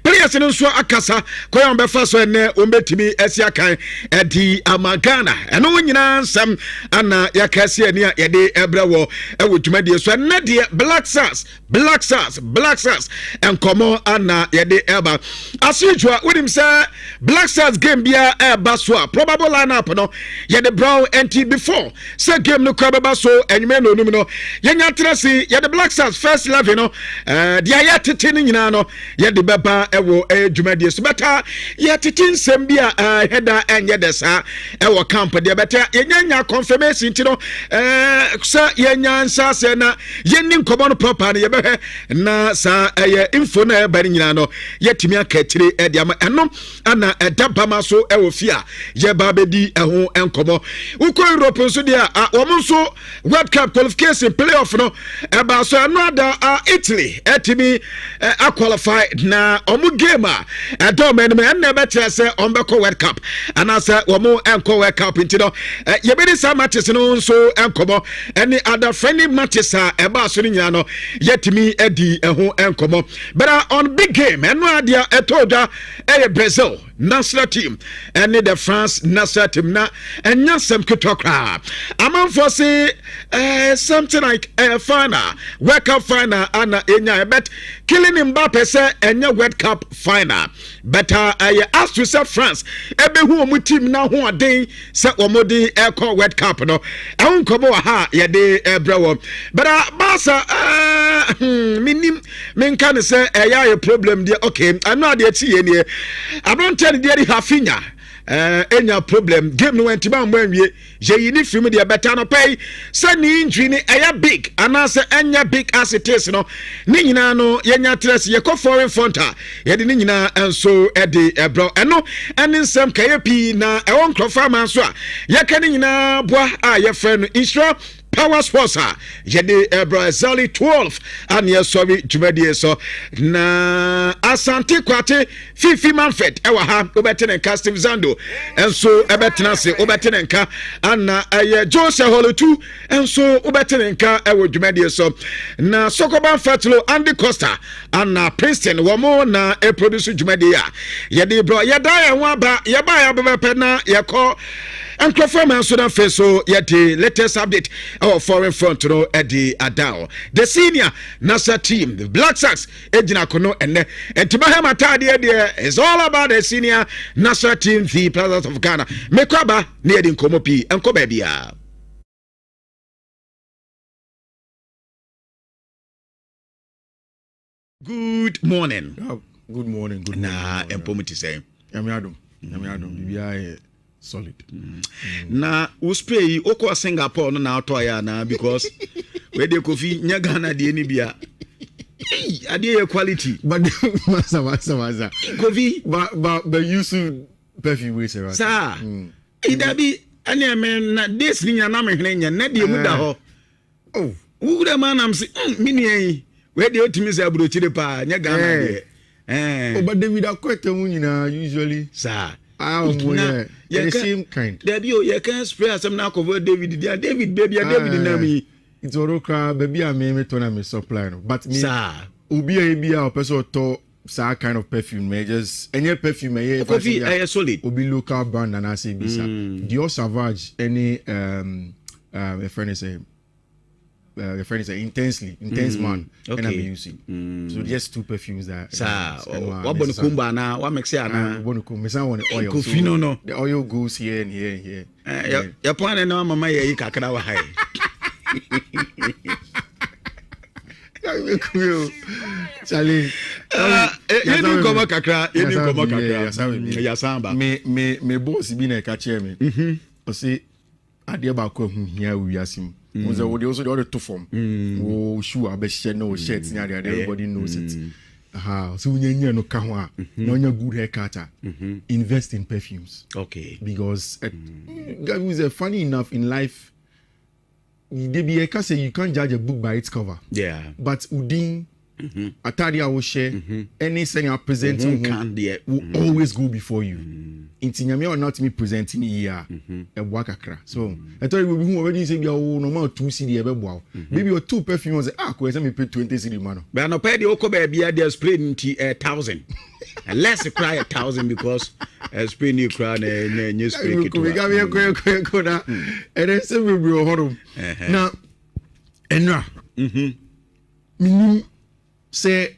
players no so akasa koya ombefa so ene ombetimi asia kan edi amagana eno nyina nsam ana yakase ani a yede ebrawo ewodwumade so na de Black Stars enkomo ana yede eba asijwa wonim say Black Stars game bia eba so probable lineup no yede brown anti before say game no kwaba so enweme no num no yenya trasi yede Black Stars first 11 no de ayatete ni nyina no yede beba ewo dwumade so beta yatete nsem bia header enye desa ewo camp de beta yenya confirmation ti no sa yenya nsa se na yenni nkomo no proper na yebe na sa info na bari nyina no yetimi akatire de ama eno ana edabama so ewo fia ye ba bedi eho enkomo uko Europe nso de a wo nso World Cup qualification playoff no eba so eno ada Italy etimi qualify na omu game a do men na betre se ombeko World Cup anasa omu enko World Cup ntino ye be sa matches no nso enkomo any other friendly matches eba so nyina no yetimi edi eho enkomo but on big game eno adia etoda Brazil national team and the France national team na enya sem kitokra amam for say something like final World Cup final ana enya bet killing Mbappe say enya World Cup final but I asked to say France ebe hu omu team na ho aden say omodi eko World Cup no ehun komo ha ye de brawo but Barca minim men kan say eya problem there okay I know dey tie nie I don't tell the Hafinya enya problem game no went ba mwanwie je yini film de beta no pay say ni injury ni eya big anase enya big as it is no ni nyina no yenya tres ye ko foreign fronta ye de ni nyina enso e de ebro eno eni nsem kayepi na e won krofa man so a ye ka ni nyina boa a ye friend insure Power Sports yede Brazil 12 and yes sorry jumadi so na Asante Kwate Fifi Manfred ewa ha obetene ka Steve Zando enso ebetena se obetene nka ana Jose Holotu enso obetene nka ewo jumadi so na Sokoban Fertilo Andy Costa ana Princeton womo na produce jumadi ya yede bro yeda ya waba yeba ya bepe na yeko and performance so that face so yet the latest update our foreign front no Eddie Adao the senior NASA team the Black Stars ejina kono enne entibahema tade there is all about the senior NASA team the Players of Ghana mekwaba na yedi nkomo pi enko ba bia. Good morning. Good morning. Good morning. Na empomiti say Yamiadum bibia solid. Na uspay oko Singapore no na auto ya na because we dey coffee nya Ghana de ni bia. Ade quality. But masa. Coffee but use perfume we say right. Sir. Ida bi ane men na this ni na me hene nya na de mu da ho. Oh, wo da man am say mini yi we dey otimi say abrochire pa nya Ghana de. Oh, but David akwete mu nyina usually. Sir. The same kind. There be you can spray some now cover David. David baby, David na me. It's Oroka baby. I me to na me supply no. But me, sir, Ubi a person to sa kind of perfume. Me just any perfume. Me coffee. I solid. Ubi local brand and I say bisa. Dior Sauvage any a friend is a intense man. Okay. And I'm using. So just two perfumes that. What bonukumba na? What makes it na? Bonukumba. Me say one oil. Coffee no. The oil goes here and here and here. Your plan na mama ye kakra wa hai. Charlie. You need come kakra. You need come kakra. Ya samba. Me boss bi na ka che me. O say ade ba ko hu hia wi asim. Was also the other two form. Oh, shoe, I bet no shirts. Everybody knows it. So when you no kahwa, no good hair cutter. Invest in perfumes. Okay. Because God was funny enough in life. You can't judge a book by its cover. Yeah. But Udin, Atadia will share any thing I present will always go before you. Inti nyame or not me presenting here a wakakra. So I thought we be already say no more 2 CD ebe wow. Maybe your 2 perfumes ko say me pay 20 CD man. But no pay the oko baby they spray into 1,000. And less cry 1,000 because spray new cry new spray kit. We got me ko na. And then say we bro horum. Now enra. Minim say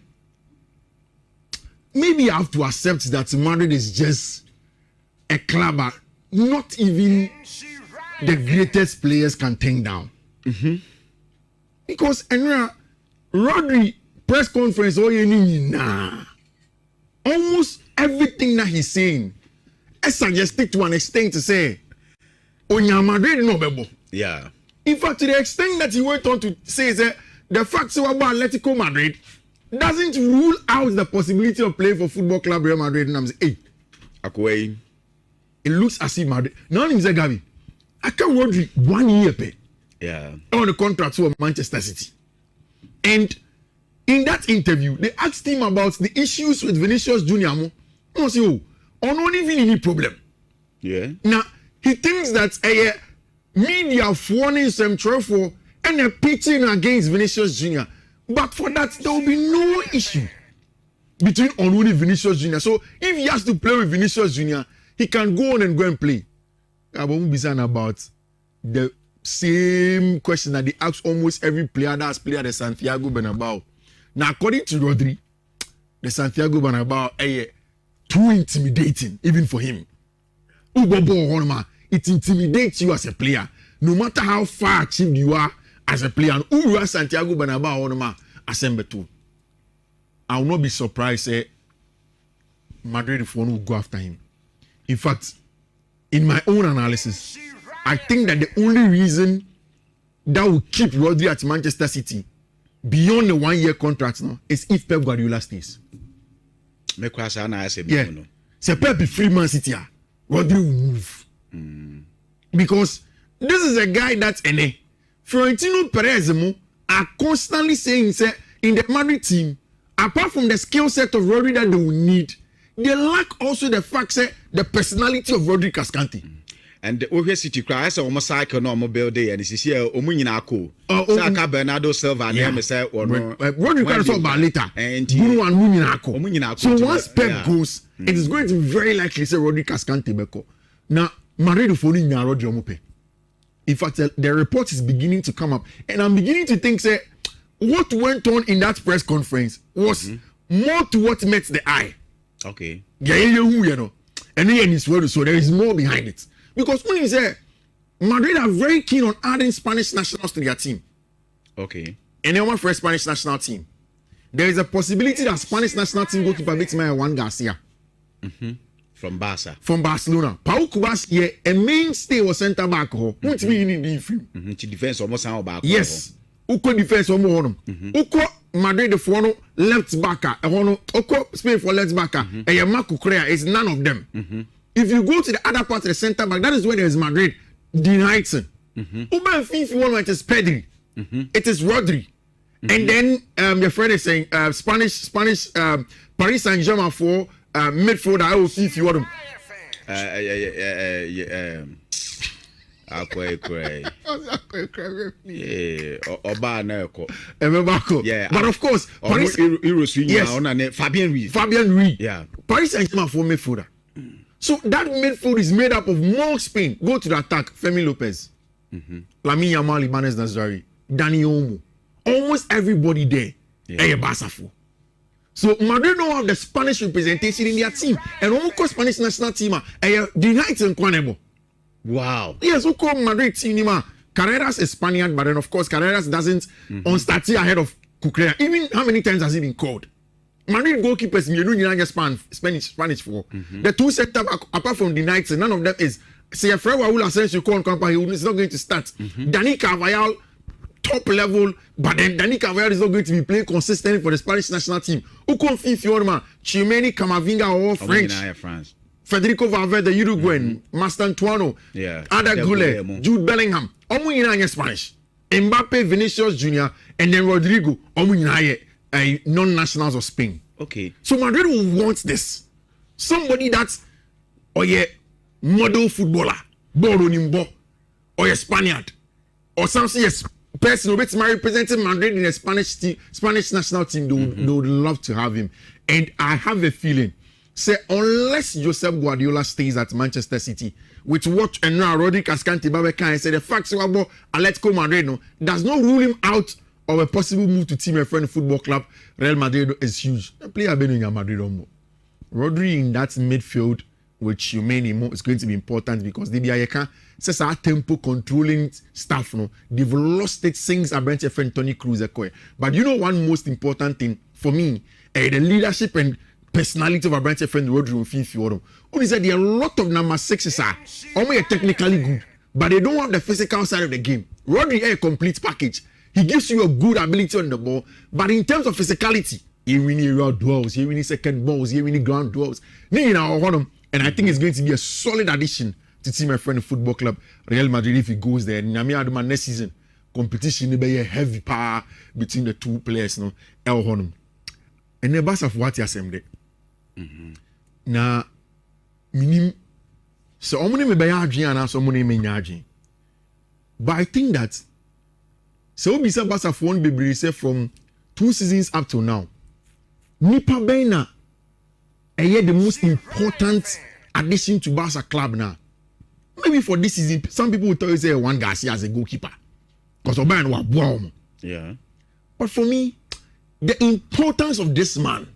maybe I have to accept that Madrid is just a club that not even the greatest players can take down. Because Rodri press conference almost everything that he's saying is suggested to an extent to say Onya Madrid no bebo. Yeah. In fact, to the extent that he went on to say that the facts about Atletico Madrid doesn't rule out the possibility of playing for Football Club Real Madrid. And I'm saying, Akwe. It looks as if Madrid. Now I'm saying, Gabby, I can Rodri 1 year pay. Yeah. On the contract to Manchester City. And in that interview, they asked him about the issues with Vinicius Junior. I say, oh, not even any problem. Yeah. Now, he thinks that media warning some trouble and they're pitching against Vinicius Junior. But for that, there will be no issue between Onwuni and Vinicius Junior. So if he has to play with Vinicius Junior, he can go on and go and play. I won't be saying about the same question that they ask almost every player that's played at the Santiago Bernabeu. Now, according to Rodri, the Santiago Bernabeu too intimidating, even for him. It intimidates you as a player, no matter how far achieved you are as a player. And who you are Santiago Bernabeu as a I will not be surprised Madrid will go after him. In fact, in my own analysis, I think that the only reason that will keep Rodri at Manchester City beyond the 1 year contract now is if Pep Guardiola stays. Yeah. So Pep be free Man City, Rodri will move. Because this is a guy that's Florentino Perez are constantly saying in the Madrid team, apart from the skill set of Rodri that they will need, they lack also the fact that the personality of Rodri Cascante. And the Ohe City cry as a almost cycle normal building and it's here Omunako. Saka Bernardo Silva and him say or no. Rodri can talk about later. And Bruno and Munako. So once Pep goes, it is going to be very likely say Rodri Cascante beko. Now Madrid for Rodri Omope. In fact, the report is beginning to come up, and I'm beginning to think say what went on in that press conference was more to what met the eye. Okay. And then so there is more behind it. Because when you say Madrid are very keen on adding Spanish nationals to their team. Okay. And then one for a Spanish national team. There is a possibility that Spanish national team goalkeeper beats Juan Garcia. From Barca. From Barcelona. Pau Kubas here, a mainstay was centre back. What's meaning in film? To defense almost how back. Yes. Uko defense almost. Uko Madrid the fono left backer. Uko Spain for left backer. And Marco Correa is none of them. If you go to the other part of the centre back, that is where there is Madrid. Dean Heitzen. Uba if you want it is Pedri. It is Rodri. And then your friend is saying Spanish Paris Saint-Germain for midfielder. I will see if you want him. Yeah. But of course, Paris. Yes. Fabian Ruiz. Yeah. Paris Saint-Germain for midfielder. So that midfield is made up of more Spain. Go to the attack. Femi Lopez, Lamine Yamal, Ibanez Nazari, Dani Olmo. Almost everybody there. So Madrid don't have the Spanish representation in their team, and almost Spanish national team denied in Quanebo. Wow. Yes, who call Madrid team? Carreras is Spaniard, but then of course Carreras doesn't on start ahead of Cucurella. Even how many times has he been called? Madrid goalkeepers, Spanish for the two centre back apart from the Knights, none of them is. Say Frewa will sense you call Campa, he is not going to start. Dani Carvajal, top level, but then Dani Carvajal is not going to be playing consistently for the Spanish national team. Who can fit Fiorma, Chimeni, Camavinga, or French? Federico Valverde, Uruguayan, Mastantuano, Ada Gule, Jude Bellingham, Omuina Spanish, Mbappe, Vinicius Junior, and then Rodrigo, Omuina non-nationals of Spain. Okay. So Madrid will want this. Somebody that's model footballer, born on him, or a Spaniard, or something, yes, person who representing Madrid in a Spanish national team, they would love to have him. And I have a feeling, say, unless Josep Guardiola stays at Manchester City, with what and now Rodri Cascante Babeka and say the facts about Atletico Madrid no, does not rule him out of a possible move to team a friend football club. Real Madrid is huge. The player been in Madrid more. Rodri in that midfield with Tchouameni is going to be important because the Biayeka says our tempo controlling staff no, they've lost it since a bench friend Toni Kroos. But you know one most important thing for me, the leadership and personality of a branch friend Rodri on Fifi. Only said there are a lot of number sixes are almost technically good, but they don't have the physical side of the game. Rodri is a complete package. He gives you a good ability on the ball, but in terms of physicality, he winning aerial duels, he winning second balls, he winning ground duels. And I think it's going to be a solid addition to team my friend football club Real Madrid if he goes there. Nhyira next season competition will be a heavy power between the two players. No, El Honum. And the best of what you assembled. Now, minim so omuni me baya adwen ana so omuni me nya adwen. But I think that so we say Barca for one bebree say from 2 seasons up to now. Nipa ben na the most important addition to Barca club now. Maybe for this season, some people will tell you say Juan Garcia as a goalkeeper. Because Oban was warm. Yeah. But for me, the importance of this man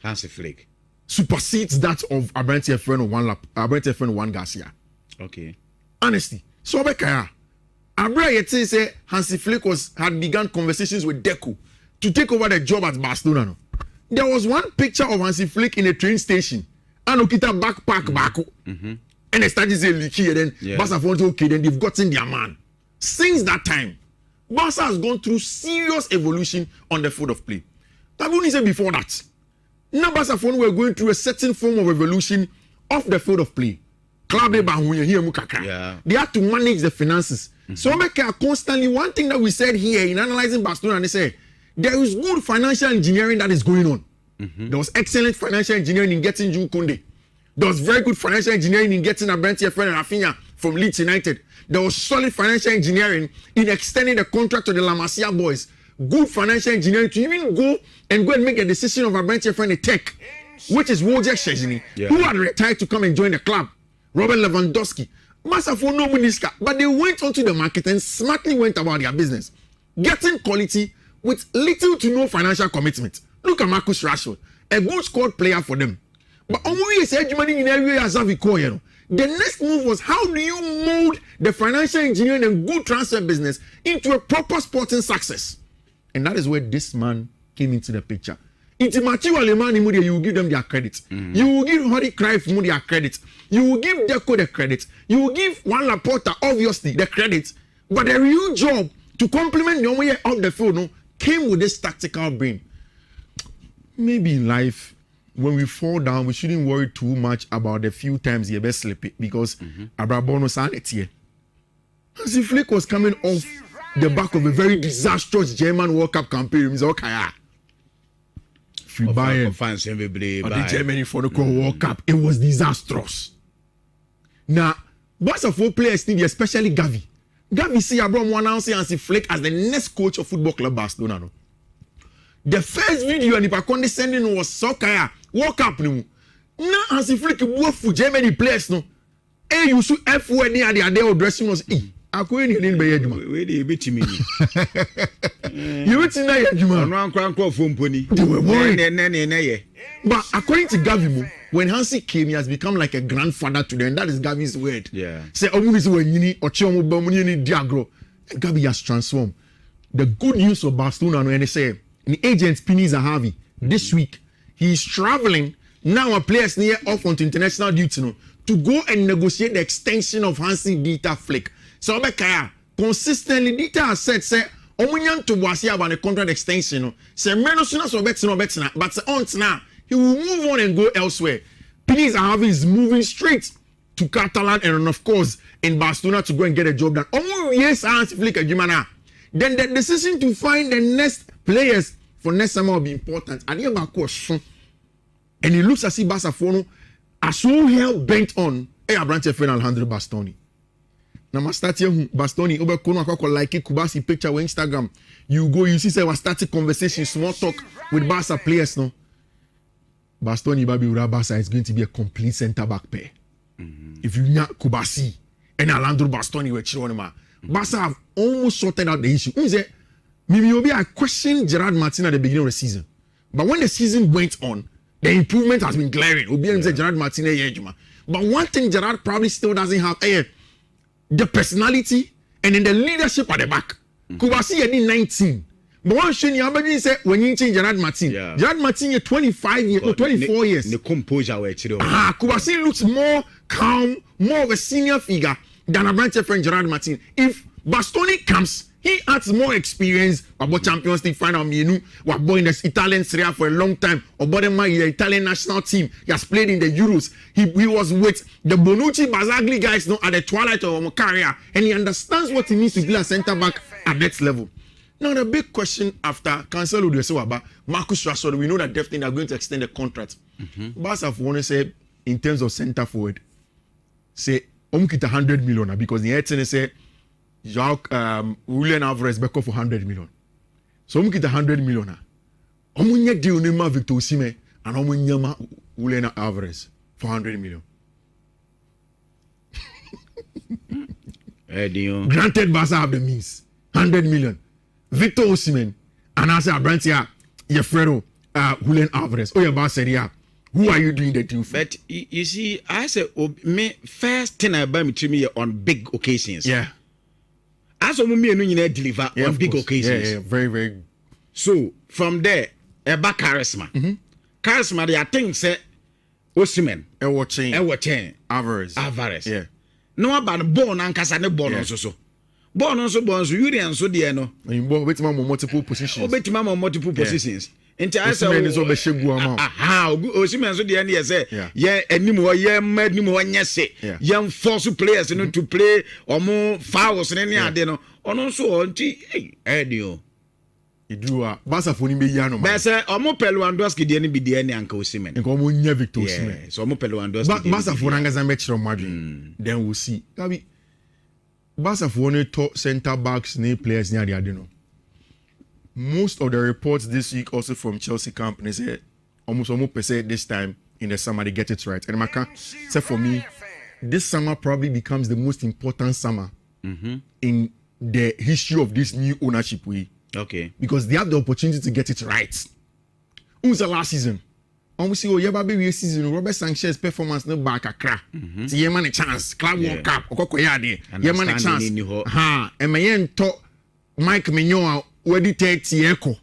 Hansi Flick supersedes that of Abrante friend Juan Garcia. Okay. Honestly. So Bekaya. Abra yet say Hansi Flick had begun conversations with Deco to take over the job at Barcelona. No? There was one picture of Hansi Flick in a train station. And Okita backpack back. And they started saying leaky and then Barca found okay, then they've gotten their man. Since that time, Barca has gone through serious evolution on the field of play. That wouldn't say before that. Now Barca were going through a certain form of evolution off the field of play. Club they had to manage the finances. So constantly, one thing that we said here in analyzing Barcelona, they say there is good financial engineering that is going on. There was excellent financial engineering in getting Jules Koundé. There was very good financial engineering in getting Abrante friend and Rafinha from Leeds United. There was solid financial engineering in extending the contract to the La Masia boys. Good financial engineering to even go and make a decision of Abrante friend a tech, which is Wojciech Szczesny, who had retired to come and join the club. Robert Lewandowski. Masafo no Muniska, but they went onto the market and smartly went about their business, getting quality with little to no financial commitment. Look at Marcus Rashford, a good squad player for them. But the next move was how do you mold the financial engineering and good transfer business into a proper sporting success? And that is where this man came into the picture. You will give them their credit. You will give Rodri Cruyff their credit. You will give Deco the credit. You will give Juan Laporta obviously the credit. But the real job to complement your way out the field no, came with this tactical brain. Maybe in life, when we fall down, we shouldn't worry too much about the few times you best slip it because Abrabono Sanet here. Hansi Flick was coming off the back of a very disastrous German World Cup campaign. He's okay. The Germany for the World Cup, it was disastrous. Now, Barca four players need, especially Gavi. Gavi see Abraham announcing Hansi Flick as the next coach of Football Club Barcelona. No? The first video and the condescending was soccer World Cup. No, now Hansi Flick work for Germany players. No, hey, you should F when they are there dressing was e. I couldn't hear him. Where they beat me? You beat me, Juma. They were worried. But according to Gavi, when Hansi came, he has become like a grandfather to them. That is Gavi's word. Yeah. Say, Gavi has transformed. The good news of Barcelona, and they say, the agent Pini Zahavi, this week, he is traveling. Now a players near off onto international duty to go and negotiate the extension of Hansi Dieter Flick. So consistently Dieter has said, say, Omunyan to Boasia about the contract extension. Say, Menosuna so better, but on now, he will move on and go elsewhere. Pini Zahavi is moving straight to Catalan and of course in Barcelona to go and get a job done. Yes, Hansi Flick Jimana. Then the decision to find the next players for next summer will be important. And it looks as if Barcelona are so hell bent on Abrante friend Alejandro Bastoni. Now my start here Bastoni over kono akoko like Kubasi picture on Instagram. You go, you see say we starting conversation, small talk with Barca players no. Bastoni Babi Urabasa is going to be a complete centre back pair. If you not Kubasi and Alejandro Bastoni were Chironima. Barca have almost sorted out the issue. Maybe I questioned Gerard Martin at the beginning of the season. But when the season went on, the improvement has been glaring. Gerard Martin, but one thing Gerard probably still doesn't have the personality and then the leadership at the back. Kubasi had 19. But one thing you say when you change Gerard Martin, Gerard Martin is 25 years, no, 24 years. The composure Kubasi looks more calm, more of a senior figure than a branch friend Gerard Martin. If Bastoni comes, he adds more experience about Champions League final. We're in the Italian Serie A for a long time. About the Italian national team, he has played in the Euros. He was with the Bonucci, Bazzagli guys at the twilight of his career, and he understands what he needs to be a centre back at that level. Now the big question after Cancelo de Sewaba, Marcus Rashford, we know that definitely they're going to extend the contract. Barca want to say in terms of centre forward, say omkita 100 million because the head say. Julian Alvarez back for 100 million. So we get 100 million. Omunya deal name Victor Osimhen and omunya Julian Alvarez for 100 million. Granted, Barca have the means. 100 million. Victor Osimhen and I say Abrantia, Yefredo, Julian Alvarez. Oh, your Serie. Who are you doing the deal for? But you see, I say me first thing I buy me to me on big occasions. Yeah. As a woman, you deliver on big occasions. Yeah, very, very. So from there, about charisma. Charisma, I think say Osimhen. Watching. Alvarez. Yeah. No about born and Casane born also. Born also born so you and so dear no. You bet multiple positions. Bet multiple positions. Into I say Osimhen so the end say yeah anymore yeah mad no one yes young force players to play or more fouls and any other no on so on edio idua Barca for ni be yano ba say omo Lewandowski de ni bi de ni anka Osimhen nko mo nya Victor Osimhen so omo Lewandowski Barca for nga za mechiro madwe then we'll see Gabby Barca for no to center backs ni players ni ade no. Most of the reports this week also from Chelsea company say almost percent this time in the summer they get it right. And Maka said for me, this summer probably becomes the most important summer in the history of this new ownership way. Okay. Because they have the opportunity to get it right. Who was the last season? Almost see baby season Robert Sanchez performance no back Accra. See man a chance. Club World Cup. Yeah man a chance. And my to Mike Mignon wedi 30 echo.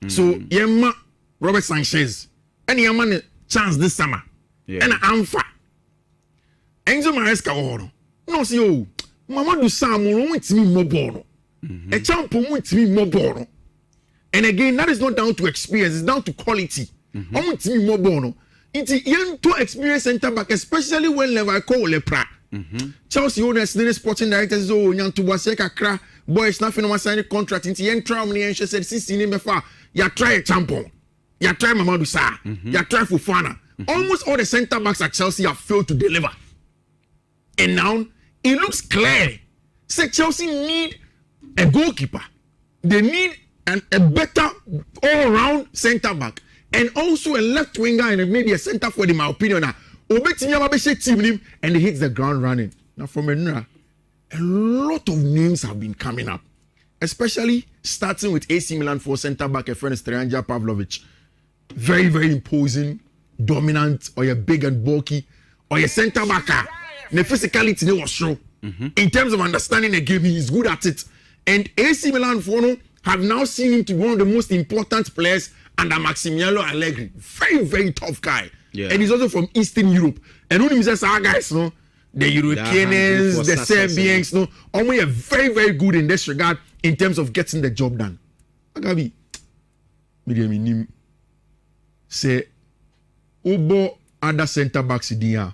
So yema Robert Sanchez and yema chance this summer. And Amfa. Enzo Maresca oro. No see oh Mamadou Samu won't me more ball. A champion won't me more ball. And again that is not down to experience, it's down to quality. Won't me more ball. It's young to experience center back, especially when level call Lepra. Chelsea owners, the sporting directors, oh, young to Waseka Kra, boys, nothing on signing contract. Into young Traum, and she said, 16 in before, you try a champion, you try Mamadou Sarr, you try Fofana. Almost all the center backs at Chelsea have failed to deliver. And now it looks clear. Say Chelsea need a goalkeeper, they need a better all-round center back, and also a left winger and maybe a center forward, in my opinion. And he hits the ground running. Now from Nhyira, a lot of names have been coming up, especially starting with AC Milan for centre back a friend Stranja Pavlovic. Very, very imposing, dominant, or you're big and bulky, or you're centre back. The physicality was show. In terms of understanding the game, he is good at it. And AC Milan have now seen him to be one of the most important players under Massimiliano Allegri. Very, very tough guy. Yeah. And he's also from Eastern Europe. And when he says our guys, no, the Europeans, the Serbians, no, only are very, very good in this regard in terms of getting the job done. Agabi, say, Obo other centre backs in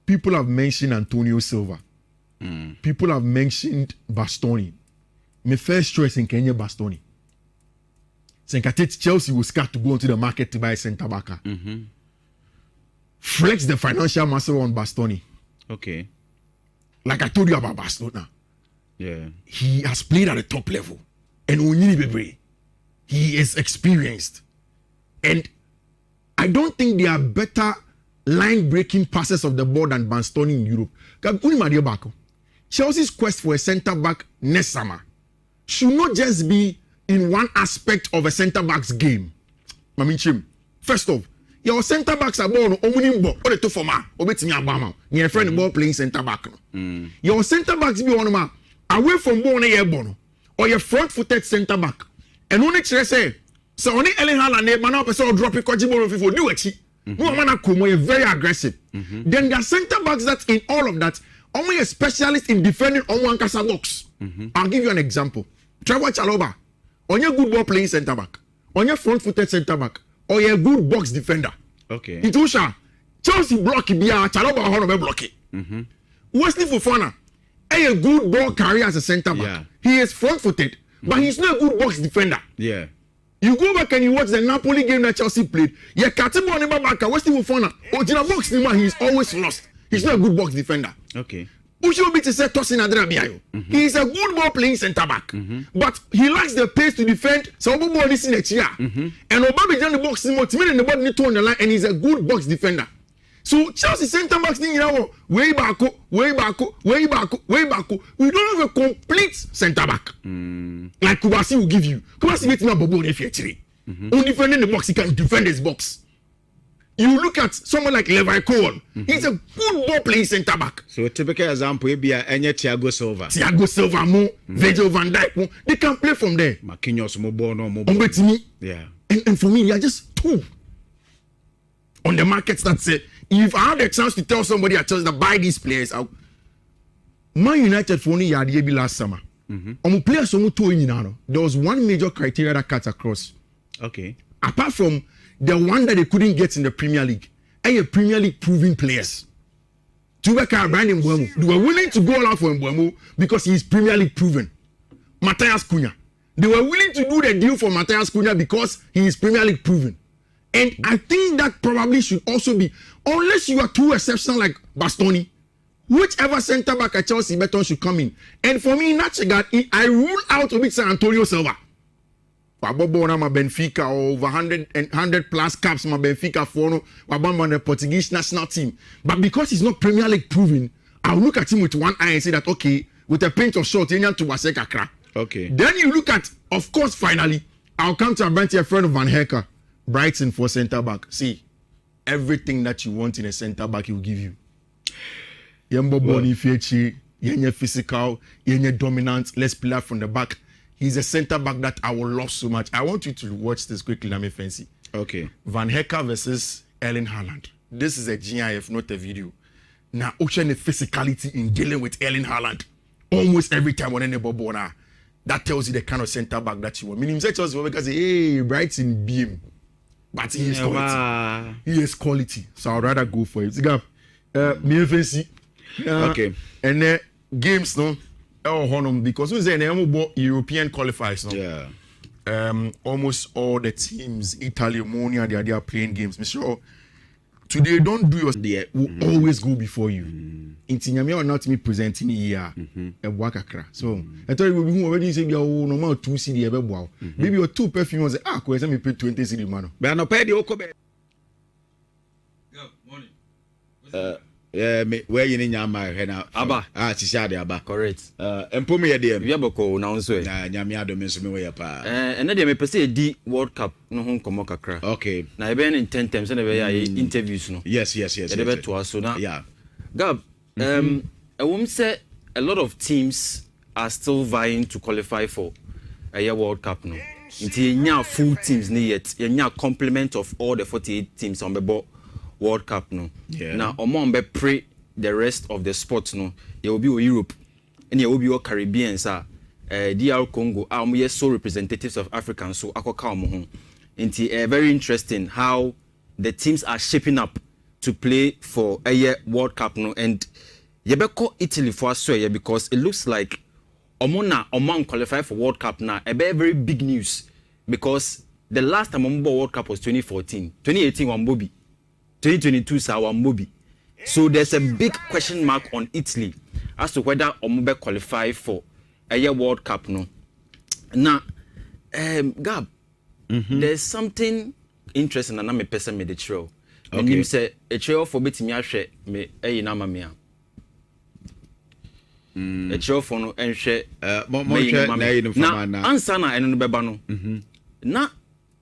people have mentioned Antonio Silva. People have mentioned Bastoni. My first choice in Kenya Bastoni. Chelsea will start to go into the market to buy a centre back. Flex the financial muscle on Bastoni. Okay. Like I told you about Barcelona. Yeah. He has played at the top level. And Onyini Bebre, he is experienced. And I don't think there are better line-breaking passes of the ball than Bastoni in Europe. Chelsea's quest for a centre-back next summer should not just be in one aspect of a centre-back's game. First off, your centre-backs are born on ball or the two former obetini abama. Your friend ball playing centre-back. Your centre-backs be one away from ball or your front-footed centre-back. And only say, so only Ellen Haaland, man, person drop it, for do it. No man, you're very aggressive. Then there are centre-backs that in all of that, only a specialist in defending on one casa box. I'll give you an example. Trevor Chalobah, on your good ball playing centre-back, on your front-footed centre-back, or you're a good box defender. Okay. Itusha, Chelsea block Bia, Chalobah Honobe block it. Wesley Fofana, a good ball carrier as a centre-back. Yeah. He is front-footed, but he's not a good box defender. Yeah. You go back and you watch the Napoli game that Chelsea played. Yeah, Katibo Nebabaka, Wesley Fofana, Ojina box he's always lost. He's not a good box defender. Okay. Ushobi to say Tosin Adrabiayo. He is a good ball playing centre back, but he lacks the pace to defend. So Obo is in a chair, and Obabi down the box, Timothy and the ball need to on the line, and he's a good box defender. So Chelsea centre backs thing, way back. We don't have a complete centre back like Kubasi will give you. Kubasi gets no Bobo if you're only defending the box, he can defend his box. You look at someone like Levi Cole. He's a good ball playing centre back. So a typical example would be Thiago Silva. Thiago Silva, Virgil van Dijk, they can play from there. Marquinhos, yeah. And for me, they are just two on the markets that say, if I had a chance to tell somebody I chose to buy these players out, Man United for only Yadiyebi last summer. Players there was one major criteria that cuts across. Okay. Apart from the one that they couldn't get in the Premier League, a Premier League proven players. Tubeka Brandon Mbeumo. They were willing to go all out for Mbeumo because he is Premier League proven. Matthias Cunha. They were willing to do the deal for Matthias Cunha because he is Premier League proven. And I think that probably should also be, unless you are too exceptional like Bastoni, whichever centre back at Chelsea Beton should come in. And for me, in that regard, I rule out a bit Antonio Silva. Wabobona ma Benfica over 100 plus caps ma Benfica for Wabamba the Portuguese national team. But because he's not Premier League proven, I'll look at him with one eye and say that okay, with a pinch of salt, Indian to Waseka Kra. Okay. Then you look at, of course, finally, I'll come to a friend of Van Hecker, Brighton for centre back. See, everything that you want in a centre back, he will give you. Yembo Boni Fiechi, Yenye physical, Yenye dominant, let's play from the back. He's a centre back that I will love so much. I want you to watch this quickly, let me fancy. Okay. Van Hecker versus Erling Haaland. This is a GIF, not a video. Now, ocean the physicality in dealing with Erling Haaland. Almost every time when any ball that tells you the kind of centre back that you want. Meaning, Chelsea because hey, Brighton beam, but he is quality. He is quality. So I'd rather go for it. Me fancy. Okay. And then games no. Because we say European qualifiers now. Yeah. Almost all the teams, Italy, Monia, they are playing games. Mr. Today, don't do your will always go before you. In Tinyami or not me presenting here a wakakra. So I thought we will already say no more 2 CD ever wow. Maybe your 2 perfumes because me pay 20 CD man. But no pay the Okobe. Good morning. Yeah, where you in Yama Hena Abba. Tishadi Abba. Correct. And put me a dear. Yabako now so. Nyamiado means me way pa. And then me per se D World Cup no home kakra. Okay. Now been in 10 times and interviews no. Yes. They to us so now. Yeah. Gab, I won't say a lot of teams are still vying to qualify for a year World Cup no. Until full teams ni yet. Yenya complement of all the 48 teams on the board. World Cup no. Yeah. Now Omon pre the rest of the sports no. It will be Europe and it will be Caribbean sir. DR Congo are so representatives of Africans so akoka omo ho. Nti very interesting how the teams are shaping up to play for a year World Cup no, and yebeko Italy for us so because it looks like Omon qualify for World Cup now. A very big news because the last time Omon World Cup was 2014. 2018 Wambobi. 2022 sa Wambobi. So there's a big question mark on Italy as to whether Omube qualify for a World Cup. No. Now, Gab, there's something interesting and I'm a person made the trail. And him say a trail for betting me me a namamia. A trail for no and share now answer na and bebano. Na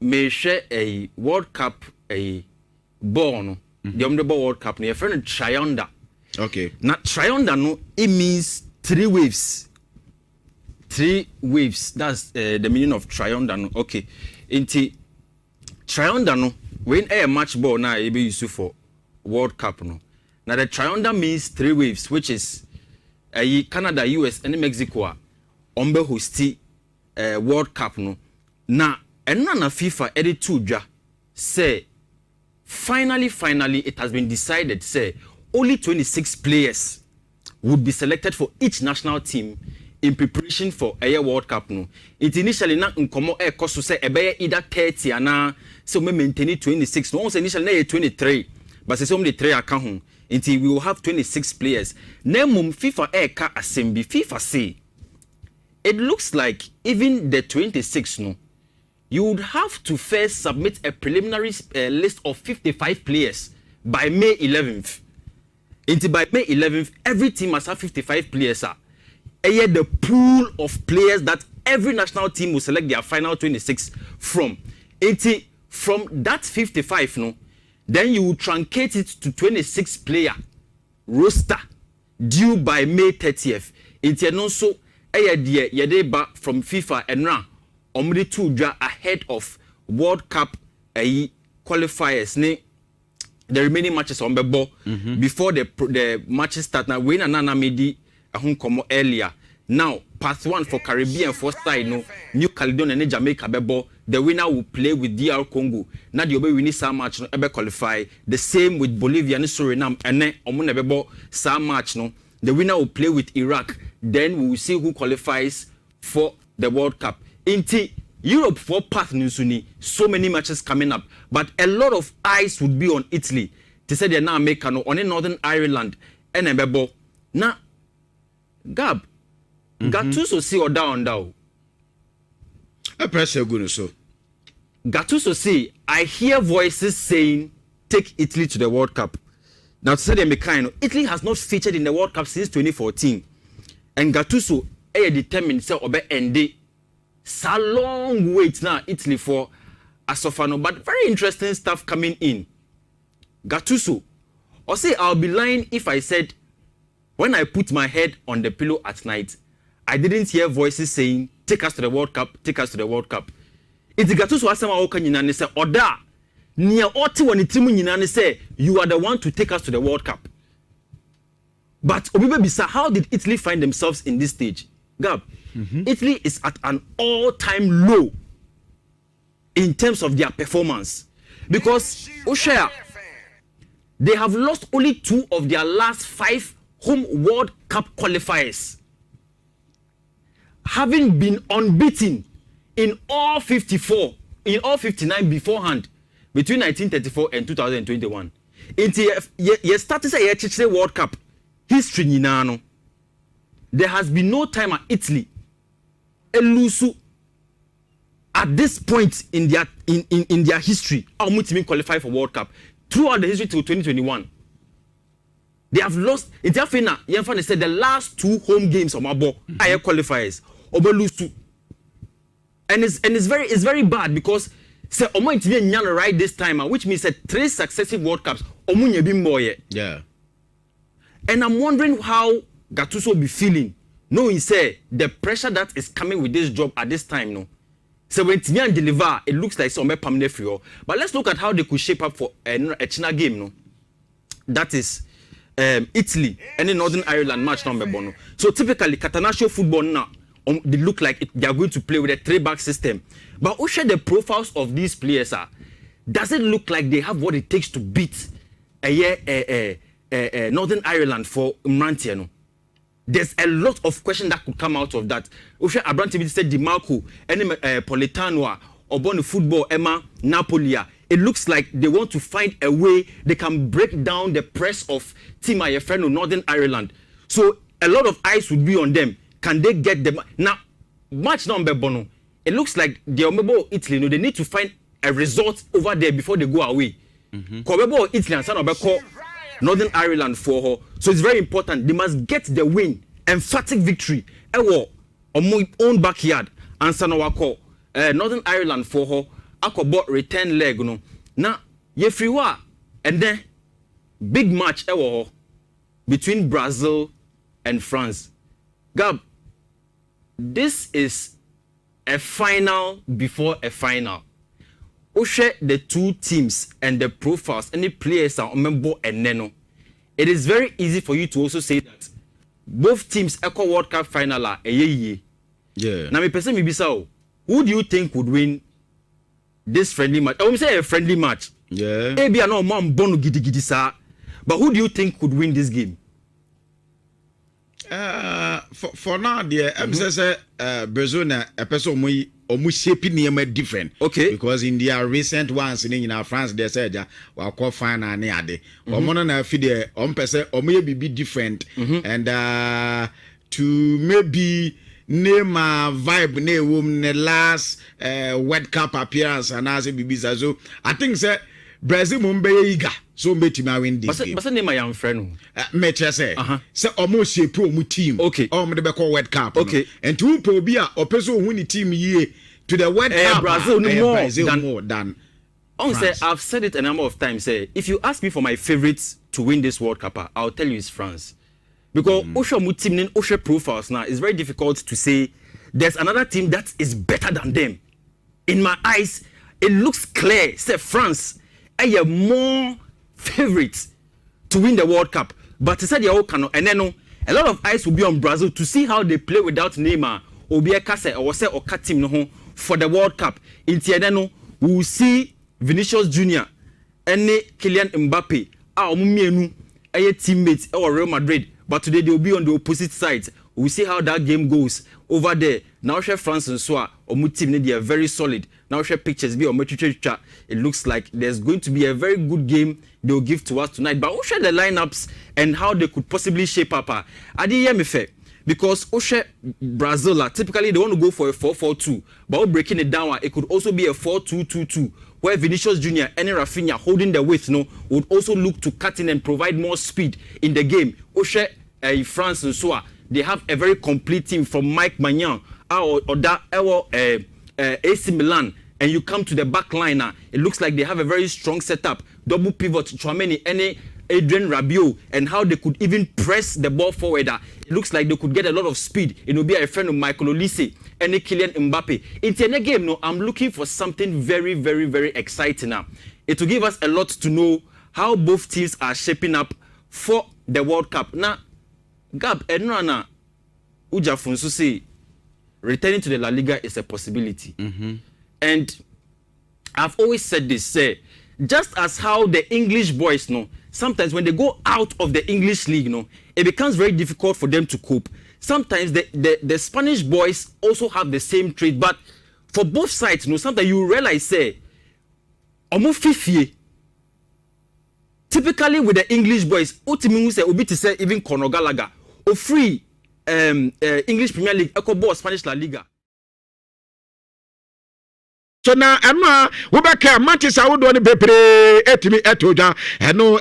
me share a World Cup a born. The Omnibus World Cup, your friend Trianda. Okay. Now Trianda no, it means 3 waves. 3 waves. That's the meaning of Trianda no. Okay. Inti Trianda no, when a match ball now it be used for World Cup no. Now the Trianda means 3 waves, which is Canada, US, and Mexico. Ombe hosti World Cup no. Now and na FIFA edit 2 say. Finally, it has been decided, say, only 26 players would be selected for each national team in preparation for a World Cup. No, it initially not in common air cost to say either 30 and now so we maintain 26. No, initially 23, but it's only 3 account until we will have 26 players. Name FIFA air ka assembly. FIFA say it looks like even the 26 no. You would have to first submit a preliminary list of 55 players by May 11th. Until by May 11th, every team must have 55 players. The pool of players that every national team will select their final 26 from. Until from that 55, no, then you will truncate it to 26 player roster due by May 30th. Until also, from FIFA and now. Omri 2 ahead of World Cup qualifiers. The remaining matches on the ball before the matches start. Now, when Anana made a earlier. Now, part 1 for Caribbean first side, no New Caledonia and Jamaica ball. The winner will play with DR Congo. Now, the winning some match no ever qualify. The same with Bolivia and Suriname and then Omunebebo some match no. The winner will play with Iraq. Then we will see who qualifies for the World Cup. Into Europe for path Nusuni, so many matches coming up, but a lot of eyes would be on Italy. They said they're now American on in Northern Ireland and Ebebo. Now, Gab, Gattuso see or down. A pressure good so. Gattuso say, I hear voices saying, take Italy to the World Cup. Now, to say them, Italy has not featured in the World Cup since 2014, and Gattuso determined to obey ND. It's a long wait now, Italy for Asofano, but very interesting stuff coming in. Gattuso, or say I'll be lying if I said when I put my head on the pillow at night, I didn't hear voices saying, take us to the World Cup, take us to the World Cup. It's Gattuso asama oka nyina say oda nia oti woni timu nyina say you are the one to take us to the World Cup. But Obibe Bisa, how did Italy find themselves in this stage? Gab, Italy is at an all-time low in terms of their performance because Oshaya, they have lost only 2 of their last 5 home World Cup qualifiers, having been unbeaten in all 54, in all 59 beforehand between 1934 and 2021. Ye started say World Cup history ninano. There has been no time at Italy elusu at this point in their history how much team qualify for World Cup throughout the history till 2021. They have lost. Interfina Yenfane said the last 2 home games of Mabo are qualifiers. Obelusu. And it's very bad because say Omo Italy nyana right this time, which means that 3 successive World Cups Omunye bimboye. Yeah. And I'm wondering how Gattuso will be feeling. No, he said the pressure that is coming with this job at this time, no. So when Timian deliver, it looks like some permanent free. But let's look at how they could shape up for a China game, no. That is Italy and the Northern Ireland match number 1. So typically, Catanaccio football now, they look like they are going to play with a 3-back system. But who share the profiles of these players are? Does it look like they have what it takes to beat Northern Ireland for Mrantiano? There's a lot of questions that could come out of that. Usha Abrantevic said Di Marco, Politanoa, Obon football, Emma, Napolia, it looks like they want to find a way they can break down the press of Team Ayefreno Northern Ireland. So a lot of eyes would be on them. Can they get them? Now, match number Bono. It looks like the Omebo Italy, they need to find a result over there before they go away. Kobebo Italy and Sanobeko Northern Ireland for her. So it's very important. They must get the win, emphatic victory. Ewo on my own backyard and Sanowako Northern Ireland for her. Akobo return leg no. Now yefriwa and then big match ewo between Brazil and France. Gab, this is a final before a final. Oshe the two teams and the profiles and the players are member and neno. It is very easy for you to also say that both teams echo World Cup final are a ye. Yeah. Now me person me bisa, who do you think would win this friendly match? I will say a friendly match. Yeah. Maybe I know mom bonu gidi gidi sa. But who do you think could win this game? For now, dear, I'm say Brazil na a person omu shaping niema different. Okay. Because in their recent ones in our France, they said ja wa call fine and ade. Omono na fide person omu be different and to maybe name a vibe ne wom ne last World Cup appearance and as bibi so I think say Brazil mumbe eager so betima win this game. But name my young friend. Me say say almost shape omu team. Okay. O me de be call World Cup. Okay. No? And to be a opeso win team ye to the World Cup. Brazil more than say I've said it a number of times. Say if you ask me for my favorites to win this World Cup, I'll tell you it's France. Because Osho team in Osho profiles now it's very difficult to say there's another team that is better than them. In my eyes, it looks clear. Say France are more favorites to win the World Cup. But he said they all cannot. And then a lot of eyes will be on Brazil to see how they play without Neymar or be a kase or say or cut team no for the World Cup. In Tiedano, we will see Vinicius Jr. and Kylian Mbappe, our Mumienu, a teammates or Real Madrid. But today they will be on the opposite side. We'll see how that game goes over there. Now share France and Soa or team they are very solid. Now share pictures be on Metricha. It looks like there's going to be a very good game they will give to us tonight. But we'll share the lineups and how they could possibly shape up. I didn't hear me fair. Because Oshe Brazil typically they want to go for a 4-4-2. But we're breaking it down, it could also be a 4-2-2-2. Where Vinicius Jr. and Rafinha holding the width would also look to cut in and provide more speed in the game. Oshe France and Soa, they have a very complete team from Mike Maignan or that AC Milan. And you come to the back line now, it looks like they have a very strong setup. Double pivot, Chouameni, any Adrien Rabiot, and how they could even press the ball forward. It looks like they could get a lot of speed. It will be a friend of Michael Olise and Kylian Mbappe. In the game, I'm looking for something very, very, very exciting now. It will give us a lot to know how both teams are shaping up for the World Cup. Now, Gab, Enrana, Uja Funsu say, returning to the La Liga is a possibility. And I've always said this, say, just as how the English boys sometimes when they go out of the English league, it becomes very difficult for them to cope. Sometimes the Spanish boys also have the same trait, but for both sides, sometimes you realize, say, typically with the English boys, even Conor Gallagher, or free English Premier League, Eco Spanish La Liga. So now Emma Wubaka matches I would want to be etimi etoja no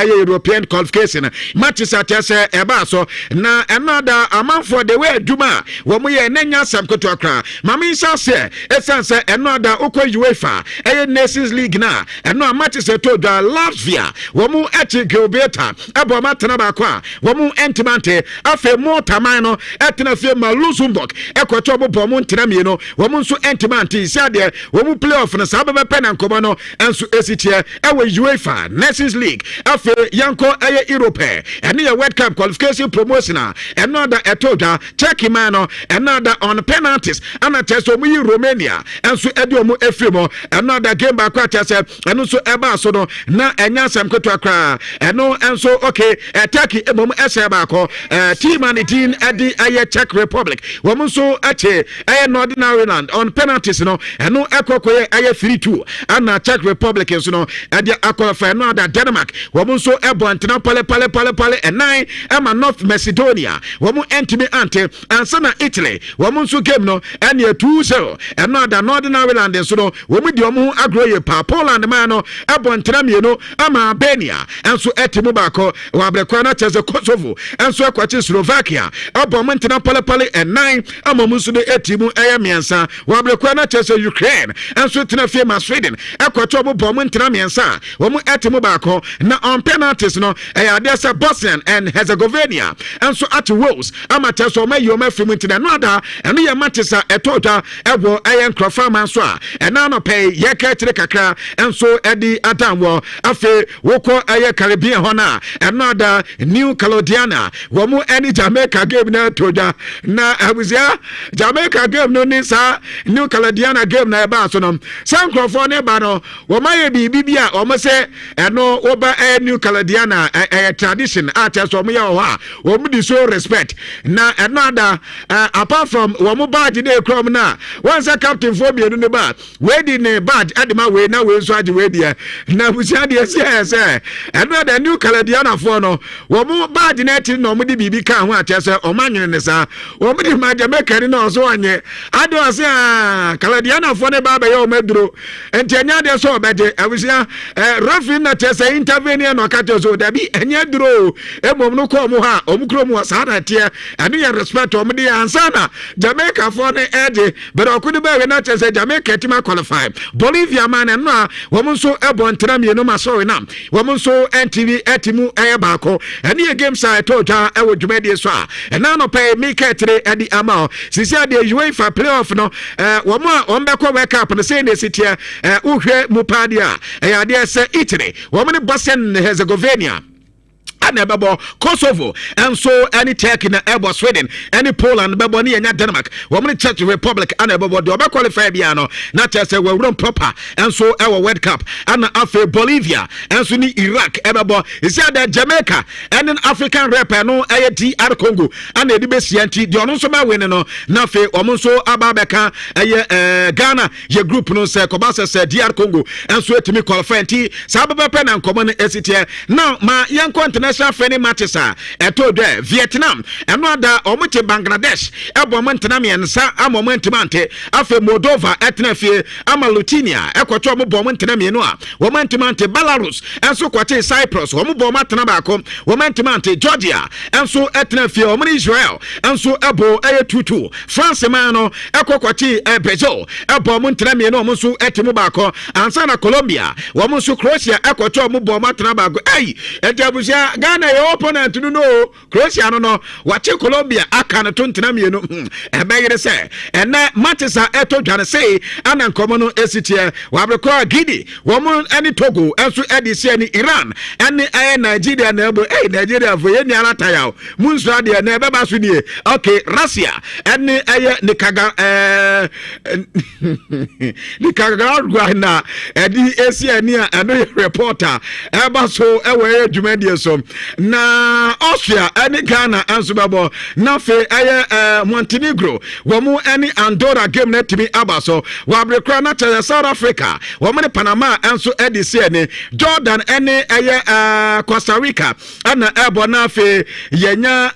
European qualification matches at Ebaso na another amount for the way Duma Wamuya Nenya Samkoto Accra Mami say essence another Oko UEFA Nations League na and no matches etoja Latvia Wamu eti Gilberta Abo Matanaba kwa Wamu Entimante afe more tamano etina fe Luxembourg Equator Bomun Tinamino Wamun so Entimante said Womu playoff na sababa pen and komono enso esitie ewe UEFA Nations League afe yanko Europe and the World Cup qualification promotion another etoja Turkey mano another on penalties and testo mu Romania enso ediomu efremo another game back kwatese enso eba so no na enya samketo akra eno enso okay Turkey emom ese ba ko team and team edi Czech Republic womu so ache Northern Ireland on penalties no eno ekokoye aye 3-2 ana Czech Republic nso no ade akwalify no ada Denmark wɔn nso ɛbɔ antena pale and 9 ɛma North Macedonia wɔn entimi ante ansa na Italy wɔn nso game no ɛne 2-0 ɛno ada Northern Ireland nso no wɔn di wɔn ho agro ye pa Poland man no ɛbɔ antena mienu ama Albania nso ɛtimu baako wɔ abrekwa na kyerɛ Kosovo nso ɛkwachi Slovakia ɛbɔ wɔn antena pale and 9 ama wɔn nso de ɛtimu ɛyɛ miɛnsa wɔ abrekwa na kyerɛ Ukraine nso tena fie ma Sweden ɛkwachi wɔn bɔ wɔn antena miɛnsa wɔn ɛtimu baako na on penalties no ɛyɛ Bosnia and Herzegovina nso at Wales ama kyerɛ sɛ ɔma yi ɔma firi mu nti na no ada ɛno yɛ matches a ɛtɔɔda ɛwɔ ɛyɛ nkurɔfoɔ man so a ɛna no pɛi yɛka kyerɛ kakra nso ɛde adam wɔ afei wokɔ ɛyɛ Caribbean hɔ no a ɛno ada New Caledonia wɔn mu ɛne Jamaica game na ɛtɔɔda na abusua Jamaica game no ne saa New Caledonia game na ɛbaa so no saa nkurɔfoɔ ne ba no wɔn ayɛ biribi bi a wɔn sɛ ɛno wɔba ɛyɛ New Caledonia ɛyɛ tradition a kyerɛ sɛ wɔn yɛ wɔ hɔ a wɔn di so respect na ɛno ada apart from wɔn badge ne ekura mu na wɔn sɛ captain fo mienu ne ba wei di ne badge ɛde ma wei na wei nso agye wei deɛ na busua deɛ si ɛyɛ sɛ ɛno ada New Caledonia foɔ no wɔn badge ne ɛti na wɔn de biribi ka ho a kyerɛ sɛ wɔn anwene ne saa wɔn de ma Jamaica ne na ɔso ɔnyɛ ade ɔse a Caledonia foɔ ne ba bɛyɛ wɔn aduro nti ɛnyɛ adeɛ sɛ ɔbɛgye abusua referee na kyerɛ sɛ intervene na ɔka kyerɛ sɛ dabi ɛnyɛ aduro emom no kɔ ɔmo ha ɔmo kuro mu wɔ saa na teɛ ɛno yɛ respect ɔmo de ansa na Jamaica foɔ ne ɛde bɛrɛ ɔko de bɛyɛ na kyerɛ sɛ Jamaica tima qualify Bolivia man ɛno a wɔn nso ɛbɔ ntena mmienu ma sɔre na wɔn nso NTV ɛtimu ɛyɛ baako ɛno yɛ games a ɛtɔ dwa ɛwɔ dwumadie so a ɛna no pɛɛ mika tire ɛde ama sisi adeɛ UEFA playoff no wɔn a wɔn bɛkɔ World Cup no sɛ ne si teɛ wohwɛ mu paadi a ɛyɛ adeɛ sɛ Italy wɔn ne Bosnia and Herzegovina ana bɛbɔ Kosovo enso any Turkey na ɛbɔ Sweden any Poland bɛbɔ ne yɛnya Denmark wɔn Czech Republic ana bɛbɔ de ɔbɛ qualify bia no na kyerɛ sɛ wɔwuram proper enso ɛwɔ World Cup ana afei Bolivia enso ni Iraq ɛbɛbɔ isi ada Jamaica ɛne African rep no ɛyɛ DR Congo ana edi besia nti de ɔno nso ma win no na afei wɔn nso aba bɛka ɛyɛ Ghana yɛ group no sɛ kɔba sɛ DR Congo enso etimi qualify nti saa bɛbɛ na nkɔmɔ no esitiɛ now ma yɛn international friendly matches a ɛtɔ dɛ Vietnam ɛno ada ɔmo te Bangladesh ɛbɔ ɔmo ntena mmiɛnsa ama ɔmo ntemante afei Moldova ɛtena fie ama Lithuania ɛkɔtɔ ɔmo bɔ ɔmo ntena mmienu a ɔmo ntemante Belarus ɛnso kɔte Cyprus ɔmo bɔ ɔmo atena baako ɔmo ntemante Georgia ɛnso ɛtena fie ɔmo ne Israel ɛnso ɛbɔ ɛyɛ 2-2 France man no ɛkɔkɔte Brazil ɛbɔ ɔmo ntena mmienu ɔmo nso ɛtemu baako ansa na Colombia ɔmo nso Croatia ɛkɔtɔ ɔmo bɔ ɔmo atena baako ɛyi ɛdiabusia Ghana your opponent no Croatia no wache Colombia aka no tontena mienu ebeyere se ene matches a eto dwane sei ana nkomo no esitie wabrekọ Gidi womo eni Togo enso edise ni Iran eni Nigeria na ebo Nigeria fo ye ni alata ya munso ade na ebeba so die okay Russia eni Nikaga Nikaga na edi esi ani a eno reporter eba so ewe dwumadie so na Austria any Ghana anso babo na fe Montenegro womu any Andorra game na timi abaso wabrekra na tell South Africa womu Panama anso edise ni Jordan any Costa Rica ana ebo na fe yenya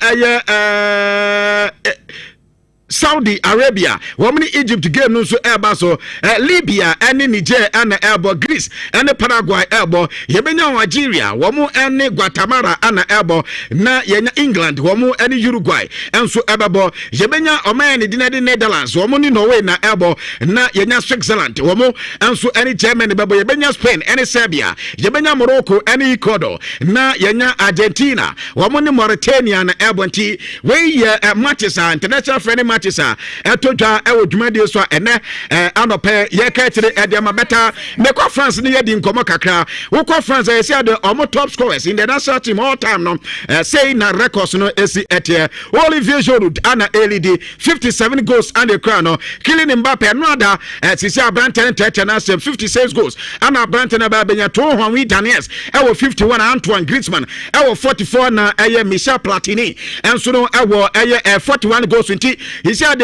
Saudi Arabia, woman Egypt game no so eba so Libya and Niger and elbow Greece and Paraguay elbow yebenya Nigeria womu and Guatemala and elbow na yenya England womu and Uruguay and so ebabo yebenya Oman in Netherlands womu ni Norway na elbow na yenya Switzerland womu and so any Germany babo yebenya Spain and Serbia yebenya Morocco and Ecuador na yenya Argentina womu ni Mauritania na elbow nti we matches international friendly matches etodwa ewo dwumadie so ene anope ye ka tire edema beta mekwa France ne yedi nkomo kakra wokwa France esi ade omo top scorers in the national team all time no say na records no esi etie Olivier Giroud ana LED 57 goals and the crown no Kylian Mbappe no ada sisi Abranten tete na 56 goals ana Abranten ba benya to Juan Daniels ewo 51 Antoine Griezmann ewo 44 na Michel Platini enso no ewo 41 goals nti he said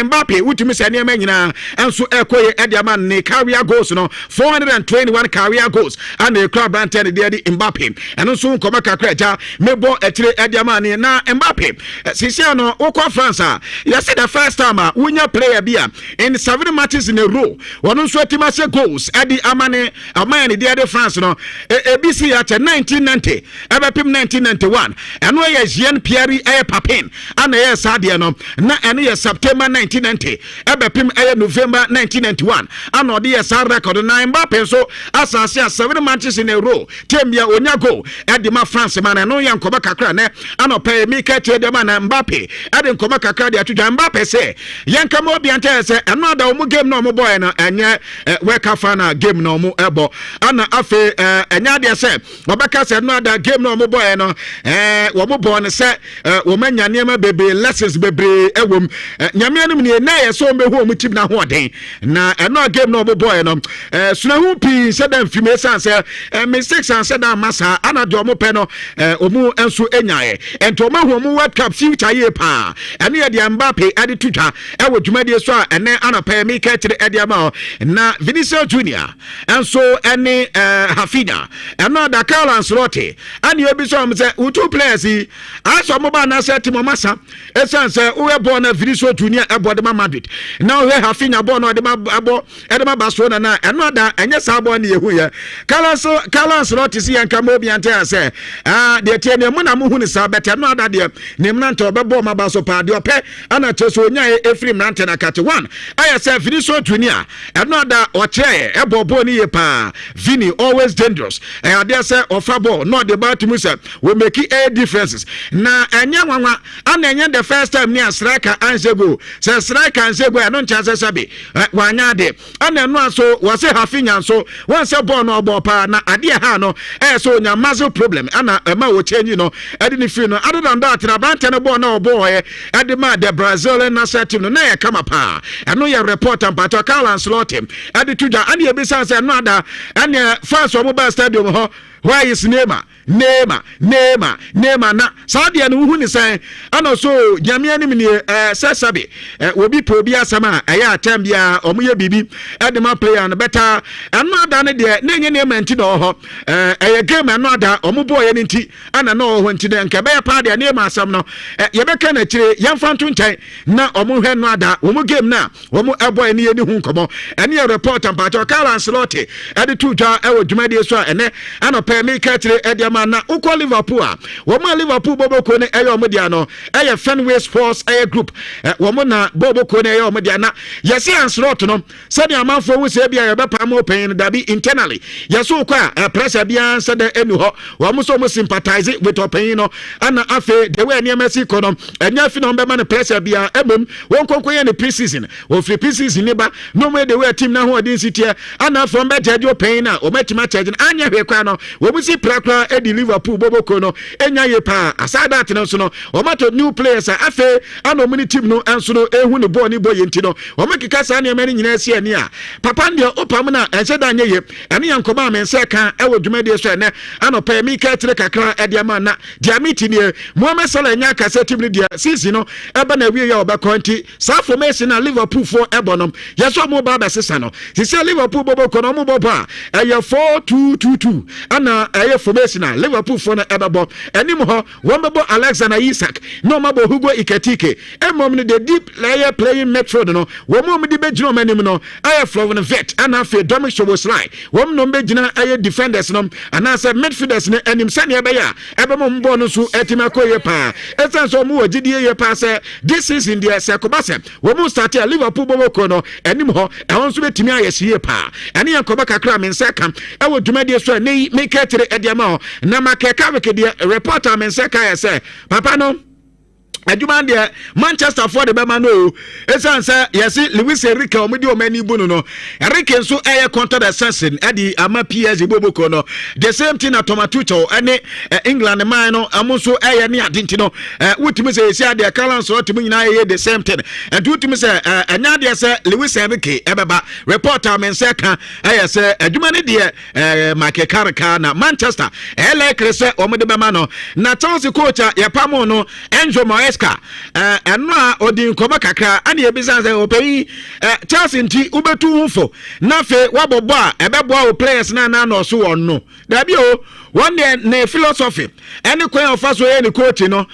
Mbappe wutumi se ne ma nyina enso ekoye ediama ne career goals no 421 career goals and the club brand 10 de Mbappe eno so nkoma kakra ja mebo etire ediama ne na Mbappe sisia no wokọ France you see the first time wunya player bia in 7 matches in a row wono so atima se goals edi amane amane de France no ABC at 1990 ebepim 1991 eno ye Jean Pierre Papin ana ye sade no na eno ye September 1990 ebepim November 1991 ana ode ye sa record na Mbappe so asase 7 matches in a row temia onya goal edima France man no ye nkoba kakra ne ana pay mi ka tie de man Mbappe ade nkoba kakra de atudwa Mbappe se yenka mo bi ante se eno ada omu game no omu boy no enye weka fana game no omu ebo ana afe enya de se obeka se eno ada game no omu boy no wo mo boy ne se wo manya niam bebe lessons bebe ewom nyame anum ne na ye so mehu omu tim na ho den na eno game no omu boy no suna hu pi se da mfime sanse mistakes sanse da masa ana de omu pe no omu enso enyae ento omu hu omu World Cup future ye pa ene ye de Mbappe ade tutwa ewo dwumade so a ene ana pe mi ka tire ade ama na Vinicius Junior enso ene Hafinha eno da Carlos Rote ani obi so am se two players yi aso mo ba na se timo masa esanse we born na Vinicius Junior ebo de Madrid na we Hafinha born no de ma abo de ma Barcelona na eno da enye sa born na yehu ye Carlos Rote si yanka mo bi ante ase de tie ne mo na mo hu ni sa bete no da de ne mnante obebo ma ba so pa de ope ana cheso onya efri mnante na kate 1 aya se Vinicius Junior eno da oche ebo ni ye pa Vini always dangerous ade se ofa ball no de ba timu se we make a differences na enya nwanwa ana enya the first time ni striker Ansego se striker Ansego eno ncha se sabe wanya de ana no aso wo se Hafinha so won se ball no ball pa na ade ha no so nya muscle problem ana ma wo change no ade ni free no other than that na bante no ball na ball ade ma the Brazilian national team no na ye kama pa eno ye reporter pato Carlos Lotem ade tudwa ane ye bisa se no ada ane fans o mobile stadium ho why is Neymar na sadia no hu ni sen ana so nyame anim ni sesabe obi po bi asama aya atambia omoye bibi edema player no better eno ada ne de na enye Neymar nti no ho game eno ada omobo ye nti ana no ho nti de nka be pa de Neymar asam no ye beka na kire yemfa nto nkyai na omo hwe no ada omo game na omo eboy ne ye ni hu nkomo ene report ampato Carlos Lotte ede tudwa ewo dwumade so ene ana pe mi ka kire ede na ukọ Liverpool wo Liverpool boboko ne eyo omodia no Fenway Sports group wo na boboko ne eyo omodia na yesi Anslot no said amanfo wo se bia ye bepa mo pen da bi internally yeso kwa pressure bia said enu ho wo so mo sympathize with open no ana afe the way ne Messi ko no enya fi no be man pressure bia emem won konkoye ne pre-season wo free pre-season ne ba no way the way team na ho odin city ana from be judge open na o metima charge anya hwe kwa no wo bu si prakra edi Liverpool boboko no enya ye pa asada atene so no o mato new players afe ano mini team no enso no ehu ne ball ni boy enti no o makika sa ne mani nyina si ani a papa ndia opam na ense da anya ye ene yankoma amense kan ewo dwumade so ene ano pa mi ka tire kakra ede ama na dia meeting ne Mohamed Salah nya kasa team ni dia season no eba na wie ya obekọ nti sa formation na Liverpool for ebonom yeso mo ba sesa no sisi Liverpool boboko no mo boba eye 4-2-2-2 ana eye formation na Liverpool for na ebebo enim ho wonbebo Alexander Isak no mabo Hugo Iketike emom ni the deep layer playing midfield no womom di bejino manim no aye Flovin Vet ana fe Dominic Szoboszlai wom no bejina aye defenders no ana say midfielders ne enim sane ebeya ebemo mbo no so etimakoye pa esenso mu ogidie ye pa say this is in the Sekobase wom start Liverpool boboko no enim ho ehon so betimi aye sie pa ene yankoba kakra men sekam ewo dwumade so ne make tire ediama na makeka weke reporter men say kai say papa no adwuma de Manchester for the bema no esan say yes Luis Enrique omedi omani bunu no Enrique so contract assassin edi ama PSG boboko no the same thing na Tomatucho ene England man no amonso ne adenti no wutimi say yes ade Carlos Rotimi nyina the same thing and wutimi say anya de say Luis Enrique ebeba reporter men say kan say adwuma ne de makeka na Manchester like say omedi bema no na Chelsea coach ya pamo no Enzo Moyes Maresca ɛno a odi nkɔmɔ kakra ani ebisa sɛ opɛyi Chelsea nti ubetu ufo na fe wabɔbɔ a ɛbɛboa o players na so wɔn no dabi o one day ne philosophy any kwan of us we ni coach no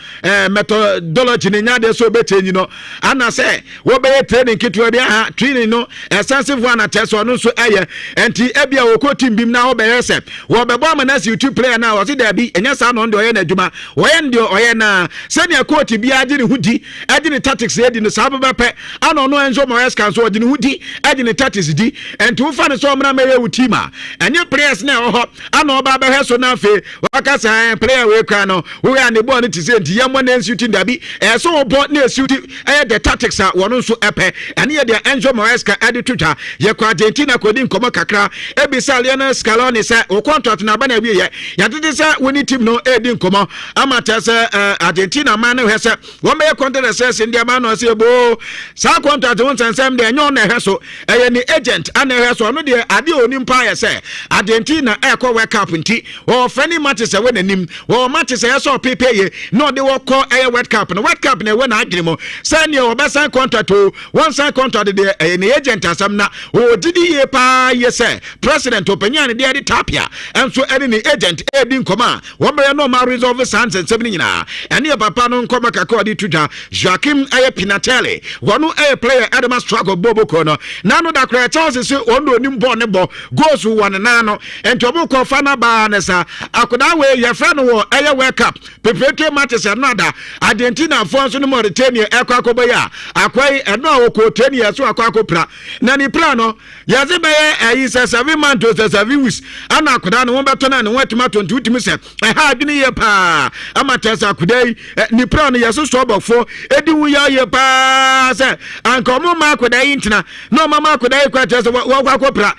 methodology ni nyade so betenyi no ana sɛ wo be training kitwa bia ha training no extensive one at so no so eye enti ebia wo coach team bim na wo be yese wo be bo amana si two player na wo se da bi enya sa no ndo ye na adwuma wo ye ndo oye na se ne coach bia agi ne hudi agi ne tactics edi no sa be pe ana no enzo moyes kan so agi ne hudi agi ne tactics di enti wo fa ne so mna meye wo team a enye players na wo ho ana oba be he so na fe wakasa player we kwa no we are the ball to say nti yammo na shooting dabi so wo ball na shooting the tactics a wono so epe ene ye the Enzo Maresca edi twitwa ye kwa Argentina kodi nkomo kakra ebisa Lionel Scaloni say o contract na ba na wie ye yadede say woni team no edi nkomo amata say Argentina man no hese wo me contract say ndia man no say bo sa contract won sansam de enyo na heso eye ni agent ana heso no de ade oni mpa ye say Argentina ekọ World Cup nti o fani matches we nanim wo matches ye so pepe no de wo ko World Cup no World Cup na we na agire mo say ne o be sign contract o one sign contract de ni agent asam na o didi ye pa ye say president opanyan de de tapia enso ene ni agent edi nkoma wo me no ma resolve sans and seven nyina ene papa no nkoma kakọ di tuja Joaquim Pinatelli wono player Adama struggle bobo kono na no da kra Chelsea se ono onim ball ne bo goals one na no ento bo ko fa na ba ne sa akoda we ye friend wo World Cup preparatory matches another Argentina for so no Mauritania akwakoba ya akwai eno wo ko Mauritania so akwakopra na ni plan no ye ze be ayi 7 months to 7 weeks ana akoda no wo beto na ne watuma 20 utimi se ha adwene ye pa amatesa akoda ni plan ye so so bofo edi wu ya ye pa se anka mo ma akoda yi ntina no mama akoda yi kwa tese wo akwakopra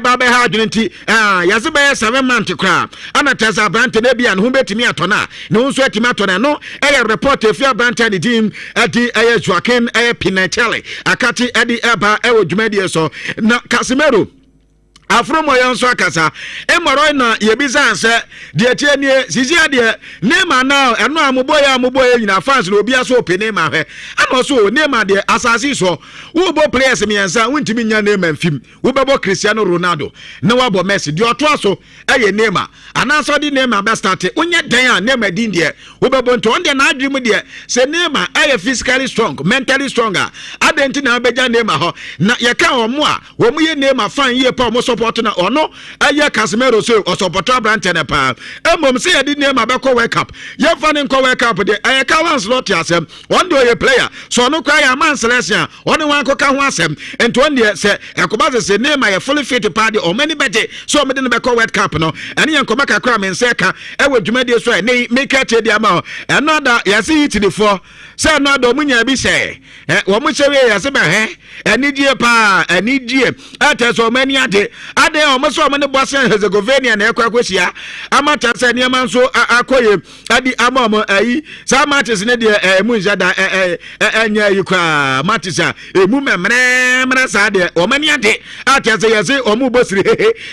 ba be ha adwene nti ye ze be 7 months kra ana tesa brante na bia no betimi atona no nso atimi atona no report efia brante di team adi Joaquim Pinatelli akati edi eba ewo dwumadi so na Casemiro afromo yonso akasa emoro na yebisa anse de tie nie sisi ade Neymar now eno amoboya nyina fans no obi aso pe Neymar hwe ana so Neymar de asasi so wo bo players miensa wuntimi nya Neymar mfim wo bebo Cristiano Ronaldo na wabo Messi de oto aso eye Neymar ana so de Neymar be start onye dan a Neymar din de wo bebo nto onde na adwemu de se Neymar eye physically strong mentally stronger adenti na beja Neymar ho na ye ka omo a wo mu ye Neymar fan ye pa omo support na ono aye Casemiro so o support brand na pa emom se ye di Neymar be ko World Cup ye fan nko World Cup de aye ka wan slot asem one do ye player so no kwa ya man selection one wan ko ka ho asem ento one de se ekoba se Neymar ye fully fit party o many bete so me de no be ko World Cup no ene ye nkoma kakra men se ka ewe dwumade so ne make it dia ma another ye see it the for say no do munya bi say wo mu chewe ye se be anidie pa anidie ateso mani ade o mo so mo ne Bosnia Herzegovina na ekwakosia amata se ne man so akoye adi amamo ayi sa matches ne de mu njada enya yi kwa matches a emu memre sa de o mani ade atese ye se o mu bosiri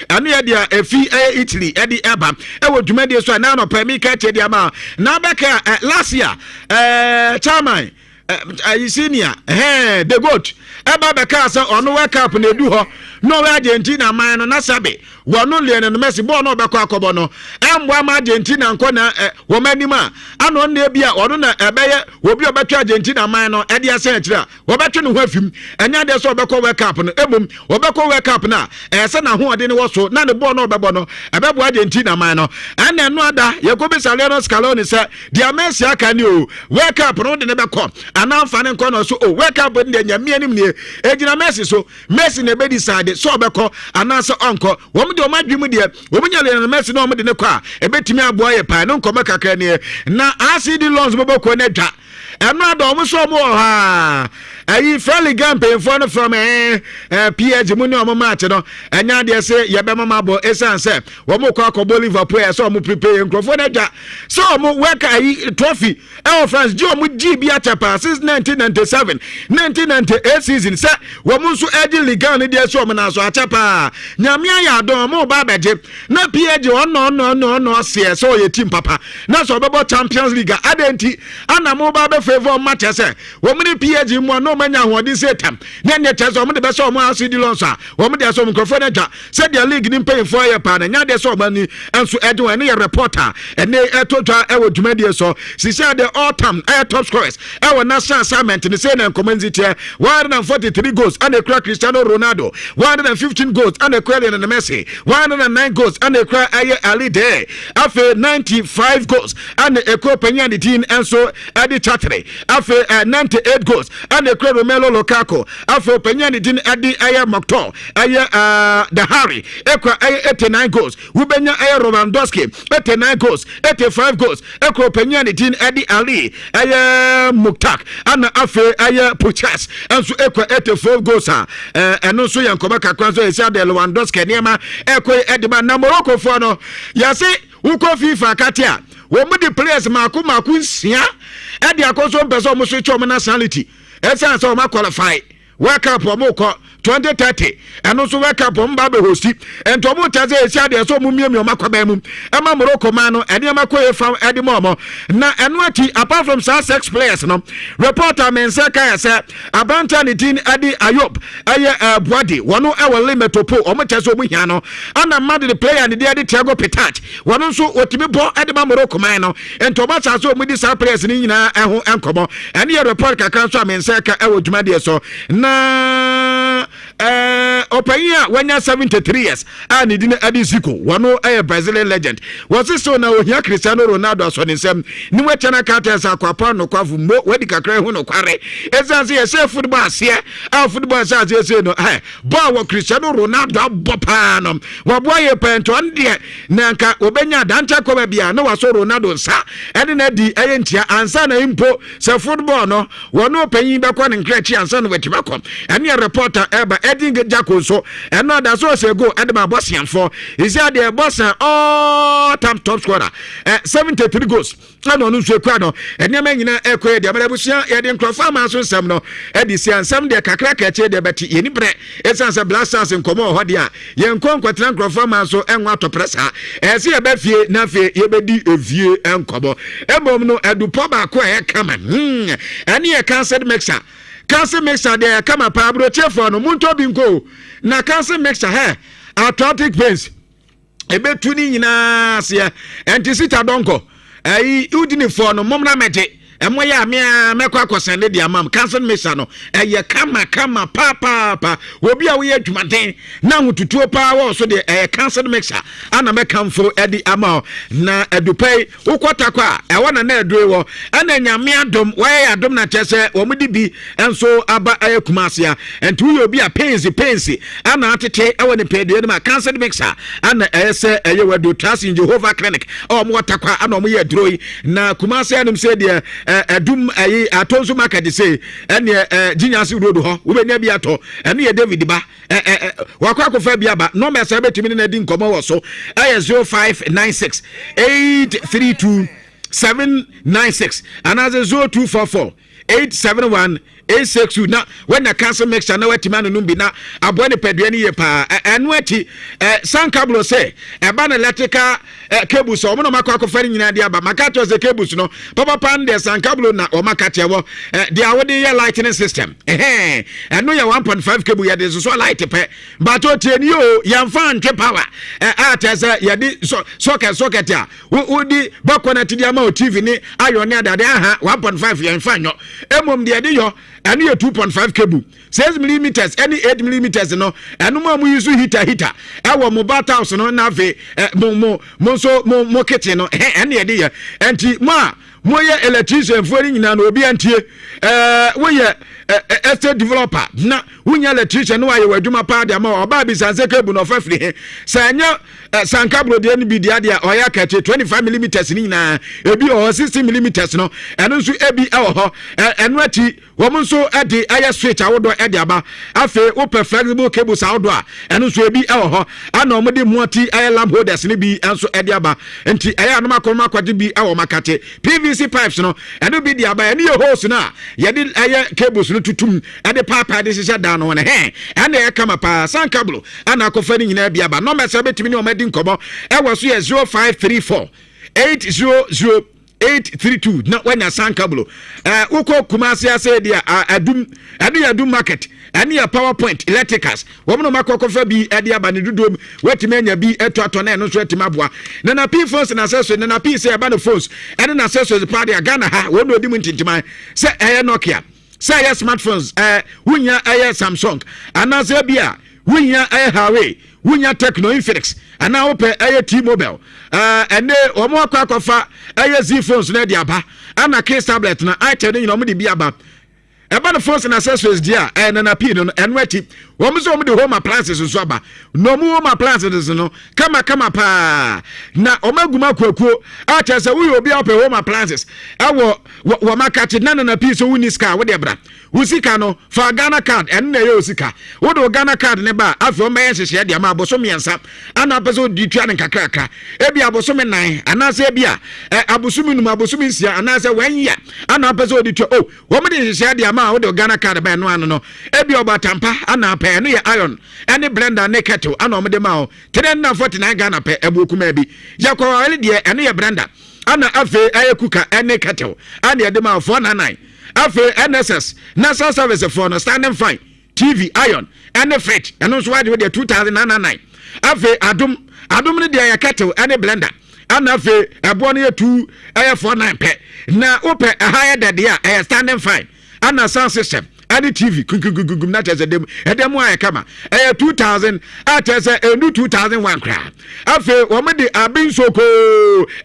anu ye de efi Italy edi eba ewo dwumade so na no permika che de ama na beka last year chairman senior the goat eba beka say onu World Cup na edu ho no Argentina man no na sabe wono Lionel Messi ball no beko akobo no embo ma Argentina nko na wo manima ano na bia ono na ebeye obi obetwa Argentina man no ede ase akira wo betwe no ho afim enya de so beko World Cup no emom wo beko World Cup na ese na ho ode ne wo so na ne ball no bebo no ebebo Argentina man no ene no ada Yakobi Lionel Scaloni say dia Messi aka ni o World Cup no de ne beko ana mfa ne nko no so o World Cup de nyame anim ne ejina Messi so Messi ne be decide so beko ana so onko wo de o madwemu de wo nya Lionel Messi no mo de ne kwa ebetimi aboa ye pa no nkoma kakra ne na ACD loans boboko na dwa eno ado mo so mo ha ayi friendly game pay for no from PSG mu ne omo match no enya de say ye be mama bo esan say wo mo kwa ko Liverpool so mo prepare nkrofo na dwa so mo work ayi trophy France jo mo GB atapa since 1997 season say wo mo nso edi Ligue 1 de so mo na so atapa nyame ya adon mo ba beje na PSG no se so ye team papa na so bebo Champions League adenti ana mo ba be favor match say wo mo ni PSG mo no manya hodi setam na ne chezo mo de be so mo asidi lonsa wo mo de so mo krofo na dwa say the league ni pay for ye pa na nya de so mani enso edwin ne reporter ene etotwa e wo dwumadi so si say the all time top scorers e wo national assignment ni say na community 143 goals and a Cristiano Ronaldo 115 goals and a Lionel Messi 109 goals and a Ali Day afe 95 goals and a Panyani team enso adi Chatri afe 98 goals and a Romelu Lukaku afe Panyani team adi Mokto the Harry ekwa 89 goals Wubenya Lewandowski 89 goals 85 goals ekwa Panyani team adi Ali Muktak and afe Puchas enso ekwa 84 goals eno so yankoma kakwa so esa de Lewandowski niema ekwa edima na Morocco for no yase uko FIFA katia wo mu the players maku nsia e de akoso mpeso mo switch on nationality esa so ma qualify World Cup mo ko 2030 eno so World Cup mba be hosti ento mo taze esa de so mu miemi o makwaba mu ema Morocco man no ene makoye from edimo na eno ati apart from sex players no reporter men say kai say abanta ni tin adi Ayop Boadi wono e wo limetopo o mo taze o mu hia no ana mad the player ni de Thiago Petach wono so otimi bo edima Morocco man no ento ba sa so mu di sa players ni nyina eho enkomo ene report kakran so men say ka e wo dwuma de so na Openya wanya 73 years and didn't adisiko wano Brazilian legend was so na ohia Cristiano Ronaldo so nsem ni wachana carters akwapa no kwavu mo wedi kakra hu no kware esanse ye say football ase football ase say no ball wa Cristiano Ronaldo abopa no wabo ye pento ande na nka obenya danta ko ba bia no waso Ronaldo nsa ene na di ntia ansa na impo say football no wano panyin be kwa nkrechi ansa no wetiba kom ene reporter eba Edin Jako so and not as well say go at my boss for is that the boss all time top scorer 73 goals and on so kwano and your man in equa the Malabusia Edin Crofama so some no Edison some de kakra catch the betty any bread it's as a blasters in Como Hodia Yan Conquatran Crofama so and what to press her as he a befie nafe yebedi a view and cobo ebom no edu poba kwa come and here cancer mixer Cancer mixer there come up abro chefo no munto binko na cancer mixer arthritic pains ebe tuni nyina se antisita donko udini for no momna meje emoya mekwa kwasende dia mam cancer mixer no kama papa obi a we adwumaden na hututuo pa wo so de cancer mixer ana mekamfo edi ama na edupai ukota kwa wona na edue wo ana nyame adom waye adom na chese wo mudi bi enso aba ayakumasia enti we obi a pains ana atete woni pedue ma cancer mixer ana ese wedo trust in Jehovah clinic o mo watakwa ana mo ye droi na kumasia anim se de edum atonso market say ene ginyasi road ho wo benya bi ato ene ye David ba wakwa kofa bi aba no me say betimi na di nkomo wo so 0596 832 796 another 0244 871 862 na when the cancer mixture na wetima no bi na abo ne pedue ne ye pa eno ati sankablo say e ba na electrical cables o mo no makwa akofari nyina dia ba makato ze cables no papa pande sankablo na o makate wo dia wode ye lighting system eno ya 1.5 cable ya de so light pe but o tie ni o ya mfa ntwe power atese ya di socket ya udi bakona tidia ma o TV ni ayo ne adade aha 1.5 ya mfa nyo emom de de yo and you 2.5 cable 6 millimeters any 8 millimeters no and no more use heater our mobile house no na ve mo kitchen no and ye dey anti mo ye electrician for nyina no obi antie we ye estate developer na wunya electrician no aye wadwuma pa de ma oba bi sanse cable no fafiri he sanya sankabro de ni bi dia de oya kache 25mm ni na ebi o 60mm no eno nso ebi ho eno ati wo nso ade aye switch awodo ade aba afi wo flexible cables awodo a eno nso ebi ho ana o de muati aye lamp holders ni bi enso ade aba enti aye anoma akoma kwade bi awo makate PVC pipes no eno bi de aba eno ye hose na ye de aye cables no tutum ade papa de sisa da no ne he ana ye kama pa sankablo ana akofa ni nyina bi aba no mesa betimi ni o madi nkomo ewo so ye 0534 800 832 na wanya sankablo uko kumasi ase dia adum market ani ya PowerPoint electricals womo makokofa bi ade aba ne dudom wetime anya bi etoato na no so etima boa na P phones na accessory na P say aba no phones ene na accessories party Ghana ha wono odi mu ntintima se Nokia say smartphones wunya Samsung anase bia wunya Huawei wunya Tecno Infinix ana ope T-Mobile ene omo akwakofa Z phones na dia ba ana case tablet na itel ni omo de bia ba eba no phones and accessories dia na P no enweti wo mzo omo de home appliances so aba no mu home appliances no kama pa na omaguma kwakuo acha se wo obi ope home appliances awo wo market na P so wuni ska wo de bra usika no fa Ghana card en na ye usika wo do Ghana card ne ba afi o maye hyehyɛ de ama aboso miensa ana peso di tua ne kakrakra ebi aboso me nan ana se bia aboso minum aboso minsia ana se wanya ana peso di tua wo me de hyehyɛ de ama wo do Ghana card ba no ano no ebi obatampa ana pe no ye iron any blender ne kettle ana o me de ma o 349 Ghana pe ebokuma bi yakwa wale de eno ye blender ana afi kuka any kettle ana ye de ma 499 afi NSS National Service for no standing fine TV iron and the fridge and also why with the 2099 afi adum ne dia kettle and blender and afi ebo ne 249 pe na ope a higher than dia standing fine and a sound system and the TV not as a dem why kama 2000 at as a new 2001 cra afi wo me de abin soko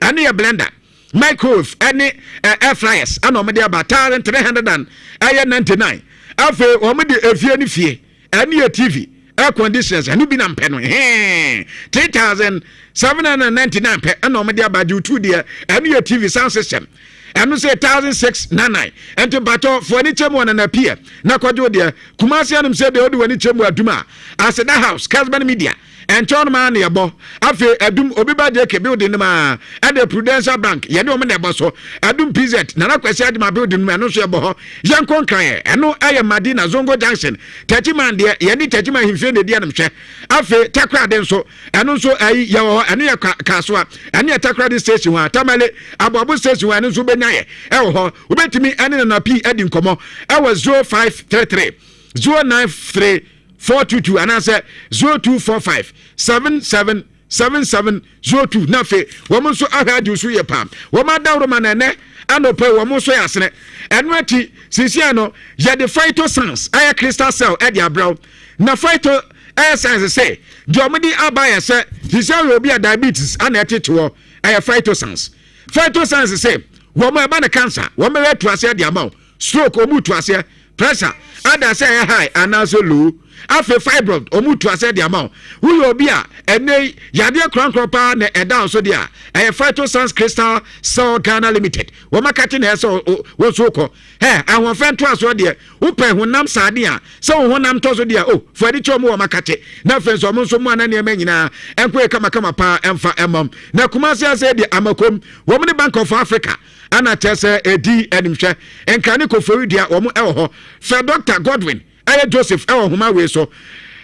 and a blender microwave any air fryers and omede about 399 afi omede efie ni fie any TV air conditioners and bi na mpeno 3799 pe and omede about you 2 there any TV sound system and we say 1699 and to battle for any chemo and appear na kwajo there kumasi anum say the odu any chemo aduma as that house Casban Media and John man yabo afi adum obiba de ke building ma and the Prudential Bank ye ne o me ne boso adum PZ na kwesi aduma building ma no so yebo ho yankon kan eno aye Madina Zongo Junction tachiman de ye ni tachiman himfe ne dia namhwe afi takra de nso eno nso ayi ye ho eno ye kaso a eno ye takra de station wa tamale abobo station wa eno nso benya ye e ho obetimi ene na P edi nkomo e was 0533 093 422 and answer 0245 777702 nafe woman so ahadu so ye pam woman dawro manene anope woman so yasene enwati sisiano ye the phytoscience aya crystal cell e dia brow na phyto aya science say diomedi abaya say sisiano obi a diabetes ana eteto aya phytoscience say woman e ba na cancer woman we to ase dia maw stroke omu to ase pressure ada say high and also low afi fibroid omutu ase de amount wu obi a ene yade krankro pa na edan so de a phytoscience crystal cell Ghana limited wo makati na eso wo so ko ahon fento aso de wo pe honam sade a se wo honam to so de for di chomo wo makati na fenso mo so mo anane ma nyina enko kama pa emfa emam na kumasi ase de amakom wo ne Bank of Africa ana tese edi enimhwe enkane ko foridua wo mo ho fa Dr. Godwin Joseph huma we so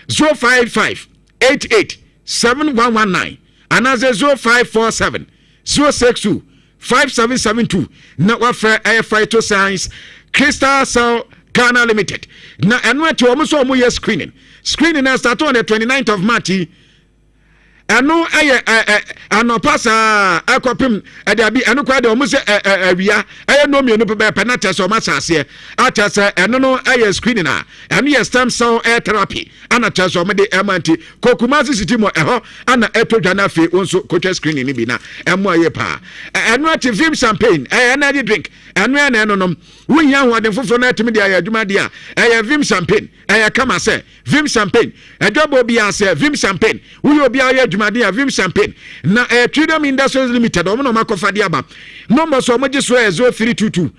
055 88 7119 and as 0547 062 5772 na wafra phytoscience crystal cell Ghana limited na enwe to omo so omo ye screening na start on the 29th of March ɛno ɛyɛ anɔpa saa akɔpem ɛde bi ɛno kwa de ɔmo sɛ awia ɛyɛ no mienu pɛ na tɛ sɛ ɔmo asase atɛ sɛ ɛno no ɛyɛ screening a ɛno yɛ stem cell therapy ana tɛ sɛ ɔmo de ɛmanti Kumasi City mo ɛhɔ ana ɛtɔ dwa na afei nso kotwa screening ni bi na ɛmo ayɛ paa ɛno ati vim champagne ɛyɛ energy drink ɛno yɛ na ɛno nom wohia ahoɔden foforɔ na atumi de ayɛ adwuma de a ɛyɛ vim champagne ɛyɛ kama sɛ vim champagne ɛdwabɔ bi asɛ vim champagne woyɛ obi a ɔyɛ adwuma de a vim champagne na Freedom Industries Limited ɔmo na ɔmo akɔfa de aba number so ɔmo gye so ɛyɛ 0322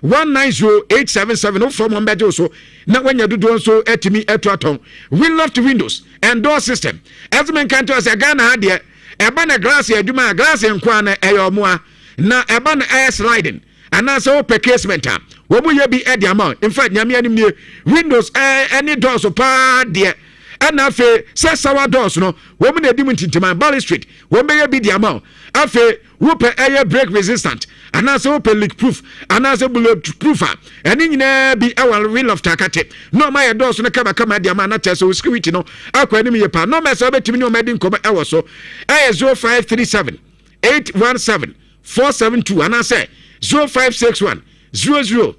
190877 from Mombejo so na wanya dodo nso etimi etuaton we loft windows and door system as men kan to say Ghana ha de eba na glass adwuma glass nkwa na eyomoa na eba na air sliding ana so per casement a wo mu ye bi e de amount in fact nyame anim nie windows any doors so pa de ana afe se sawa doors no wo mu na edi mu tintima balustrade wo be ye bi de amount afe wo pe air break resistant ana so pe leak proof ana so bullet proof eni nyina bi awal wheel of takate no ma ye doors no kama de amount na tese security no akwa ni ye pa no me so betimi ni o medi nkoba ewo so 0537 817 472 ana say 0561 00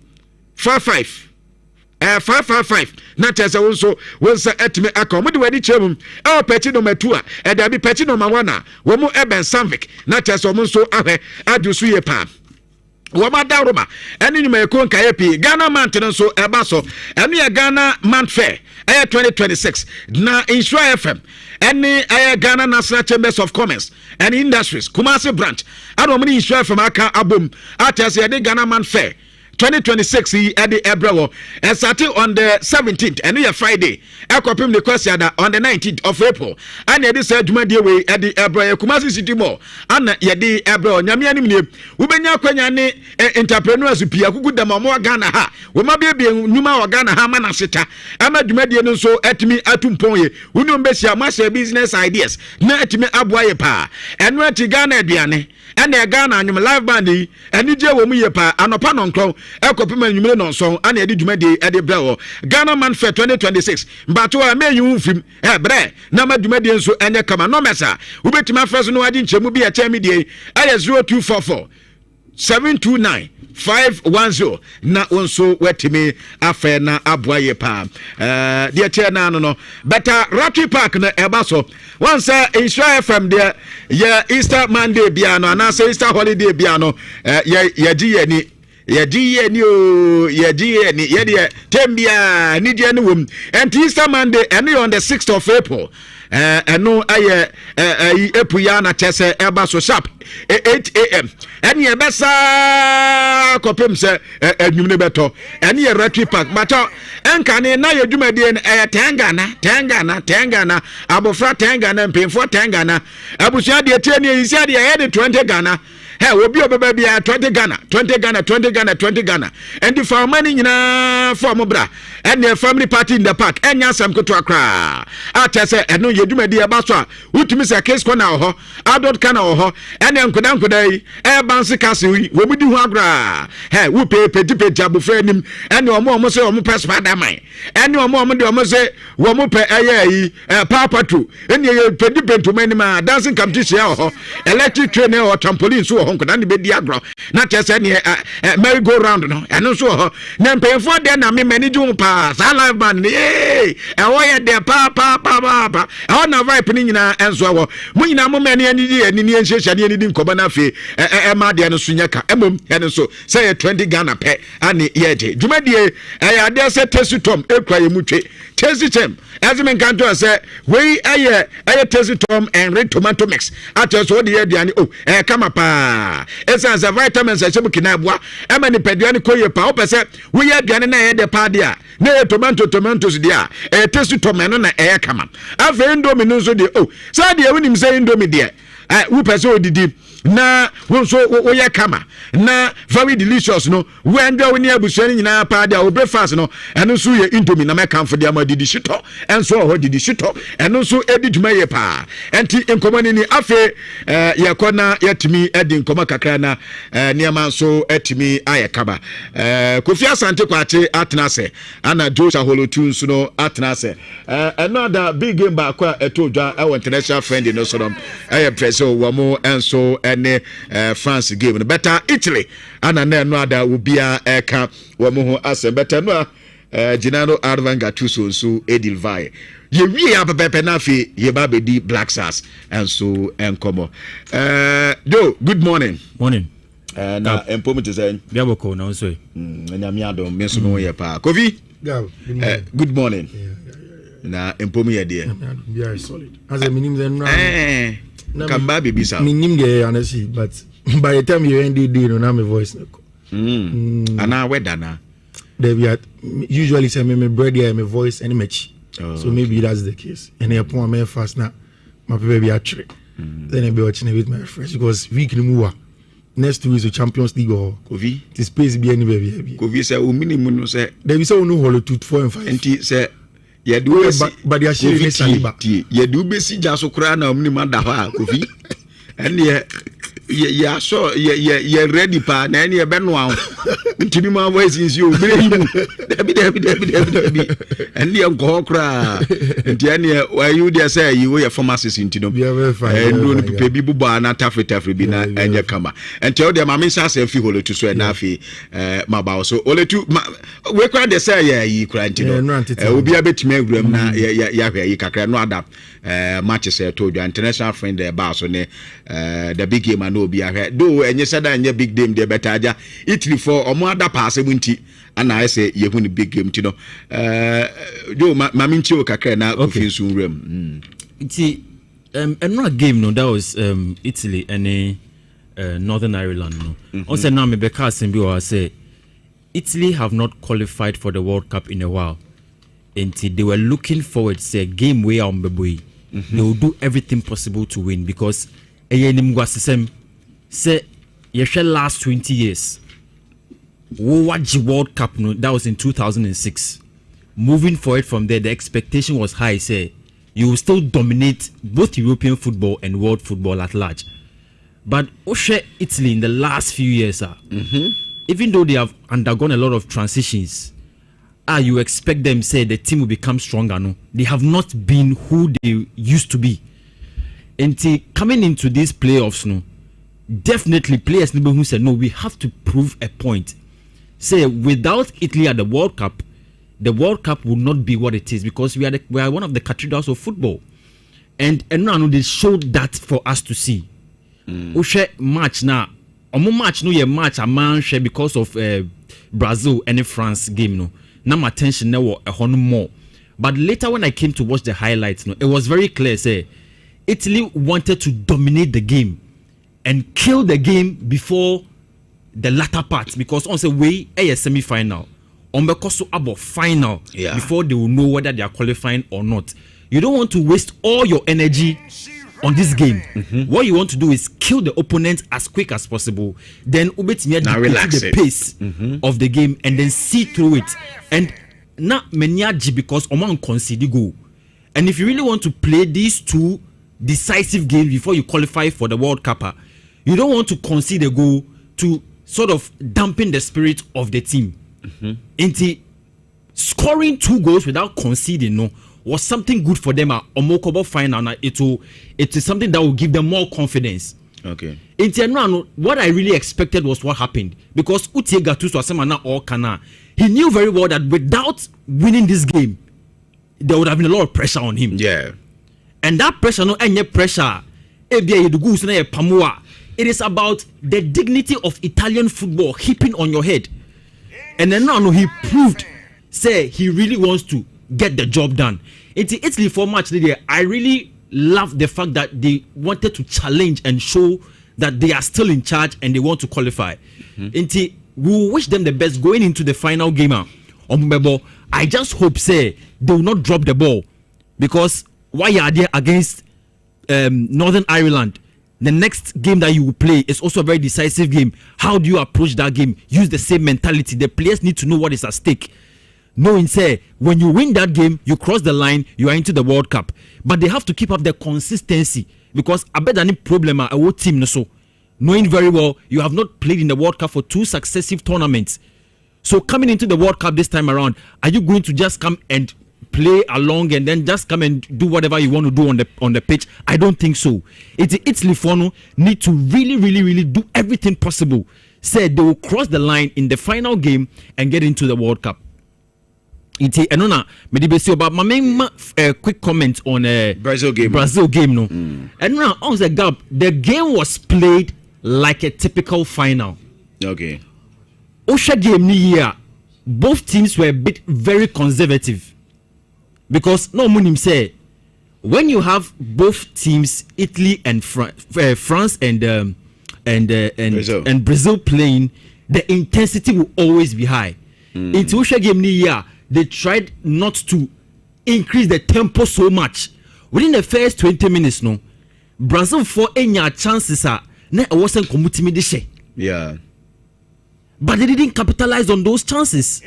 55 555 na tese wonso etime aka mo de wadi chemum peti no matua da bi peti no mawana wo mu eben sanvic na tese mo nso ahwe adusu ye pa wo ma da roma eni nyuma ye kon kaye pi Ghana month no so eba so enu ye Ghana month fair 2026 na Insure FM eni Ghana National Chambers of Commerce and Industries Kumasi branch ado mo ni Insure FM aka abom atese ye de Ghana month fair 2026 at the Ebrewo and starting on the 17th and we are Friday. Ekopim the question on the 19th of April. And yet this juma day way at the Ebrewo Kumasi City Mall. And yet Ebrewo nyame anim ne ubenya kwanya ne entrepreneurs pia kuku da mo Ghana ha. We ma be nyuma wa Ghana ha mana seta. Ama juma day no so etimi atumpon ye. Wonu mbesia ma share business ideas. Na etimi aboaye pa. Enu ati Ghana aduane. Ene Ghana anyum live band yi eni je wo mu ye pa anopa nonkron ekopema nyumle nonson ana edi dwumade edi brewo Ghana Man Fair 2026 mbato a meyu mfim bre na madwumade nso enye kama no mesa ubetima afreso no adi nchemu bi a chemi die aye 0244 729 510 na onso wetimi afa na aboaye pa de che na no better Rodri Park na ebaso once Insure FM there ya Easter Monday bia no na say Easter holiday bia no ye de tembia ni de no wom and Easter Monday and on the 6th of April no aye epuya na tese eba so sharp 8 am and ye besa kopem se adwumne beto and ye Rodri Park macho enkane na ye dwumade tengana abofra tengana mpemfo tengana abusua de tie ne yisia de ye de 20 Ghana. Hey, we'll be over baby 20 Ghana and the for money nyina for mobra and the family party in the park and yasam ko to akra atese eno yedumadi abaso utumi se case corner ho adult kana ho and enkodan bounce castle we mudi ho agra hey we pay petit abofra nim and omo say omo press padaman and omo de omo say wo mo pe yi papa tu and ye petit to many ma dancing competition ho electric train or trampoline so honko na be di agro na tese ne merry go round no eno so ho na mpemfo de na me mani ju pa sa live band eh wo ye de pa e na vibe ni nyina enso wo mu nyina mo mani ani di ani enhyehyade ani di nkoba na fe ma de no sunyaka emom eno so say 20 Ghana pe ani ye je dwumadie ya de se tesu tom ekwa ye mutwe tesu chem azimen kanto say we aye tesu tom and red tomato mix ateso de ye diani kama pa esa za vitamins a chebu kinabwa ema ni peduani koye pa opese we ye aduane na ye de pa dia na ye tomatoes dia tesu tom no na kama afa indomie no so de sa de wonim say indomie dia wo pese odidi na wo so wo ye kama na very delicious no when do we abusua ni nyina pa dia wo breakfast no eno so ye indomie na meka for dia ma didi shito enso ho didi shito eno so edi dwuma ye pa enti enkomani ni afe ye kona yetimi edi nkoma kakra na niama so etimi aye kaba Kofi Asante kwache atnase ana Joshua Holotuns no atnase another big game ba kwa etodwa e international friend no so no preso wo mo enso ene France game no better Italy ana na no ada ubia eka wo mo ho asem better no Ginano Arvan Gattuso so Edilvae ye wi abebepe na fi ye ba be di Black Stars enso enkomo good morning na employment is in Biaboko na so nyamiado meso no ye pa Kofi good morning na employment ye there very solid as a minimum can baby be sa minimum there honestly but by the time you end the day no na my voice no ana weda na there be usually say me bread here my voice and match so maybe that's the case and I put my fast now my people be actually then I be watching it with my friends because week ni muwa next week is the Champions League or Kofi the space be anywhere be Kofi say o minimum no say there be say no holo 2 4 and 5 enti say ye do but they are sharing Saliba ye do be si jaso kra na minimum da ha Kofi and ye so ye ready pa na ye be no an ntimi ma voice is you be him debi and ye go kra nti ene why you there say you your pharmacist ntino and no people bi buba na tafre bi na enye kama and tell them mama say say fi holo to so na fi maba so ole tu we kra dey say ye kra ntino obi abetime awuram na ya hwe yi kakra no adapt match say to international friend there ba so ne the big game no be ahwe do enye sada enye big game de betaja Italy for omo ada pass ebunti ana I say ye hu ni big game ti no do mami nchi o kakra na Kofi sunrem Iti another game no that was Italy and Northern Ireland no on say now me be casting bi o say Italy have not qualified for the World Cup in a while until they were looking forward say a game way on beboy they will do everything possible to win because say you last 20 years watch World Cup no that was in 2006 moving forward from there the expectation was high say you will still dominate both European football and world football at large but Italy in the last few years even though they have undergone a lot of transitions you expect them say the team will become stronger no they have not been who they used to be until coming into these playoffs no definitely players who said no we have to prove a point say without Italy at the World Cup will not be what it is because we are one of the cathedrals of football and now they showed that for us to see match now match no ye match a man share because of Brazil and France game no now my attention now a more but later when I came to watch the highlights no it was very clear say Italy wanted to dominate the game and kill the game before the latter part because on say way a semi-final on because about final before they will know whether they are qualifying or not. You don't want to waste all your energy on this game. What you want to do is kill the opponent as quick as possible, then relax the pace of the game and then see through it. And not menyaji because Oman concede goal. And if you really want to play these two decisive games before you qualify for the World Cup, you don't want to concede a goal to sort of dampen the spirit of the team. Into scoring 2 goals without conceding no was something good for them at Omokobo final. Now it is something that will give them more confidence. Okay. Into what I really expected was what happened because Utie Gattuso Asemana or Kana, he knew very well that without winning this game, there would have been a lot of pressure on him. Yeah. And that pressure, no any pressure. It is about the dignity of Italian football heaping on your head. And then now he proved, say he really wants to get the job done. It's Italy for match today. I really love the fact that they wanted to challenge and show that they are still in charge and they want to qualify. We will wish them the best going into the final game. I just hope say they will not drop the ball because why are they against Northern Ireland? the next game that you will play is also a very decisive game. How do you approach that game? Use the same mentality. The players need to know what is at stake. Knowing, say, when you win that game, you cross the line, you are into the World Cup. But they have to keep up the consistency, because I bet any problem a whole team no so. Knowing very well you have not played in the World Cup for 2 successive tournaments. So coming into the World Cup this time around, are you going to just come and play along and then just come and do whatever you want to do on the pitch? I don't think so. Italy need to really do everything possible. Said they will cross the line in the final game and get into the World Cup. But my main quick comment on Brazil game no. And now on the gap, the game was played like a typical final. Okay. Osha game ni year, both teams were a bit very conservative, because no munim say when you have both teams, Italy and France and Brazil playing, the intensity will always be high. In Osha game ni year, they tried not to increase the tempo so much. Within the first 20 minutes, no, Brazil for any chances wasn't commuting. Yeah. But they didn't capitalize on those chances.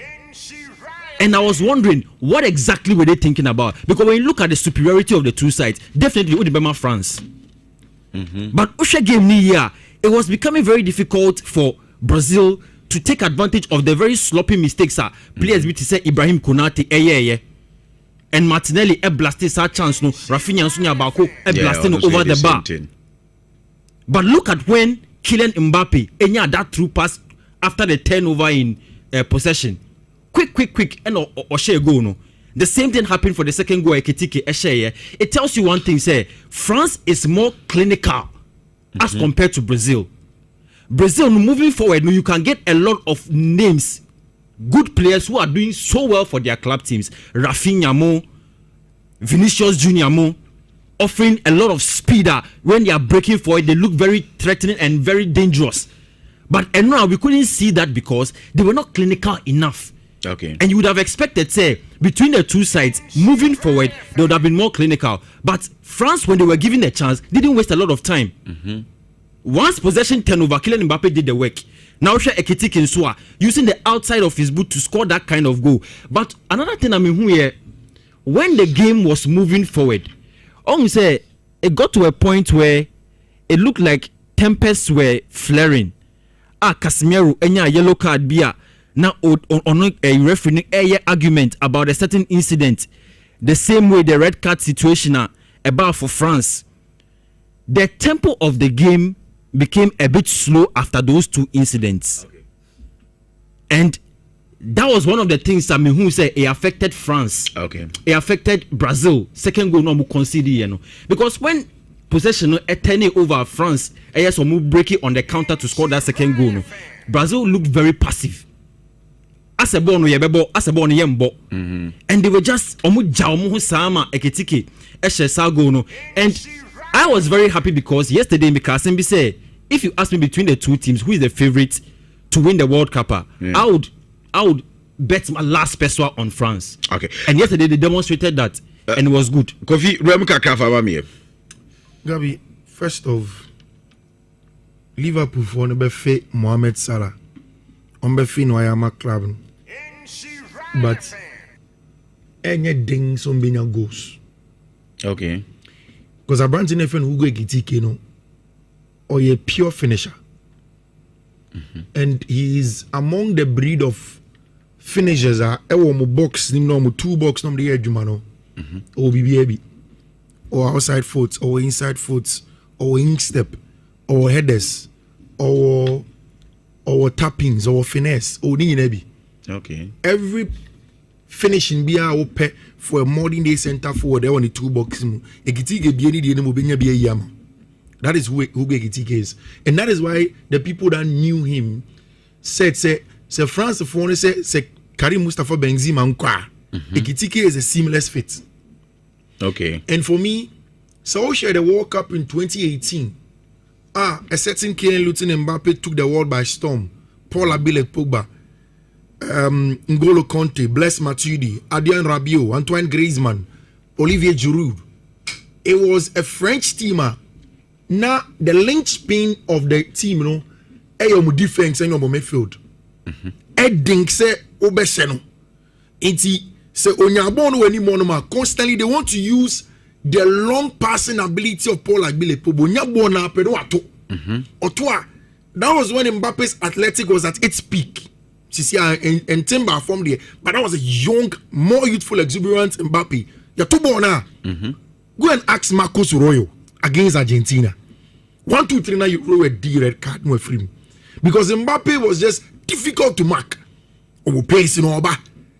And I was wondering, what exactly were they thinking about? Because when you look at the superiority of the two sides, definitely would remember France. But Usha game ni year, it was becoming very difficult for Brazil to take advantage of the very sloppy mistakes players which say Ibrahim Konate and Martinelli blasted sa chance no, Rafinha and Sunya Bako blasting over the bar. But look at when Kylian Mbappe that through pass after the turnover in possession, quick and or share go no. The same thing happened for the second goal. It tells you one thing, say France is more clinical as compared to Brazil. Brazil moving forward, you can get a lot of names, good players who are doing so well for their club teams. Rafinha mo, Vinicius Junior mo, offering a lot of speed. When they are breaking forward, they look very threatening and very dangerous. But now we couldn't see that because they were not clinical enough. Okay. And you would have expected, say, between the two sides, moving forward, they would have been more clinical. But France, when they were given a chance, didn't waste a lot of time. Once possession turnover, Kylian Mbappe did the work. Now Ekitike Nsua using the outside of his boot to score that kind of goal. But another thing here, when the game was moving forward, say it got to a point where it looked like tempests were flaring. Casemiro enya yellow card bia now on a referee argument about a certain incident, the same way the red card situation about for France. The tempo of the game became a bit slow after those two incidents. And that was one of the things who said it affected France. It affected Brazil. Second goal no mu concede, because when possession turning over France, break it on the counter to score that second goal. Brazil looked very passive. As a ball no yebebo, as a ball no yembo, and they were just sama eketike goal. And I was very happy because yesterday Mikasembi said, if you ask me between the two teams who is the favorite to win the World Cup, I would bet my last peso on France. And yesterday they demonstrated that, and it was good. Kofi, Gabby, first of Liverpool for Nebefe Mohamed Salah on Befi Noyama club, but any ding some bina goals. Because a branch in FN who go Ekitike no, or a pure finisher, and he is among the breed of finishers. Box, no 2 box, no the edge, or BBAB. Or outside foot, or inside foot, or instep, or headers, or tappings, or finesse, or ninyebi. Every finishing be a ope for a modern day center forward. They want the 2 box. That is who Ekitike is, and that is why the people that knew him said, "Say France for say Karim Mustafa Benzema nkwa." Ekitike is a seamless fit. And for me, so share the World Cup in 2018. A certain Kylian Mbappe took the world by storm. Paul Abile Pogba, N'Golo Conte, Blaise Matuidi, Adrien Rabiot, Antoine Griezmann, Olivier Giroud. It was a French team Now the linchpin of the team, you know, defense and your midfield. Edding say obeseno. Enti say onyabon weni monoma constantly they want to use the long passing ability of Paul Agbile-Pobo. Onyabon na pedo ato. Otoa. That was when Mbappe's athletic was at its peak. And Timber formed there, but that was a young, more youthful, exuberant Mbappe. You're too born now. Go and ask Marcos Royo against Argentina. 1, 2, 3 now you roll a D red card, no free. Because Mbappe was just difficult to mark. Oh, pace in Oba.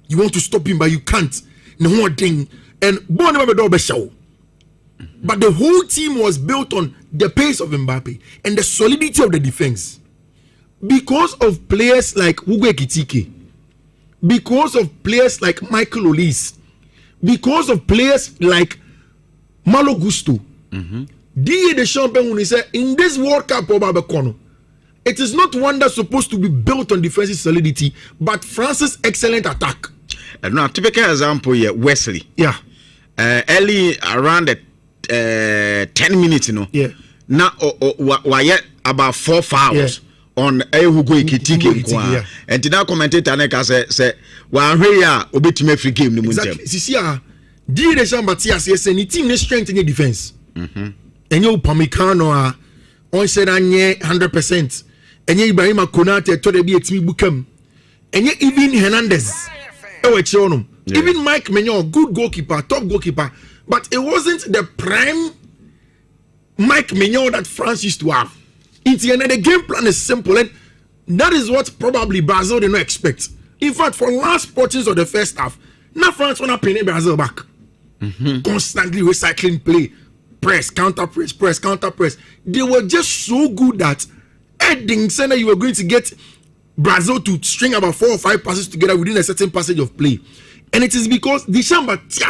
You want to stop him, but you can't. No one thing. And but the whole team was built on the pace of Mbappe and the solidity of the defense. Because of players like Hugo Ekitike, because of players like Michael Olise, because of players like Malo Gusto, Didier Deschamps when he said in this World Cup it is not one that's supposed to be built on defensive solidity, but France's excellent attack. And now, typical example here, Wesley. Yeah. Early around the 10 minutes, you know. Yeah. Now, why about 4 fouls. Yeah. On Hugo Ekitike, yeah. And to that commentator say one here obetime free game no muntem. Exactly. See Didier Deschamps say any team strength in the defense. And you Pamecano on said 100%. And you Ibrahima Konate to the be a team bukam. And you even Hernandez. Even Mike Maignan, good goalkeeper, top goalkeeper, but it wasn't the prime Mike Maignan that France used to have. The game plan is simple, and that is what probably Brazil did not expect. In fact, for last portions of the first half, now France want to pay Brazil back. Constantly recycling play, press, counter press, press, counter press. They were just so good that Edding said that you were going to get Brazil to string about 4 or 5 passes together within a certain passage of play. And it is because Deschamps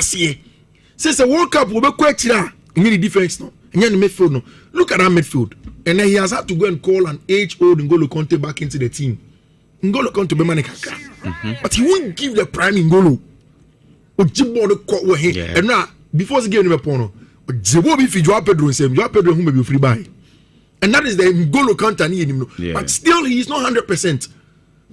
says a World Cup will be quite clear in the defense now. And in the midfield now. Look at that midfield. And then he has had to go and call an age-old N'Golo Kante back into the team. N'Golo Kante be Kaka. But he won't give the prime N'Golo. And now, before the game, Jebo be fi Joao Pedro and say, Joao Pedro who may be free by. And that is the N'Golo Kante. But still, he is not 100%.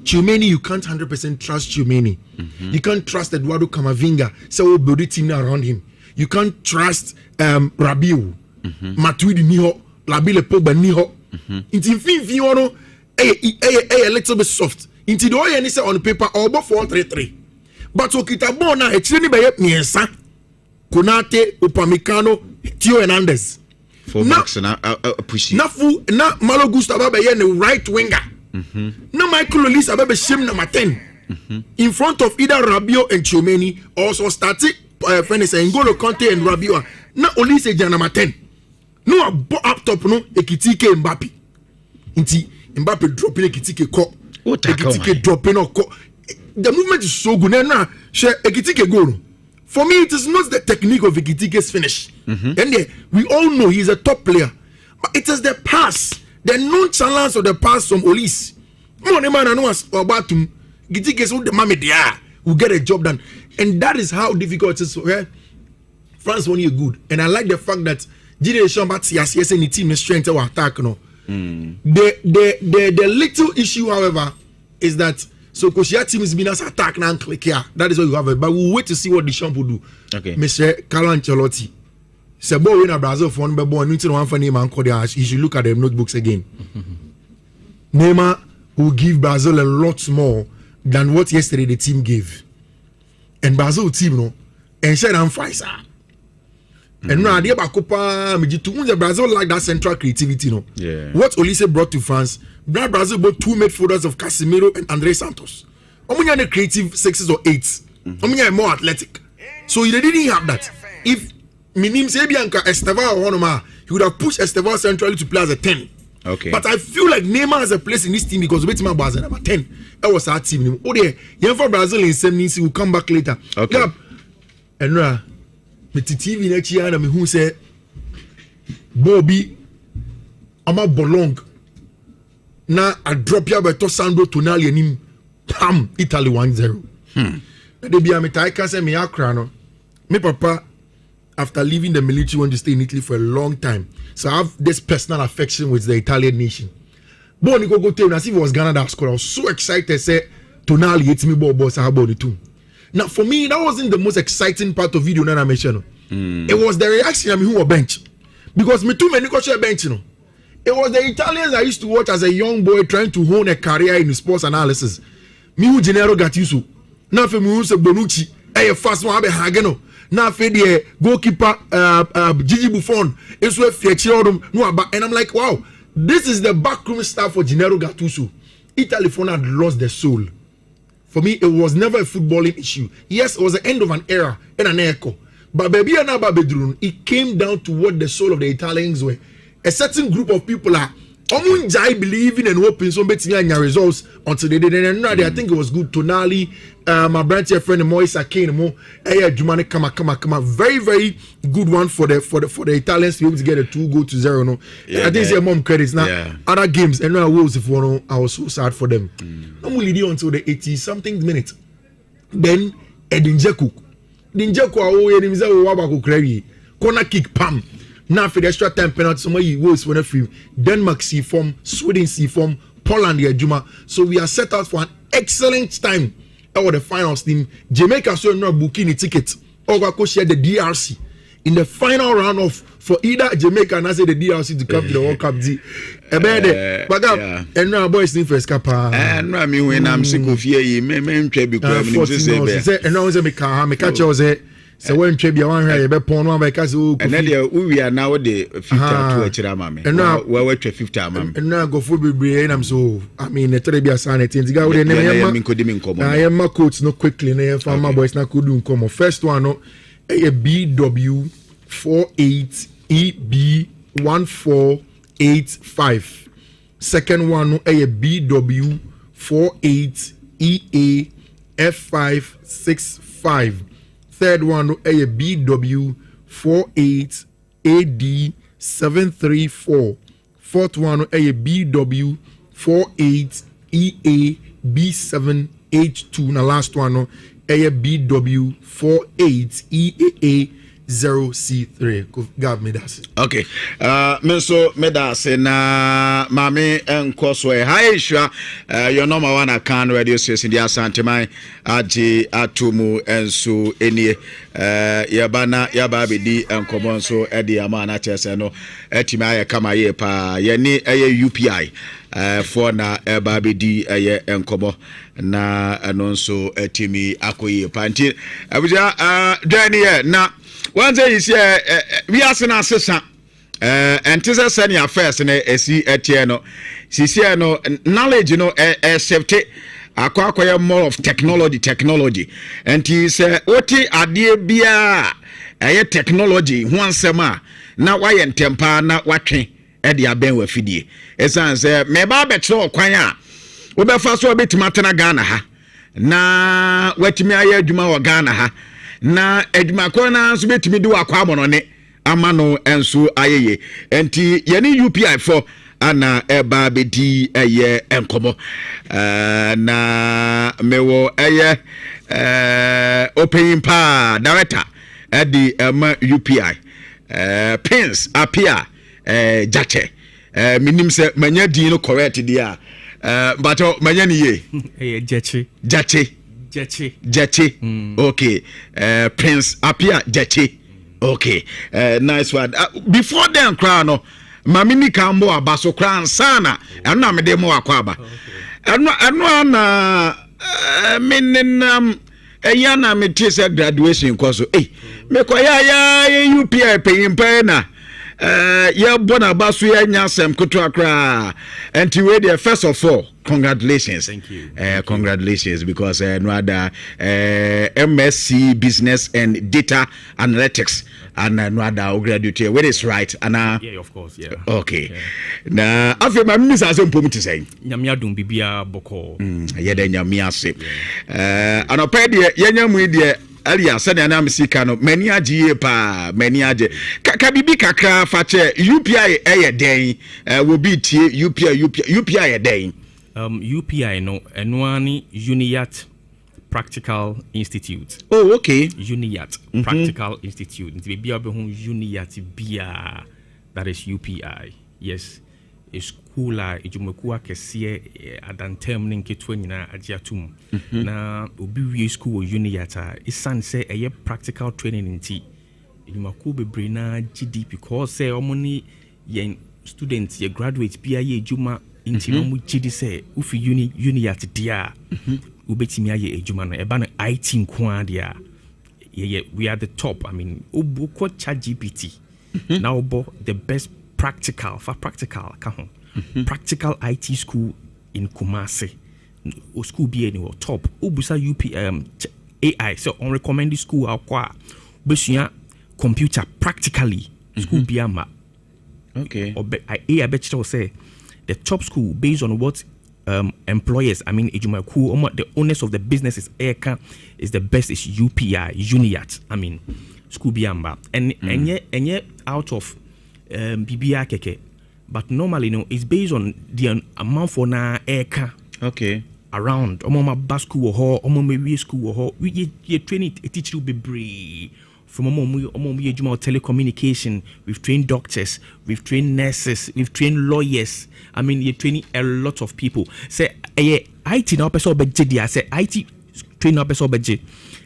Tchouameni, you can't 100% trust Tchouameni. You can't trust Eduardo Camavinga. So we'll build a team around him. You can't trust Rabiot. Matuidi Niho. Labile Pogba Niho. Inti fin ono a little bit soft. Inti do ye ni say on paper or 4-3-3. But okita na echiri be miensa. Konate, Upamecano, Theo Hernandez. For Max na push. Na Malo Gusto be ye the right winger. Na Michael Olise be shame number 10. In front of either Rabiot and Tchouameni, also starting N'Golo Kante and Rabiot. Na Olise number 10. No up top no Ekitike Mbappe. Inti Mbappe dropping Ekitike ko. Ekitike dropping or ko. The movement is so good. Now share Ekitike goal. For me, it is not the technique of Ekitike's finish. And we all know he's a top player. But it is the pass, the nonchalance of the pass from Olise. More the man I know as about to Ekitike so the mammy there will get a job done. And that is how difficult it is for her. France won you good. And I like the fact that Didier Deschamps yes any team is strength or attack no. The little issue, however, is that so Koshia team is being as attack now and click here. That is what you have. But we'll wait to see what Deschamps will do. Okay. Mr. Carlo Ancelotti. Say boy in Brazil for one boy need to one for name and call there. He should look at the notebooks again. Neymar will give Brazil a lot more than what yesterday the team gave. And Brazil team no and share and fight sir. And now the Brazil like that central creativity, no. Yeah. What Olise brought to France, Brazil brought 2 midfielders of Casemiro and Andre Santos. Omunya the creative 6s or 8s. Omunya more athletic. So they didn't have that. If Minim Sebianka Estevao or Honoma, he would have pushed Estevao centrally to play as a 10. Okay. But I feel like Neymar has a place in this team because Betima was number 10. That was our team. Oh, yeah, for Brazil in 70s, he will come back later. Okay. Yeah. And now, with the TV next year, and who say, Bobby, I'm a bolong. Now I drop you by Tosando Tonali and him, Pam, Italy 1-0. They be a metai kase me akrano. Me papa, after leaving the military, went to stay in Italy for a long time. So I have this personal affection with the Italian nation. But when go tell me, as if it was Ghana that scored, I was so excited. Say, Tonali hits me, boss, how about it too? Now, for me, that wasn't the most exciting part of video that I mentioned. It was the reaction of me who were bench. Because me too many coach bench, you know. It was the Italians I used to watch as a young boy trying to hone a career in sports analysis. Me who Gennaro Gattuso. Now for me who say Bonucci. Fast one have Hageno. Now for the goalkeeper Gigi Buffon. It's where and I'm like, wow, this is the backroom staff for Gennaro Gattuso. Italy had lost their soul. For me, it was never a footballing issue. Yes, it was the end of an era and an echo. But baby and Babedrun, it came down to what the soul of the Italians were. A certain group of people are believing and hoping some better results until they didn't. And I think it was good. Tonali, my branch friend Moisa Kane, Jumani Kama. Very, very good one for the Italians to be able to get a 2-0. No, I think it's mom credits now. Other games, and I was so sad for them. I'm only until the 80-something minute. Then Edinjeku. Corner kick, pam. Now for the extra time penalty, somebody was when a film. Denmark see form, Sweden see form, Poland the Juma. So we are set out for an excellent time over the finals team. Jamaica so not booking a ticket. Or go share the DRC in the final round of for either Jamaica and I say the DRC to come to the World Cup. And now boys need first cap. And I mean when I'm sick of here, me say and now say me catch us. So when Trebia one here, be pon one because and then we are now the 50 to a mama. And now we 50 mama. And now go for be and I'm so I mean the Trebia sign things go the name I am my coach no quickly na for my boys na could do come. First one no a BW 48 EB 1485. Second one no a BW 48 EA F565. Third one, a BW 48 AD 734. Fourth one, a BW 48 EA B7H2. Now last one, a BW 48 EAA 0C3. God me that. Okay. Menso medase na mame enkoso e haisha your number one account radio station dia Santemai agi atumu enso enie yabana yababedi enkomo nso e de amana chese no etimi aye kama ye pa ye ni eye UPI for na babedi eye enkomo na anonso etimi akoye panti abuja dani na one day is we are saying assessment and this is senior first and see etieno see no knowledge you know safety akwa more of technology and he say oti ade bia technology ho ansema na why ntempa na watwe e de aben wa fidie esan say me ba betro kwan a wo be fa so betima tena Ghana ha na watimi aye adwuma wo Ghana ha na edwumako na so betimi di wakwa amonone amano enso ayeye enti yene UPI for ana eba bedi eye enkomo na mewo eye open pa director edi UPI pins appear jache minim se manya din no correct dia but manya ni ye jache okay prince appear jache okay nice one before then crown no mamini kambo abaso crown sana anu me dem akwaba anu na minenam eyana me tese graduation koso me koya UPI payimpa na ya bona baso ya nyasem kuto akra and we there first of all congratulations. Thank you. Congratulations because no other MSc business and data analytics and no other graduate where is right and yeah, of course, yeah. Okay. Na afi ma misa so mpom ti say nyamia dum bibia boko ye de nyamia se anopa de yenyamu de alia sene na msika no mani agie pa mani age ka bibi kakra fa che UPI den wo bi tie UPI den UPI no enwani Uniat Practical Institute. Oh, okay. UNIAT Practical Institute. Nti baby abehun UNIAT bia, that is UPI. Yes. A school a ejumaku akese adantem ne nketo nyina agiatum. Na obi wie school UNIAT a isan say eye practical training nti ejumaku bebre na GD because say omoni yen students ye graduate bia ye ejuma nti no mu GD say ufi UNIAT dia ubetimi aye ejuma no eba no IT nko dia we are the top. I mean obo chat GPT now obo the best practical practical IT school in Kumasi. School be anywhere top. Ubusa AI so on recommended school akwa besua computer practically school be ama. Okay. I bet you say the top school based on what employers, I mean ejumaku, the owners of the businesses is the best is UPI, UNIAT. I mean school be ama and out of BBA keke, but normally it's based on the amount for na eka. Okay. Around my bus school or my school or we training a teacher will be brave from telecommunication. We've trained doctors, we've trained nurses, we've trained lawyers. I mean, you're training a lot of people. Say IT now person budget dia say IT train now person budget.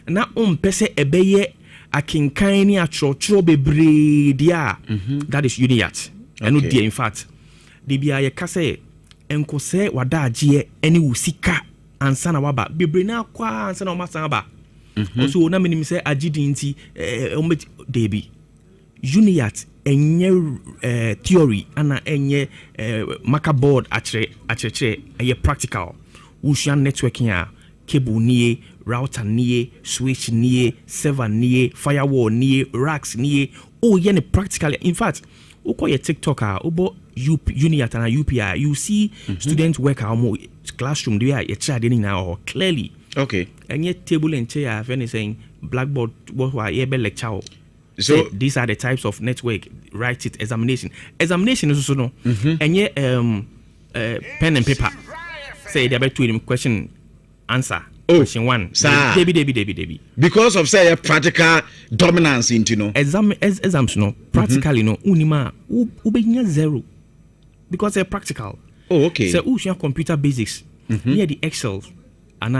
Na person ebeye akinkan a choro bebre dia. That is UNIAT. And no dear in fact. They be a kase enko se wada agye ene usika ansa na waba bebre na kwa ansa na omasa ba. Also na menim se agidi nti debi UNIAT enye theory ana enye marker board achre eye practical ushan networking a cable nie router nie switch nie server nie firewall nie racks nie ye ne practical. In fact uko ye TikTok ubo UNIAT and UPI you see students work classroom they are now clearly. Okay. And yet table and chair if anything blackboard what lecture. So these are the types of network. Write it examination is also no. And yet pen and paper. Say they about to question answer. Question 1. Debbie. Because of say a practical dominance into no. Exams no practically no unima ubenya 0 because they're practical. Oh, okay. So computer basics. Near the Excel and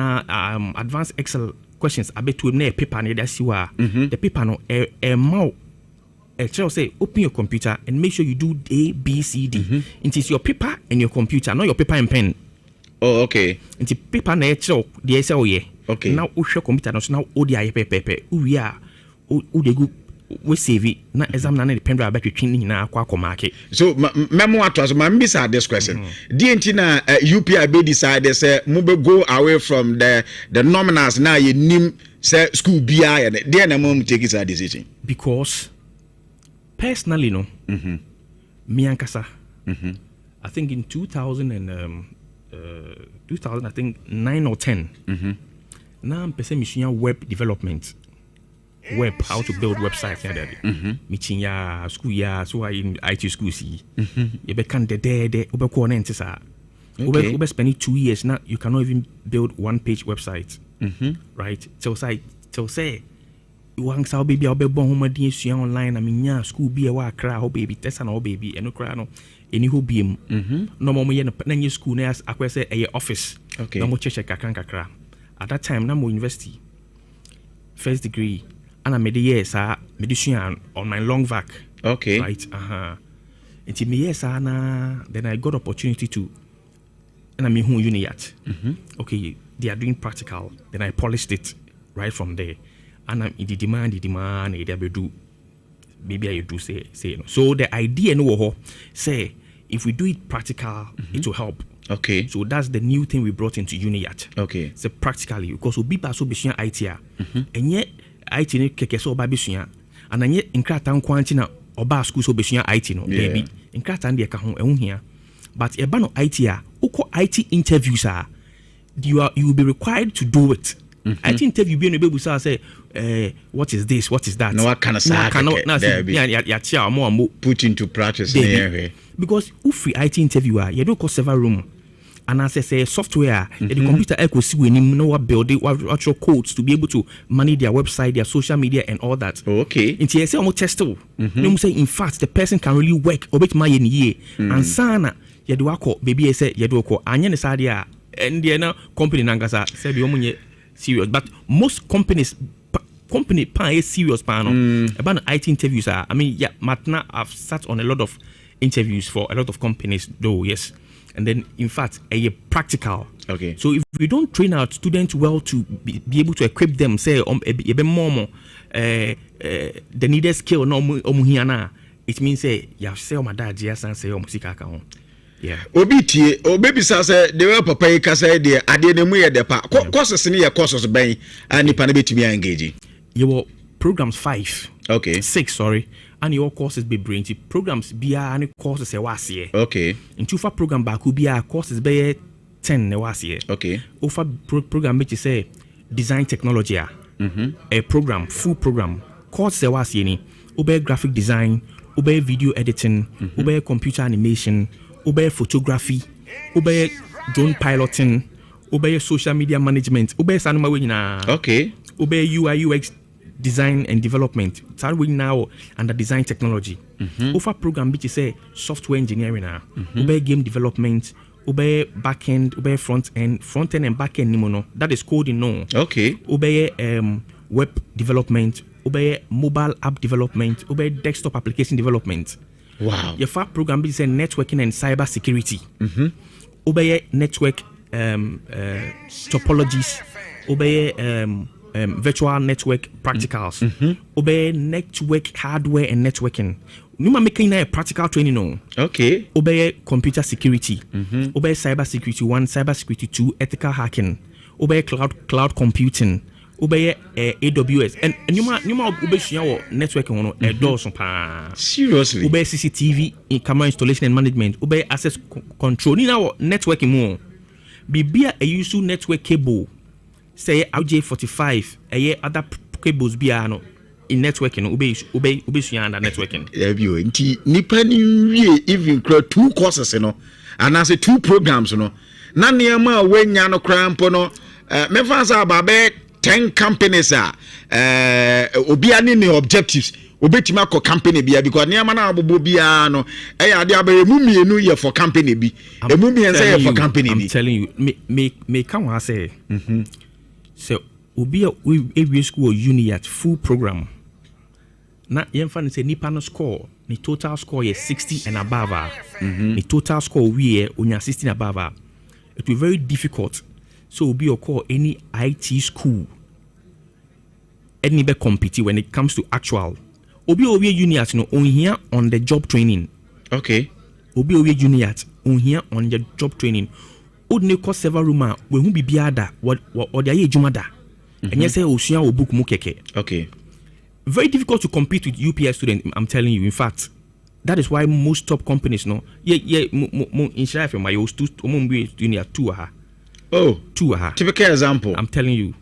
advanced Excel questions I bet to na paper na that's the paper no mau Excel say open your computer and make sure you do A B C D. It is your paper and your computer, not your paper and pen. Oh, okay. It's paper na Excel the Excel okay. Now we show computer no now o dia paper we are o de go we save na exam na the pen drive back twin na akwa market. So memo atwas ma mbisa this question. DNT na UPI be decide say mo be go away from the nominals na ye nim say school bia there na mo take it decision. Because personally no me ankasa I think in 2000 I think 9 or 10 na mpese misua web development, web how to build websites na there meeting ya school ya so I in IT school see you be can de obeko na ntisa ube spend 2 years now you cannot even build one page website right so say one sao baby obe bon homa din sua online na menya school bi e wa kra ho baby tesa na ho baby eno kra no eni ho biem no mo ye na nye school na akwese e office no mo cheche kakra at that time na mo university first degree and I made the years medicine on my long vac. Okay. Right. Until me yes then I got opportunity to and I mean who UNIAT. Okay, they are doing practical. Then I polished it right from there. And I'm in the demand, they do maybe I do say no. So the idea no say if we do it practical, it will help. Okay. So that's the new thing we brought into UNIAT. Okay. So practically because we be so be IT and yet IT ne keke so oba besua ananye nkrata nkwanti na oba school so besua IT no baby nkrata de ka ho ehun hia but eba no IT a uko IT interviews you will be required to do it. IT interview be no bebu say what is this, what is that, no what kind of ya mo put into practice because if free IT interviewer you do call server room and as I say software, the computer echo see when you know what build it, what actual codes to be able to manage their website, their social media, and all that. Okay. In TSA, almost testable. You say, in fact, the person can really work a bit my year. And sana, you do ako, baby, I say, you do ako, and sadia, and the company Nangasa said, you serious. But most company pan is serious panel about IT interviews. I mean, yeah, Matna, I've sat on a lot of interviews for a lot of companies, though, yes. And then, in fact, a practical. Okay. So if we don't train our students well to be able to equip them, say, a more the needed skill, no omuhiana, it means say, you say, my dad, yes, and say, musika. Yeah. Obi say they were papa yi kasa de ade ne mu ye de pa. Courses ni ye courses ben and nipa na betumi engage. Your programs 5. Okay. 6, sorry. And your courses be brain programs be any courses e wase. Okay. In tufa program ba ku be courses be 10 ne wase. Okay. Ofa program which say design technology a program full program course e wase ni obe graphic design, obe video editing, obe computer animation, obe photography, obe drone piloting, obe social media management, obe sanuma we nyina. Okay. Obe UI UX design and development. Start with now under design technology. Offer program which is say software engineering. Obe game development. Obe backend. Obe front end and backend nimono. That is coding no. Okay. Obe web development. Obe mobile app development. Obe desktop application development. Wow. Your FAP program is networking and cyber security. Obe network topologies. Obe virtual network practicals. Obe network hardware and networking. Numa making a practical training on. Okay. Obe computer security. Obe cyber security 1, cyber security 2, ethical hacking. Obe cloud computing. Obe AWS and numa obe shia networking ono doors pa. Seriously. Obe CCTV camera installation and management. Obe access control. Ni na networking mo. Bibia a use network cable. Say RJ45 other cables be no in networking obey under networking. Nti nipa ni wie even 2 courses no and as 2 programs no na niama wenya no krampo no me fancy about 10 companies obi ani ne objectives obetima ko company bia because niama na abobo bia no ade abaye mu mienu ye for company bi emu mien say ye for company bi. I'm telling you me can wa say so obi a school uni at full program na yemfa say nipa no score the total score is 60 and above the total score we onya 60 and above it will be very difficult so obi call any IT school any be compete when it comes to actual obi uni at no on here on the job training. Okay. Obi uni at on here on the job training. Odne ko several room we hu bibia da what they are juma da and you say osua o book mu keke. Okay. Very difficult to compete with UPS students, I'm telling you. In fact, that is why most top companies no in Shire my you junior 2 aha. Oh, 2 aha. Typical example. I'm telling you.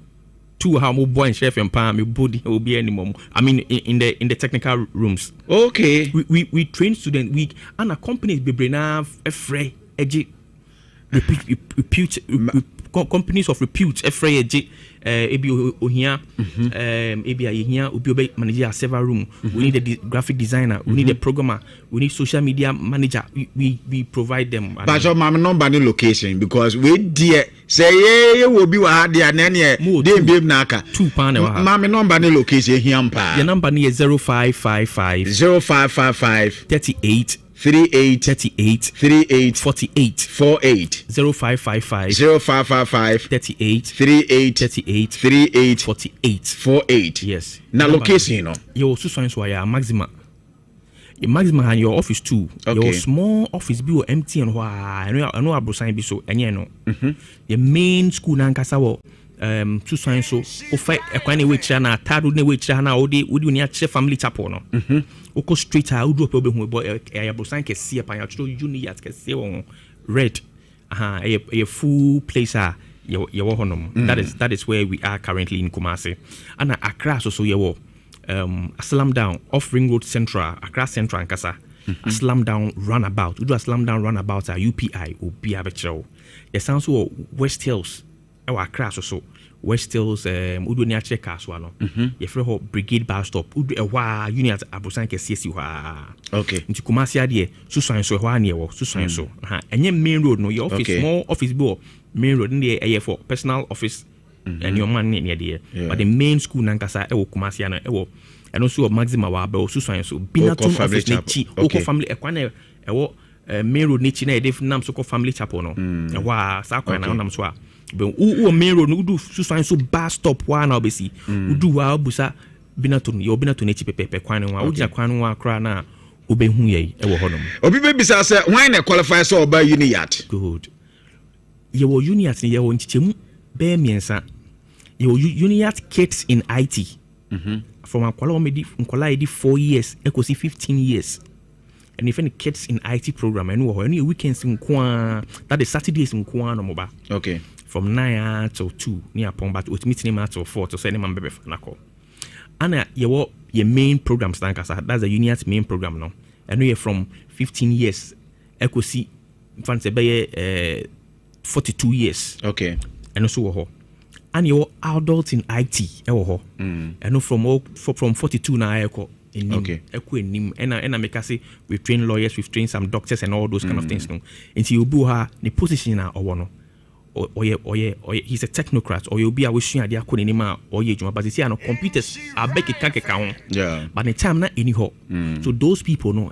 2 aha mo boy in Shire and pa me body will be anymore. I mean in the technical rooms. Okay. We train students we and a companies be brena free edge companies of repute ebi ohia ebi ahia obi manager several room we need a graphic designer we need a programmer we need social media manager we provide them. But your mama number no location because we dear say ye will be wa there na ne dey be na aka 2 pound wa mama number no location here mpa your number is 0555 38 38 48 0555 38 48. Yes. Now location no. Your so so ya maxima. Your maxima and your office too. Okay. Your small office be empty and why I know abrosan be so enye no. Your main school na nkasa wo two science so ofa ekwan we kira na tadu na we kira na odi ni a family chapel no. Oko street a udu ope hu boy ya abrosan kese pa ya tro uni at kese won red a full place that is where we are currently in Kumasi and Accra so ye wo Aslam down off Ring Road Central Accra Central and Kasa a slam down runabout. We do a slam down runabout at UPI or be abetrel. It sounds so West Hills. Our crash or so. West Hills, Udu near Chekaswano. If you Brigade Bus Stop, Udu a unit at Abusan CSU. Okay. Into Kumasi idea, Susan so near Susan so. And your main road, no, your office, small office board, main road in the air for personal office and your man near there. But the main school Nankasa, Kumasiana, and also a maximum wabo, Susan so. Binaton office, Nichi, Oko family, Equane, main road Nichi, Dave Nam Soko family chapel, no. Wa, Sakwana, Namswa. But who main road no do so bus stop one obviously do wa busa binaton your binaton echi pepe kwanu wa uja kwanu wa kra na obehu ye e wo honom obi be bisa say why na qualify so oba Uniat good ye wo Uniat ye wo nchichemu be miensa ye wo Uniat kids in IT from akwala edi 4 years ekosi 15 years. And if any kids in IT program and any weekends in Kwan, that is Saturdays in Kwan or Moba. Okay. From 9 till 2 near Pombat with meeting him till 4 to send him baby Fanako. And your main programs, that's the Uniat's main program now. And we are from 15 years. Echo see fancy 42 years. Okay. And also and your adult in IT. And from 42 now echo. Okay. And I make us say we train lawyers, we've trained some doctors and all those kind of things. No, until you buha the position now or one. Or he's a technocrat, or you'll be a wishing idea couldn't anymore, or you, but you see, I know computers are back a count. Yeah. But the time not anyhow. So those people know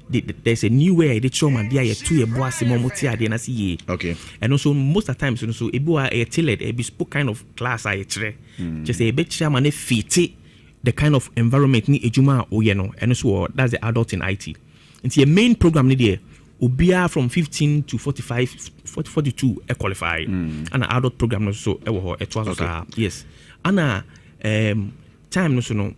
there's a new way they show my dear 2 year boss momotia then I see. Okay. And also most of the times, so a boy a tailored a bespoke kind of class I just a bit chairman fit the kind of environment ni ejuma or and also that's the adult in IT. It's your main program there. Ubia from 15 to 45, 42 qualify. And an adult program also it was yes. And time no so no.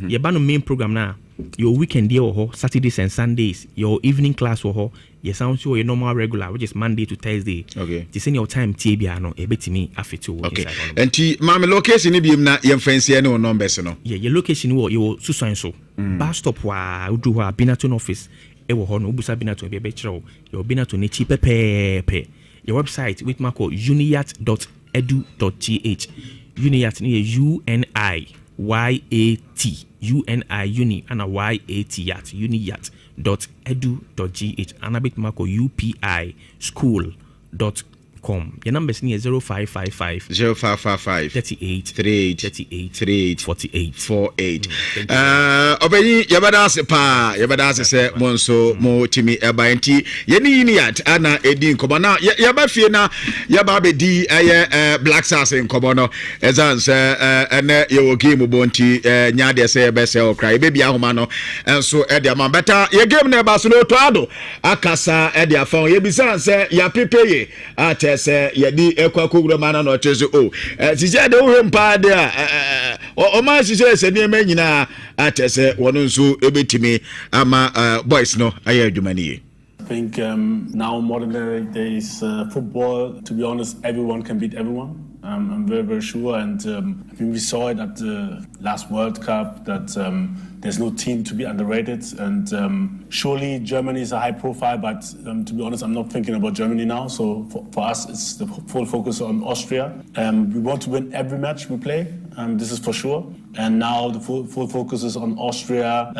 Your main program now. Your weekend day or Saturdays and Sundays. Your evening class or your sound show your normal regular, which is Monday to Thursday. Okay. To send your time TBA no a bit me after 2. Okay. And mama location ni bi na your friends here no numbers no. Yeah, your location wo your so bus stop wa do wa Binaton office. Ewo ho no busa Binaton be chiro your Binaton ni chi pepe. Your website with marco uniat.edu.gh. Uniat ni UNIYAT uni and a YAT yat uniat.edu.gh and a bit marco UPI school.com. Your number is near 0555 38 48. Obey Yabada say Monso Mo Timmy Ebainti Yeni Uniat Anna Edin Kobana Yabafina Yababe D Black Stars in Kobono Ezans and your game Bonti Nyade say best or cry baby Ahumano and so Edia Mambata your game never so Toado Akasa Edia phone Yabizan say Yapipe at yedi ekwa kogro mana no tezo sije de wo mpa de o ma sije se ne manyina atese wono nso ebetimi ama boys no aye adwumani. I think now modern days football, to be honest, everyone can beat everyone. I'm very, very sure. And I think we saw it at the last World Cup that there's no team to be underrated. And surely Germany is a high profile, but to be honest, I'm not thinking about Germany now. So for us, it's the full focus on Austria. We want to win every match we play. This is for sure. And now the full focus is on Austria.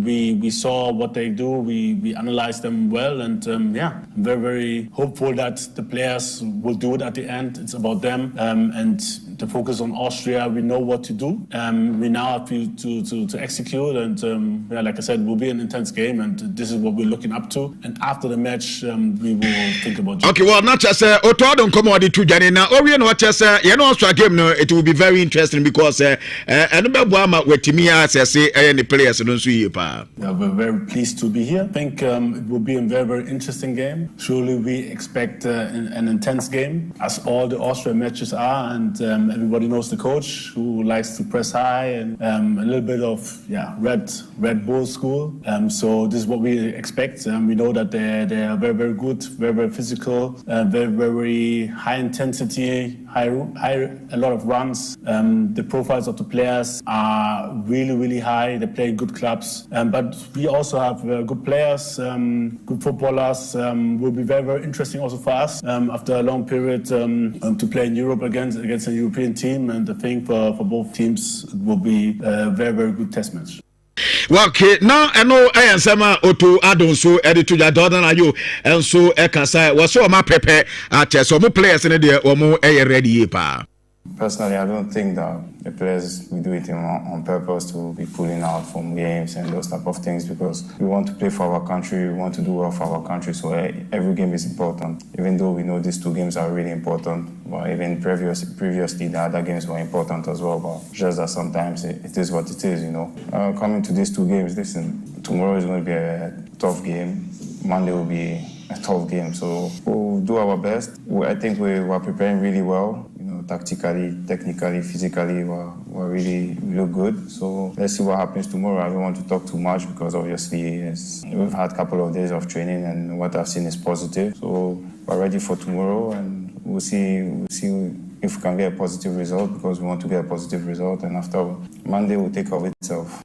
We saw what they do. We analyzed them well. And I'm very, very hopeful that the players will do it at the end. It's about them. And the focus on Austria, we know what to do. We now have to execute. And like I said, it will be an intense game. And this is what we're looking up to. And after the match, we will think about it. Okay, well, not just Oto don't come on the two Janina. Or we know just Austria game. No, it will be very interesting because Buama with Timia say any players don't see you. We're very pleased to be here. I think it will be a very, very interesting game. Surely we expect an intense game, as all the Austrian matches are, and everybody knows the coach who likes to press high and a little bit of Red Bull school. So this is what we expect. We know that they are very, very good, very, very physical, very, very high intensity, a lot of runs. The profiles of the players are really, really high. They play good clubs. But we also have good players, good footballers. Will be very, very interesting also for us after a long period to play in Europe against a European team. And I think for both teams it will be a very, very good test match. Well, okay, now I know I am some auto add-on so edit to your daughter and you and so I can say was so my prepare at some players in the or more ready. Personally, I don't think that the players we do it on purpose to be pulling out from games and those type of things because we want to play for our country, we want to do well for our country, so every game is important. Even though we know these two games are really important, but even previously the other games were important as well, but just that sometimes it is what it is, you know. Coming to these two games, listen, tomorrow is going to be a tough game, Monday will be a tough game, so we'll do our best. I think we're preparing really well. Tactically, technically, physically, we're really look good. So let's see what happens tomorrow. I don't want to talk too much because obviously we've had a couple of days of training and what I've seen is positive. So we're ready for tomorrow and we'll see if we can get a positive result because we want to get a positive result. And after Monday will take care of itself.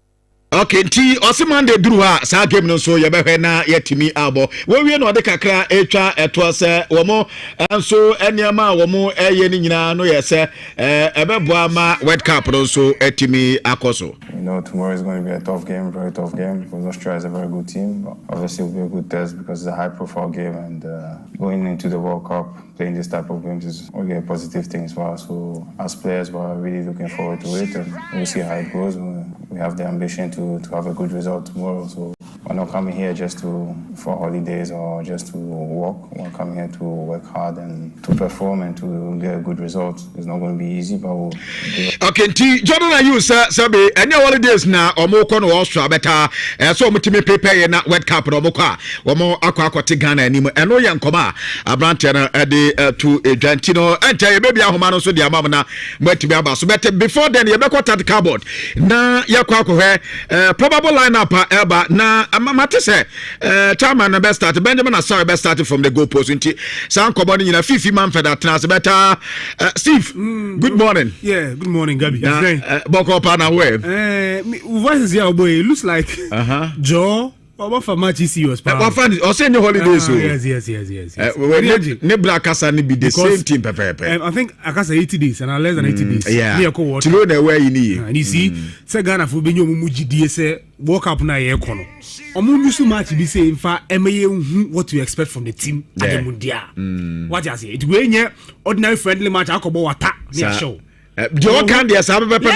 Okay, T. Osiman de Drua, sa game no so yebehena yetimi abo. We no de kakra etwa eto se womo enso eniama womo eye ni nyina no yese ebeboa ma World Cup no so etimi akoso. You know, tomorrow is going to be a tough game, very tough game because Australia is a very good team. But obviously, it will be a good test because it's a high-profile game and going into the World Cup, playing this type of games is only a positive thing as well. So as players, we're really looking forward to it and we'll see how it goes. We have the ambition to have a good result tomorrow. So we're not coming here just for holidays or just to walk. We're coming here to work hard and to perform and to get a good result. It's not going to be easy, but we'll do it. Okay, T. Jordan, are you, sir? Sabi, any holidays now or more con or Austria better? So much me prepare na World Cup or Moka or more aqua Ghana anymore. And no young coma, a branch and to Argentino and tell you maybe a homano so the amamana went to be about. So better before then, you back at the cupboard. Na Yakwako, probable lineup, Elba. Na Amamate say, Chairman, the best start. Benjamin, I saw best started from the goalpost. Sound commanding in a 50 man for that trans better. Steve, good morning. Yeah, good morning, Gabby. Boko Pana way. Voice is here, boy. It looks like Joe. What for match is yours? What fun? Or send your holidays. Yes. Nebra Kasa ni be the same team, Pepe. I think Akasa 80 days and less than 80 days. Yeah. To know the way you need. And you see, say Ghana for being your Mumuji DSA, walk up na ye kono. Omusu match be say in fact, what you expect from the team at the Mundial. What you say? It will ordinary friendly match. Akobo wata near show. The can there some Pepe.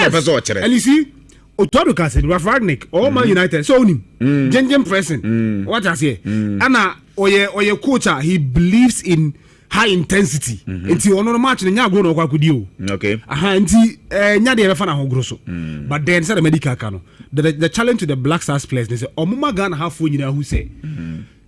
And you see. Otodo Castle, Rafragnik, all Man United, so him, Jenjen pressing. What I say, Anna Oye coach, he believes in high intensity. Until on match, and Yago no Kwakudio. Okay. Until Nyadi Refana Hogroso. But then said the medical cano. The challenge to the Black Stars players, they say, Omuma Ghana half win who say.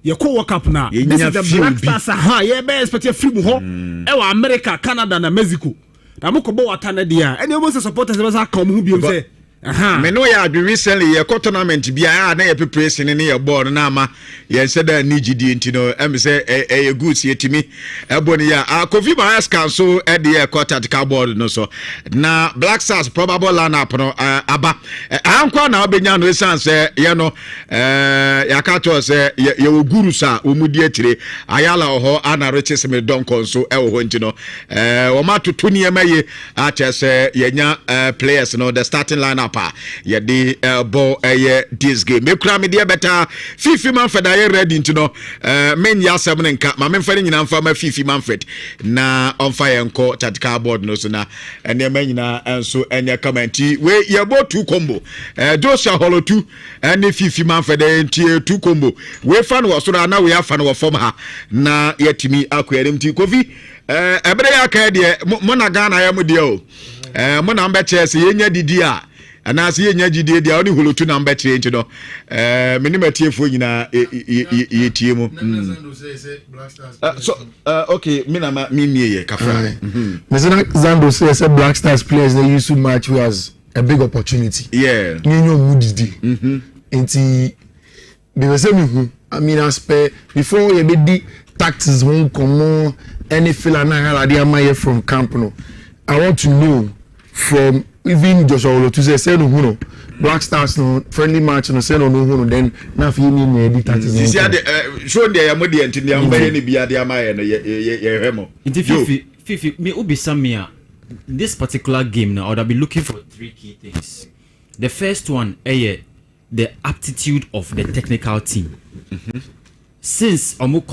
You co work up now. This is the Black Stars, yeah, best, but you're free ho. Ewa America, Canada, and Mexico. Namukobo Watana dia. And you almost supporters was come who be say. Me know ya be recently a tournament bia na ye preparation in your board na ama ye said that need GD ntino em say a good see timi eboni ya Kofi Bias Council at the quarter board no so na Black Stars probable lineup no aba ankwa na obenya no sense ye no ya ka to say ye guru sa omudi atire ayala ho ana riches me don konso e ho ntino o ma to ni emaye a chese ye nya players no the starting lineup ya di ball this game me kura me dia better fifi Manfred are ready into no men ya asem nka ma me fani nyina mfa ma fifi Manfred na on fire nko tactical board no so na ene ma nyina enso enya commenti we ye bo two combo Joshua Holo 2 ene fifi Manfred entie two combo we fan wo so na we afa no wo form ha na yetimi akoyere mti Kofi ebere ya ka de mo na Ghana ya mo de o mo na mbe chese yenya didi a ana se yenya gidie dia oni holotu na mba kire nti no minimatiefo nyina yetie mu so okay mina miniye kafra Zando say Black Stars players they used to match was a big opportunity nyenyo mudidi enti be say me I mean as per before you be di tactics won come any filler na hala my from camp no. I want to know from even Joshua Olo to say no who no Black Stars no friendly match no say no who no then na fi me na edit that is show there yamodi enti na mba ni bia de amaye no ye hemo inti fifi me obi samia this particular game now I would be looking for 3 key things. The first one the aptitude of the technical team. Since omo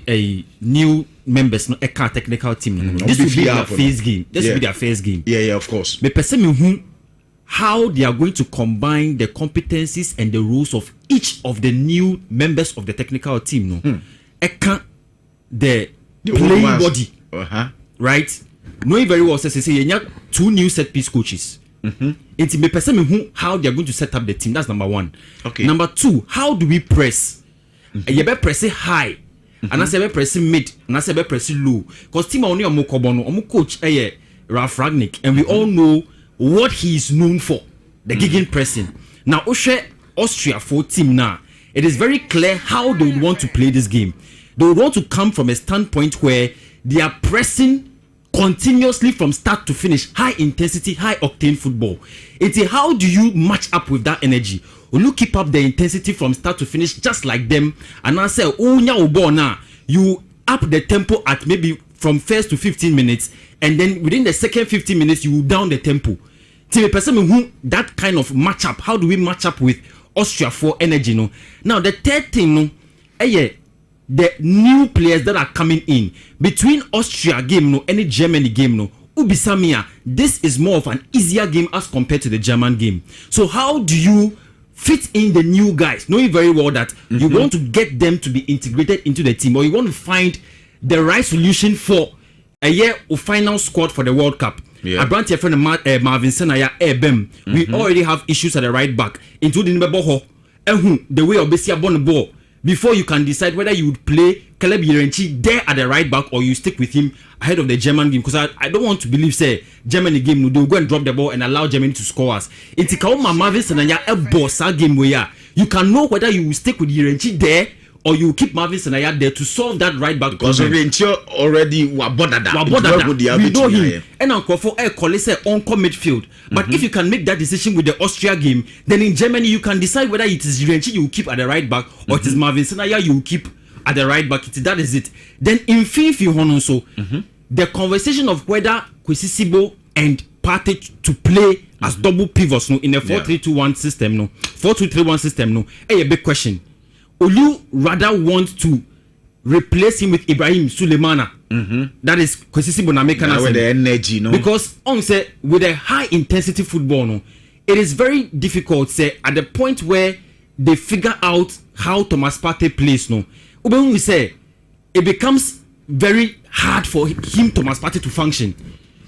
a new members no technical team this will be their first game. This will be their first game. Yeah, of course. Me person me who how they are going to combine the competencies and the roles of each of the new members of the technical team no. The playing body. Right? Knowing very well say you have 2 new set piece coaches. It's me person me who how they are going to set up the team. That's number 1. Okay. Number 2, how do we press? You be press high. And I say be press mid, and I say be press low. Because team only omo kobono, omo coach Ralph Ragnick, and we all know what he is known for, the gegen pressing. Now Austria for team now, it is very clear how they would want to play this game. They would want to come from a standpoint where they are pressing continuously from start to finish, high intensity, high octane football. It's how do you match up with that energy? Will you keep up the intensity from start to finish just like them? And I say, you up the tempo at maybe from first to 15 minutes, and then within the second 15 minutes, you down the tempo. To the person who that kind of match up, how do we match up with Austria for energy? No. Now the third thing, no, the new players that are coming in between Austria game, no, any Germany game, no. Ubisamia, this is more of an easier game as compared to the German game. So how do you fit in the new guys, knowing very well that you want to get them to be integrated into the team, or you want to find the right solution for a year of final squad for the World Cup? I brought your friend Marvin Senaya Ebem. We already have issues at the right back, including the way of Bessia Bon ball. Before you can decide whether you would play Caleb Yerenchi there at the right back or you stick with him ahead of the German game, because I don't want to believe say Germany game they'll go and drop the ball and allow Germany to score us. It's Marvin Senaya a boss game where you can know whether you will stick with Yerenchi there or you keep Marvin Senaya there to solve that right back. Because Yerenchi already we know him. And Uncle for a college on midfield. But if you can make that decision with the Austria game, then in Germany you can decide whether it is Yerenchi you will keep at the right back or it is Marvin Senaya you will keep at the right back. That is it. Then in FIFA also, the conversation of whether Kwesisibo and Partey to play as double pivots in a 4-3-2-1 system, 4-2-3-1 system, a big question. Will you rather want to replace him with Ibrahim Sulemana? That is Kwesisibo na make with the energy, no? Because on say with a high intensity football, it is very difficult. Say at the point where they figure out how Thomas Partey plays, when we say it becomes very hard for him, Thomas Partey, to function.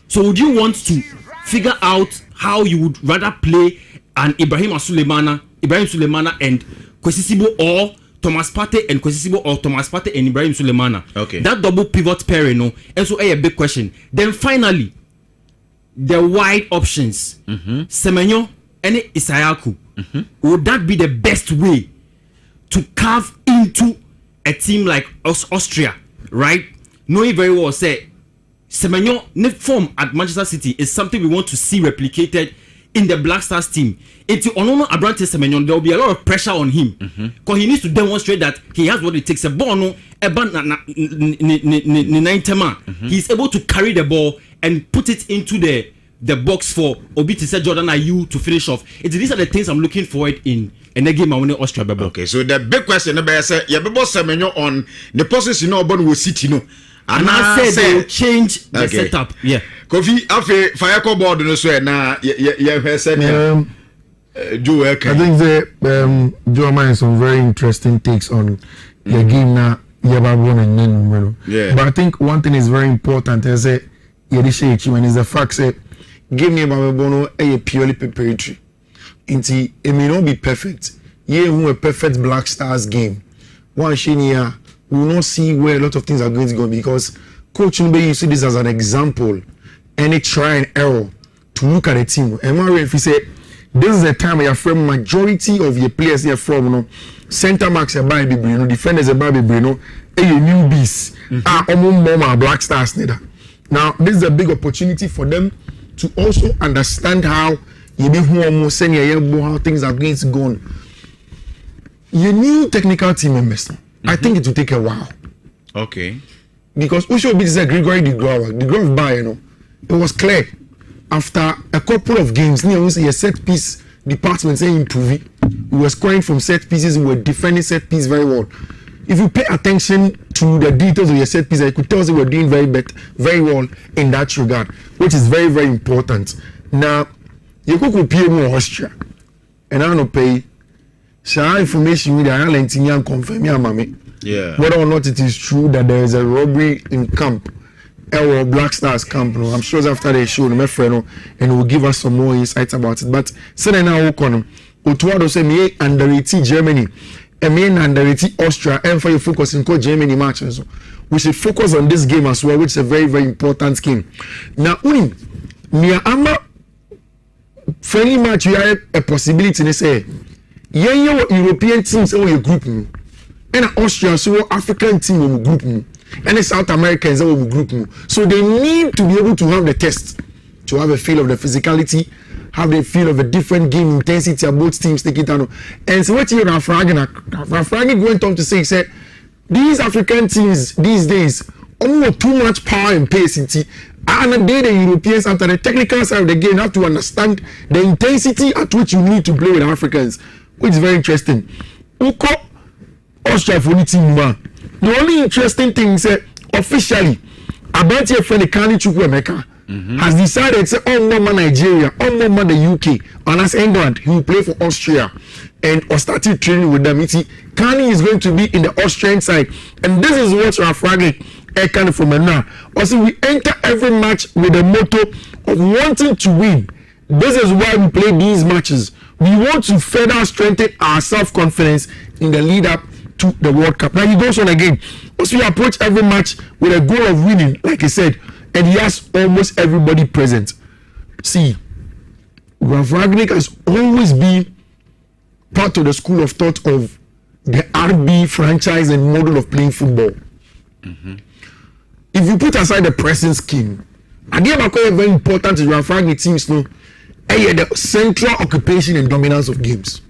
So would you want to figure out how you would rather play an Ibrahim Sulemana and Kwesisibo, or Thomas Partey and Kwesisibo, or Thomas Partey and Ibrahim Sulemana? Okay. That double pivot pairing, and so a big question. Then finally, the wide options, Semenyo and Isayaku. Would that be the best way to carve into a team like Austria, right? Knowing very well, say Semenyo form at Manchester City is something we want to see replicated in the Black Stars team. Into Onono Abrante Semenyo, there will be a lot of pressure on him because he needs to demonstrate that he has what it takes. He's able to carry the ball and put it into the box for Obi to say Jordan Ayew to finish off. These are the things I'm looking forward in a game I want Austria. Okay, so the big question is say Semenyo on the position with City, and I said they will change the setup. Yeah. Kofi afe fire board no so na ye said Joe. I think Joe has some very interesting takes on the game now. Yeah. But I think one thing is very important is that when is the fact that game near Babono a purely preparatory. It may not be perfect. A perfect Black Stars game. One Shinia will not see where a lot of things are going to go, because Coach Nube, you see this as an example, any try and error to look at the team. And if you say this is the time where you're from majority of your players here from center backs are by Bibrino, defenders are by Bibrino, a newbies Black Stars neither. Now this is a big opportunity for them to also understand how how things are going to go on. You new technical team members. I think it will take a while. Okay. Because Usho beat Gregory the Grove bar, it was clear after a couple of games, near a set piece department saying improving. We were scoring from set pieces, we were defending set piece very well. If you pay attention to the details of your set piece, I could tell you were doing very well in that regard, which is very, very important. Now, you could pay more Austria, and I don't pay. So information with the island in confirm mommy. Yeah. Whether or not it is true that there is a robbery in camp, or Black Stars camp, no, I'm sure after they show my friend, and will give us some more insights about it. But say now Okono, Utuado say me under 18 Germany, and me under 18 Austria, and for you focus in Germany matches. We should focus on this game as well, which is a very, very important game. Now, Mia Ama friendly match, we have a possibility to say, yeah, European teams in your group, and Austria, so African team in group, and the South Americans in group. So they need to be able to have the test, to have a feel of the physicality, have the feel of a different game intensity of both teams take it down. And so what you have Rafragi went on to say, he said, these African teams these days almost too much power and pace. And the Europeans, after the technical side of the game, have to understand the intensity at which you need to play with Africans, which is very interesting. Uko Austria for the team. The only interesting thing is officially, about your friend Kani Chukwuemeka has decided to Mama Nigeria, Mama the UK, and as England, he will play for Austria and or started training with them. Kani is going to be in the Austrian side, and this is what Rafragi Ekan from now. Also, we enter every match with the motto of wanting to win. This is why we play these matches. We want to further strengthen our self-confidence in the lead up to the World Cup. Now he goes on again. Also, we approach every match with a goal of winning, like I said, and he has almost everybody present. See, Rafragnik has always been part of the school of thought of the RB franchise and model of playing football. If you put aside the pressing scheme, again, very important to Rafragnik teams, no, the central occupation and dominance of games.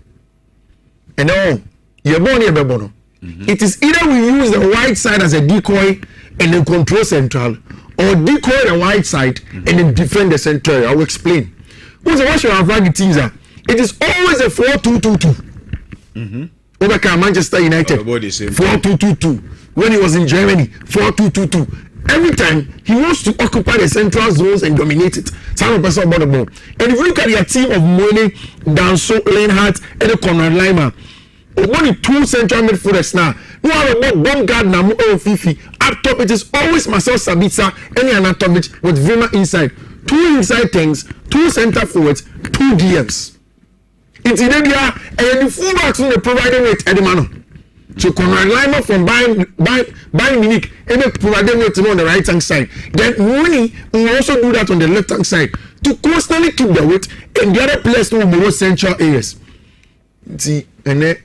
And now, it is either we use the right side as a decoy and then control central, or decoy the right side and then defend the central. I will explain. What's your Rafragnik teams are? It is always a 4-2-2-2. Over Manchester United, 4-2-2-2. When he was in Germany, 4-2-2-2. Every time he wants to occupy the central zones and dominate it. Some person about the ball. And if you look at your team of Moine, Danso, Lenhart, and Conrad Lima, only two central midfielders now. No have about Bongard, Namu, or Fifi. Up top, it is always Marcel Sabitzer and Anatovic with Vima inside. Two inside things, two center forwards, two DMs. It's in India, and the fullbacks who are providing with Edimano. So Conrad Lima from Bayern Munich, and they providing with him on the right hand side. Then Mooney will also do that on the left hand side to constantly keep the weight, and the other players know more central areas. See, and then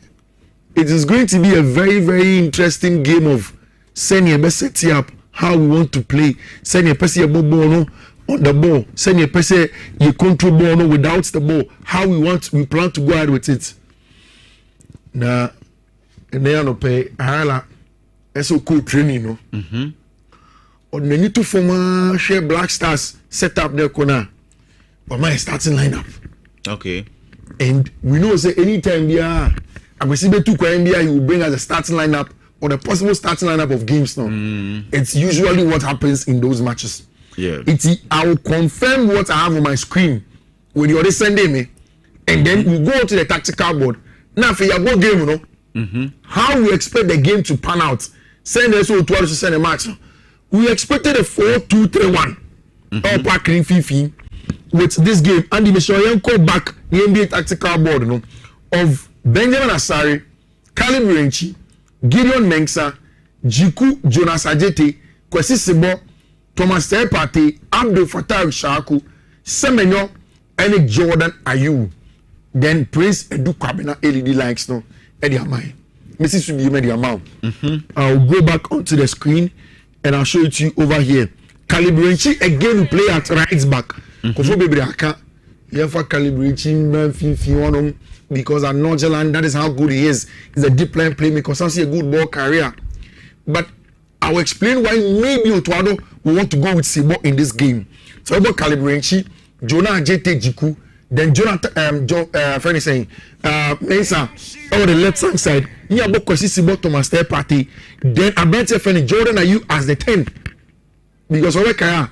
it is going to be a very, very interesting game of sending a setting up how we want to play. Sending a person on the ball. Sending a person you control ball without the ball. How we plan to go ahead with it. Now, and then pay hala so cool training no. On the need to form share Black Stars set up their corner. But my starting lineup. Okay. And we know say anytime we are I will see the two NBA you will bring as a starting lineup or the possible starting lineup of games now. It's usually what happens in those matches. Yeah. I will confirm what I have on my screen when you already sending me, and then we go to the tactical board. Now for your board game, you know, how we expect the game to pan out. Send us to 12 to send a match. We expected a 4-2-3-1 or packing Fifi with this game, and the Mishoyanko back the NBA tactical board, you know, of Benjamin Asari, Caleb Renchi, Gideon Mensah, Jiku Jonas Ajete, Kwesi Sebo, Thomas Tepate, Abdul Fattah Shaku, Semenyo, and Jordan Ayew. Then Prince Edu Kwabena LED likes no Eddie Amai. Mrs. Subi Eddie Amau. I'll go back onto the screen and I'll show it to you over here. Calibranchi again will play at right back. Kofo Bebre Aka. For Calibranchi, because at Norgeland, that is how good he is. He's a deep line playmaker, sounds a good ball career. But I'll explain why maybe Otuado will want to go with Sibo in this game. So about Calibranchi, Jonah Jete Jiku, then Jonathan, friend is saying, Mesa, on the left hand side, you have Kwesi Sibo Thomas Step Party, then Abete friend Jordan, are you as the 10? Because Owekaya,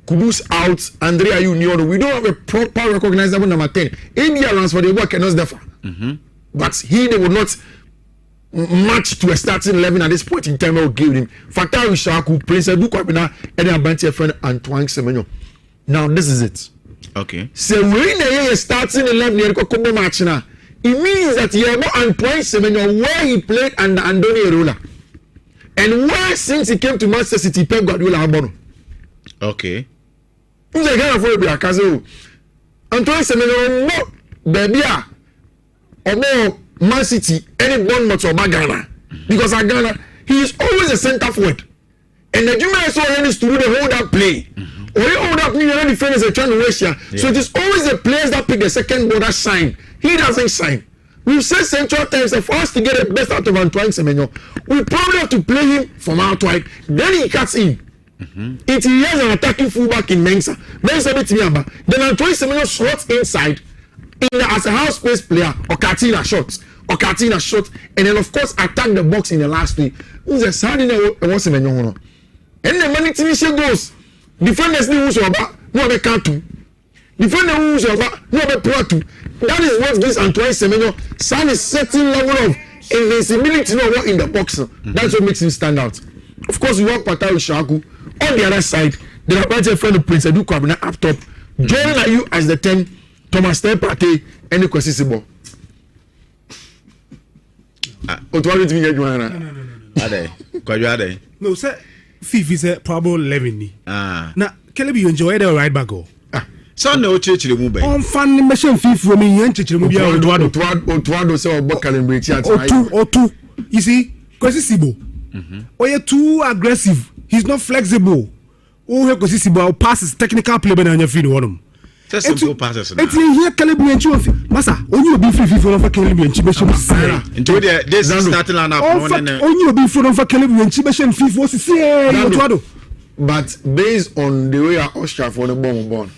Kudus out, Andrea Ayew Nyono. We don't have a proper recognizable number 10. India runs for the work cannot differ. But they would not match to a starting 11 at this point in time. I'll give him Fatai Shaku, Prince Edu Kwabena, and a bunch of friend Antoine Semenyo. Now this is it. Okay. So when they starting 11 year Kokomo match now, it means that you have Antoine Semenyo where he played under Andoni Erola. And where since he came to Manchester City, Pep Guardiola Abono. Okay. Who's a guy for a Kazo? Antoine Semenyo, no, baby, or more Man City, any Bournemouth or Ghana. Because at Ghana, he is always a centre forward. And the Juma is already to do the hold up play. Or he hold up, you know, defenders are trying to waste here. So it is always the players that pick the second ball that shine. He doesn't shine. We've said central times that for us to get the best out of Antoine Semenyo, we probably have to play him from out wide. Then he cuts in. It he has an attacking fullback in Mensah. Mensah beats me about. Then Antoine Semenyo slots inside as a half space player or Katina shots. And then of course attack the box in the last play. Who's a side in the one Semenyo? And the money to goes. Defenders need who's about no they can't do. Defender who's about no they pro to. That is what gives Antoine Semenyo some certain level of invincibility in the box. That's what makes him stand out. Of course, we want Fatai Shaku. On the other side, the Rapid friend of Prince Edu Kwabena up top. Jordan Ayew as the 10, Thomas Partey, and the Kwesi Sibo. No, sir. Fifi said probably 11. Now, Caleb, you enjoy the right back. So no church remove. On funny machine Fifi from me, and church remove your Otuado say about Calibranchi. Or two. You see, Kwesi Sibo. Or you're too aggressive. He's not flexible. Oh, because he passes technical play better than your feet on him. Just simple passes. It's here Calibranchi. Massa, only will be free for Calibranchi. Into this starting lineup. Only will be free for Calibranchi. FIFA. But based on the way Austria for the bomb,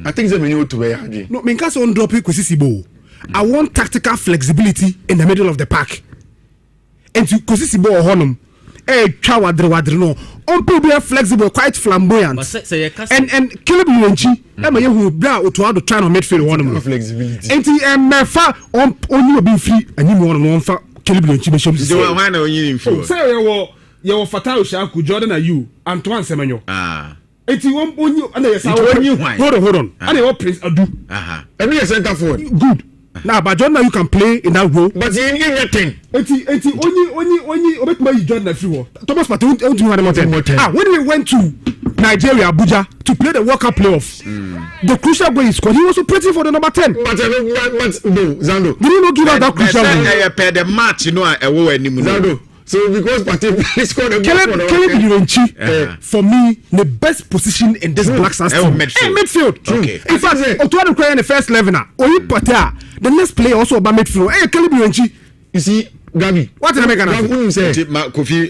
I think they need to wear. No, because on drop Kwesi I want tactical flexibility in the middle of the pack. And to Kwesi Sibo or Honum. Wadri no. On people flexible, quite flamboyant. And Calibranchi, who brought Otuado trying to midfield one flexibility. And Mefa on you be free and you want for Calibranchi. Say you Fatai Shaku, Jordan Ayew, Antoine Semenyo. It's you on you and hold on. And you Prince Edu. And you center forward. Good. Now, but Jordan you can play in that role. But you ain't getting. Only obet my Jordan free. Thomas Partey don't you have more time. When we went to Nigeria, Abuja to play the World Cup playoffs, the crucial goal he scored. He was operating for the number 10. But no, Zando. Did he not give out that crucial goal? The match, you know, Zando. So because Partey scored a Caleb for me, the best position in this Black Stars team. Midfield. Okay. In fact, Otuado cry in the first 11 now. Oyi Partey, the next player also about midfield. Hey, Caleb Irenchi. You see, Gabby. What did I make an answer? Kofi.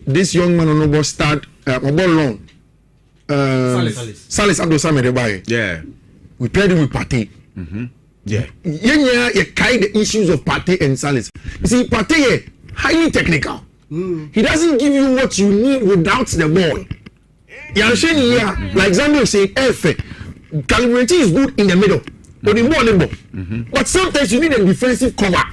This young man on the start mobile loan. Salis Abdul Samir. Yeah. We played with Partey. Yeah. You carry the issues of Partey and Salis. You see, Partey highly technical. He doesn't give you what you need without the ball. You're saying here, like Zambia said, Calibranchi is good in the middle, but in ball. But sometimes you need a defensive cover.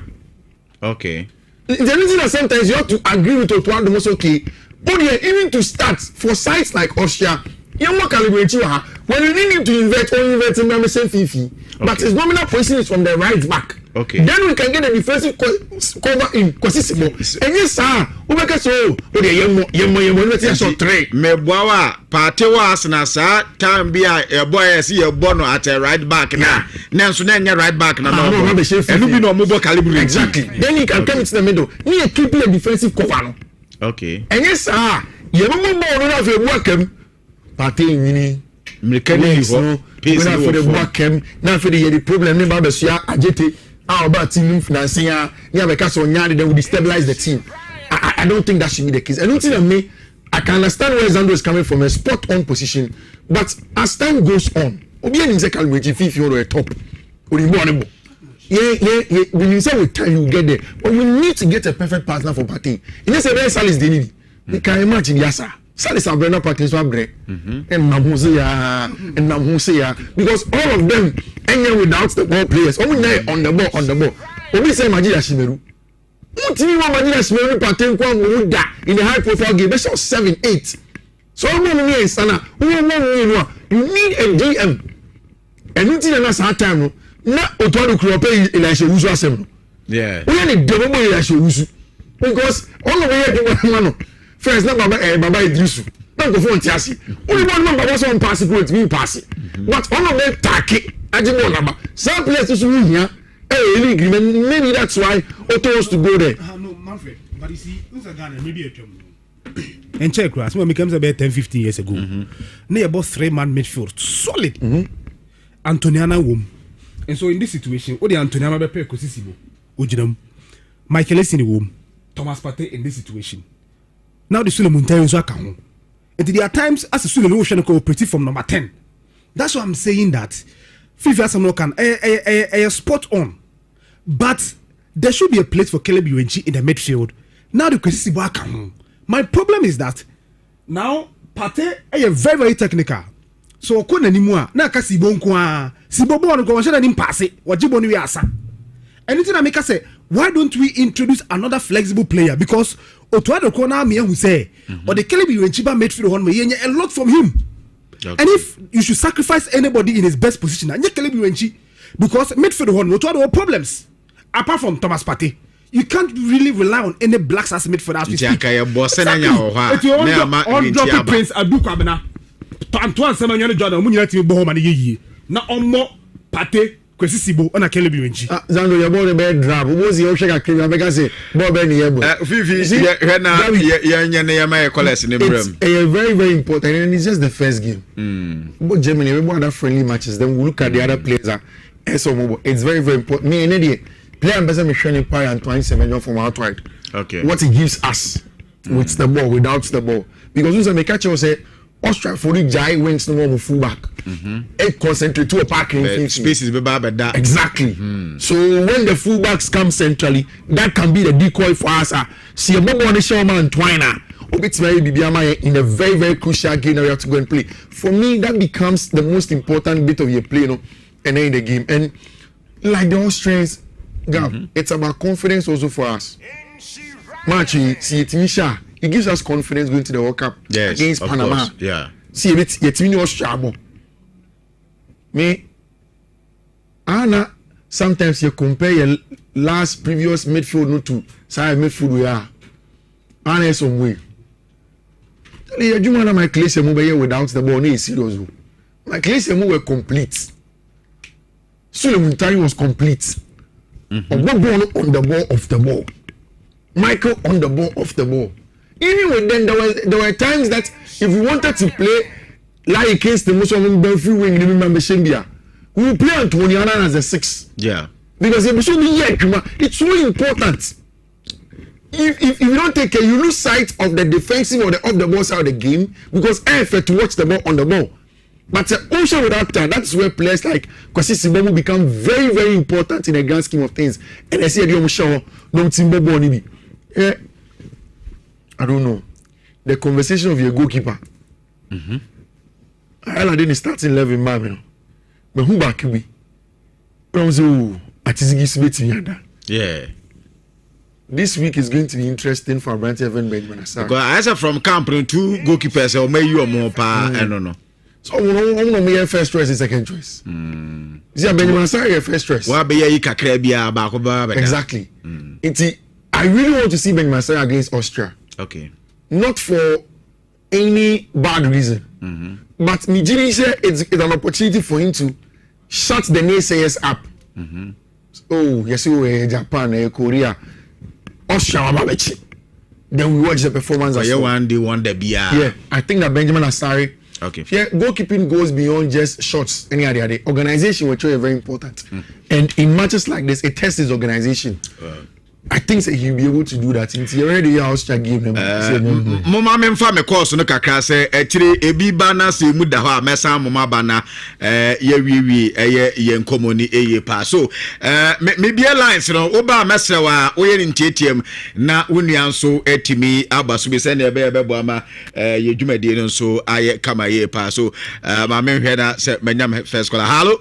Okay. The reason that sometimes you have to agree with Otuado most okay. But even to start for sites like Austria, you know Calibranchi when you need him to invert, only invert in the same Fifi. But his nominal position is from the right back. Okay. Then we can get a defensive cover in Kwasisibo. And yes, sir, we make us so. Oh, the let's say three. Me boa party was na sa time be a boy see a bono at a right back now. Nanso na right back na no. And we no mobile caliber. Exactly. Then he can come into the middle. Me keep a defensive cover. Okay. And yes, sir, you no more of a work party in mechanics no. Peace for the work now for the problem never be so agite. How about team financing? Yeah, because on Nyari they will destabilize the team. I don't think that should be the case. I don't think I can understand where Zando is coming from, a spot on position. But as time goes on, Obi and Nhyira will if you are a top. Yeah. When you say with time you get there, but we need to get a perfect partner for party. In this very Salis Dini, you can imagine Yasa. Salis are Brenna practice one break. And Namusia and Namusia. Because all of them end without the ball players. Only on the ball. Obi say Magia Shimeru. What team Magia Shimeru Paten Kwanga in the high profile game? That's 7-8. So I'm going Sana. You need a DM. And you think that's hard time. Na Otodo Krope in Asha Usu Assembly. Yeah. We need double money Asha Usu. Because all the way to one first na Baba Idrisu. Na go phone tiasi. Only one number was on pass it me pass it. But all of them take Ajimo number. Some players to win here. Agreement. Maybe that's why Otto wants to go there. No, Manfred. But you see, who's a Ghana? Maybe a term. And check, right? When it comes about 10-15 years ago, near about 3-man midfield, solid. Antoniana Wom. And so in this situation, what the Antoniana Bepe Kosisibo, Ujinam, Michael Essini Wom, Thomas Partey in this situation. Now the Suleiman Tayo Zaka. And there are times as a Suleiman Ocean cooperative from number 10. That's why I'm saying that FIFA Samuel can a spot on. But there should be a place for Caleb UNG in the midfield. Now the Kosisibo Akamu. My problem is that now Partey is very, very technical. So ko nanimua na aka sibo nko a sibo bo no ko won hye na pass wajibo no wi asa. Anything I make us say, why don't we introduce another flexible player? Because Otuado ko na me hu say or the Caleb Iwenchiba midfield hon me a lot from him. Okay. And if you should sacrifice anybody in his best position, and Caleb Iwenchi, because midfield hon Otuado have problems apart from Thomas Partey. You can't really rely on any Black Stars midfield as we speak. On drop Prince Aduku Abena. Antoine Samanyane Jordan munyina ti bo ma ne yiyi na ommo Partey Kosisibo ona Caleb Iwenchi Zando ya bo be drab wo si o hwe ka kiri abeka say bo be ne yebo fifi hwe na ya nya ne ya my college ne brem very very important and it's just the first game but Germany we want other friendly matches then we look at the other players it's very very important me and the player ambassador me hwe ne pa Antoine Samanyane from outright okay what he gives us with the ball without the ball because once I catch you say Austria for the Jai wins no more fullback. It concentrate to a parking spaces be that. Exactly. So when the fullbacks come centrally, that can be the decoy for us. See a bomb on the show man Twiner. In a very very crucial game that we have to go and play. For me, that becomes the most important bit of your play, and then in the game. And like the Austrians, it's about confidence also for us. Match, see it, Misha. It gives us confidence going to the World Cup against Panama. Course. Yeah. See, it's in your trouble. Me, Anna, sometimes you compare your last previous midfield not to side midfield we are. Anna is some way. You know my class without the ball. No, serious. My class were complete. Suleiman Tayo was complete. On the ball, off the ball. Michael on the ball, off the ball. Even with them, there were times that if we wanted to play like against the most of them Benfica wing, remember Shembia, we will play Antoniana as a 6. Yeah. Because it's so important. If you don't take care, you lose sight of the defensive or the off the ball side of the game because I prefer to watch the ball on the ball. But also without time, that's where players like Kosisibo will become very, very important in the grand scheme of things. And I see the show, no Timbo Bonibi. I don't know. The conversation of your goalkeeper. I didn't start in 11 man. But who back we? Yeah. This week is going to be interesting for Brent Evan Benjamin. Because I said from camp 2 goalkeepers or may you more pa I don't know. So I'm gonna be first choice and second choice. See, Benjamin Asare first choice. Exactly. I really want to see Benjamin Asare against Austria. Okay. Not for any bad reason. But Nhyira said it's an opportunity for him to shut the naysayers up. Oh, yes, Japan, Korea, Austria, then we watch the performance. Yeah, I think that Benjamin Asare. Okay. Yeah, goalkeeping goes beyond just shots. Any other organization, which is very important. And in matches like this, it tests his organization. I think that he'll be able to do that. It's already a house check game. Mama memfa me course no kakra se etire ebi bana se mu da ho a mesa mama bana ye wiwi ye nkomoni eye pa so me be lines no oba mesrewa oye ntietem na wonua nso etimi abaso be se na ebe bo ama ye dwumade no nso aye kama ye pa so ma menhwe na se manyam first call. Hello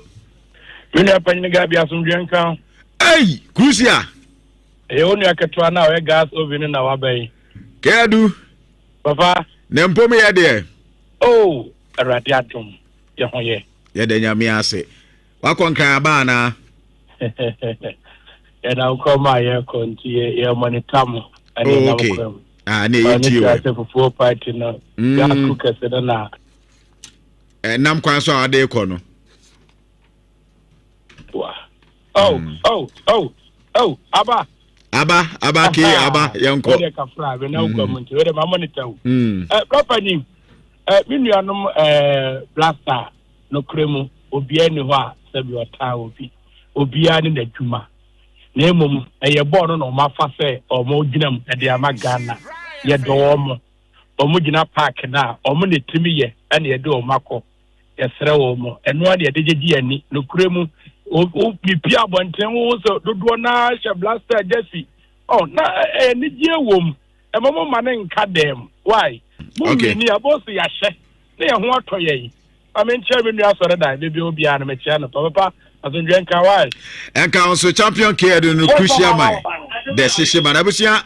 Mini apanyi Gabby Thuram. Hey Crucia Oni aketwa na we gas oven na wabai. Kedu. Papa. Nempo me ye de. Oh, radiatum. Ye ho ye. Ye de nyame ase. Wakonkan ba na. Ya na ko ma ye konti ye monitamu. Ani na ko. Ah, ne ye ti o. Ya se fufu party na. Ya ku kese na. Nam kwan so ade ko no. Wa. Oh, Aba yanko. Ode ka fra be na ukomunti. Ode ma monitor. Papa ni minu anum blaster no kremu obi ani ho a sabi ota obi ani na dwuma. Na emom eye ball no ma fa se o ma oginam e de ama Ghana. Ye do o mo gina park na o mo netimi ye ene ye de o makọ. Ye sere wo mo. Eno ade ye de gigi ani no kremu o pipi abonten wo so dodo na sha blaster jersey na ni die wom e mo ma ne nka dem why okay ni abosi ya hye ne ye ho atoye amen chairman nu asore da be obi an me chia no papa azundwe nka why enka on so champion care no crucial man de shishe man abusia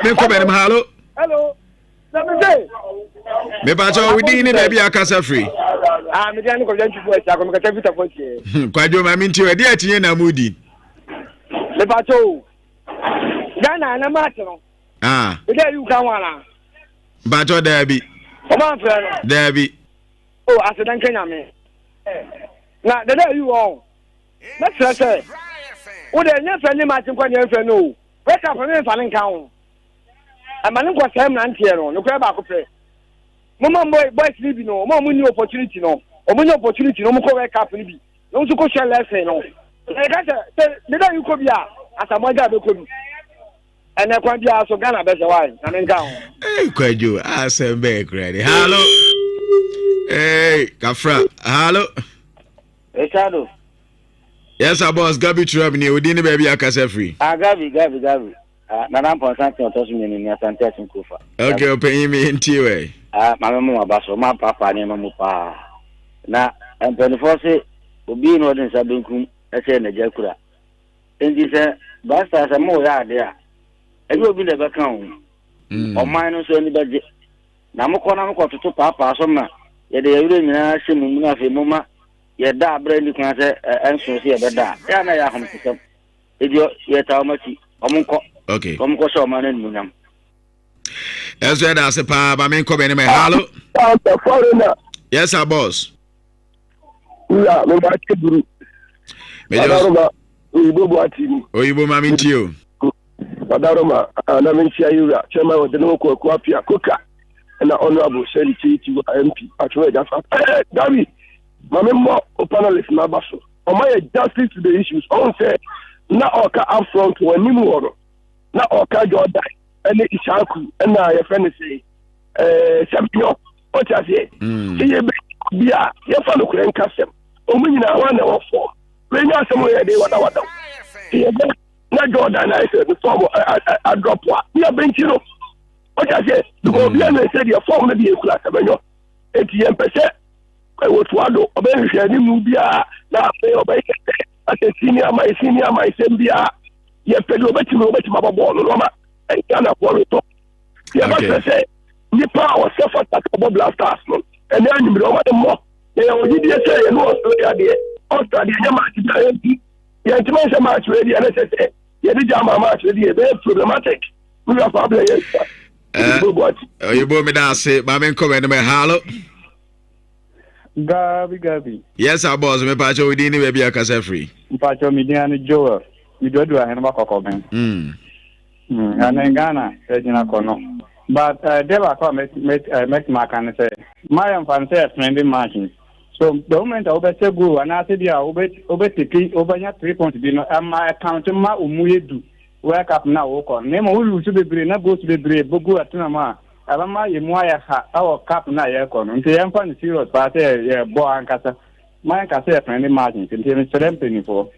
me ko be hello me ba jo we din ni na bia kasa free me dia ni ko jantu fo tia ko me kata vita fo tie kwajo ma minti we dia tinye na mudi me ba jo Ghana na match no me dia you kan wana ba jo derby o ma fe no derby asedan Kenya me na de there you on na say o de nya fe ni match kwa nya fe no wake up me fa ni kan o amani ko sem na ntie no ko ba ko fe Mama boys ni bi no mo ni opportunity no o mo ni opportunity no mo ko wake up ni bi no so ko share lesson no e ka say de da you ko bi a asamoja be ko bi ene kwa bi a so Ghana be se why na me nka ho kwajo asembe credit hello Kafra hello Shadow yes boss Gabby Thuram ni odi ni ba bi akasa free Gabby na na pon santi otosu ni ni asante asinkofa okay open me nti we mama mu abaso ma papa ni ma mu pa na empelifo se obi no den sabenkum ese na jakura endi se basta se mo ya ade a ebi obi le be kan o man no so ni beje na mo ko toto papa so ma ye de yure nyina hye mu na fe mu ma ye da abra ni kan se enso se ye be da ya na ya hom tisem edio ye taw mati omunko okay omunko so ma na ni munyam Ezra da se pa ba men ko be ni me hello yes sir boss ya me ba keburu me just oyibo atini oyibo ma min tio Badaroma na men Nhyira chairman of the local Kwapia Koka and the honorable Senator MP atwe da fa Gabby mama mo panelist na baso o my justice to the issues on say na oka up front when ni mu oro na oka Jordan and Ishaku and na your friend say champion what I say ye be bia ye fa no kren kasem o mu nyina wa na wo fo we nya asem ye dey wada ye na Jordan I say the form a drop wa ye bench no what I say go bia na say the form na be class abanyo ATM pese I was wado obehwe ni mu bia na fe obehwe ate senior my sembia ye pede obeti babo no ma e kana ball to ye ba say ni pa o self attack blasters no and then you know what more Yeah, we did say you know Australia match. Yeah, to make a match ready, and I said, yeah, the Jama match ready, very problematic. We have problem. You bought me that say, Mamma, come in my hello. Gabby. Yes, our boss, me patch with any baby, I can free. Patch of Mediana Joe. You do a hand of a comment. And then Ghana, Regina Cono. But Deva make my can say, my fancy friendly margin. So the moment I say go and I said, yeah, over 3 points, and my account ma umuyedu. Work up now, walk on. Name who to be brave, not go to the brave, but go at Tunama. Alama, you moya our cap na aircon. Until I'm fun serious, but boy and cassa. My cassa friendly margin, until Mr. Empany for.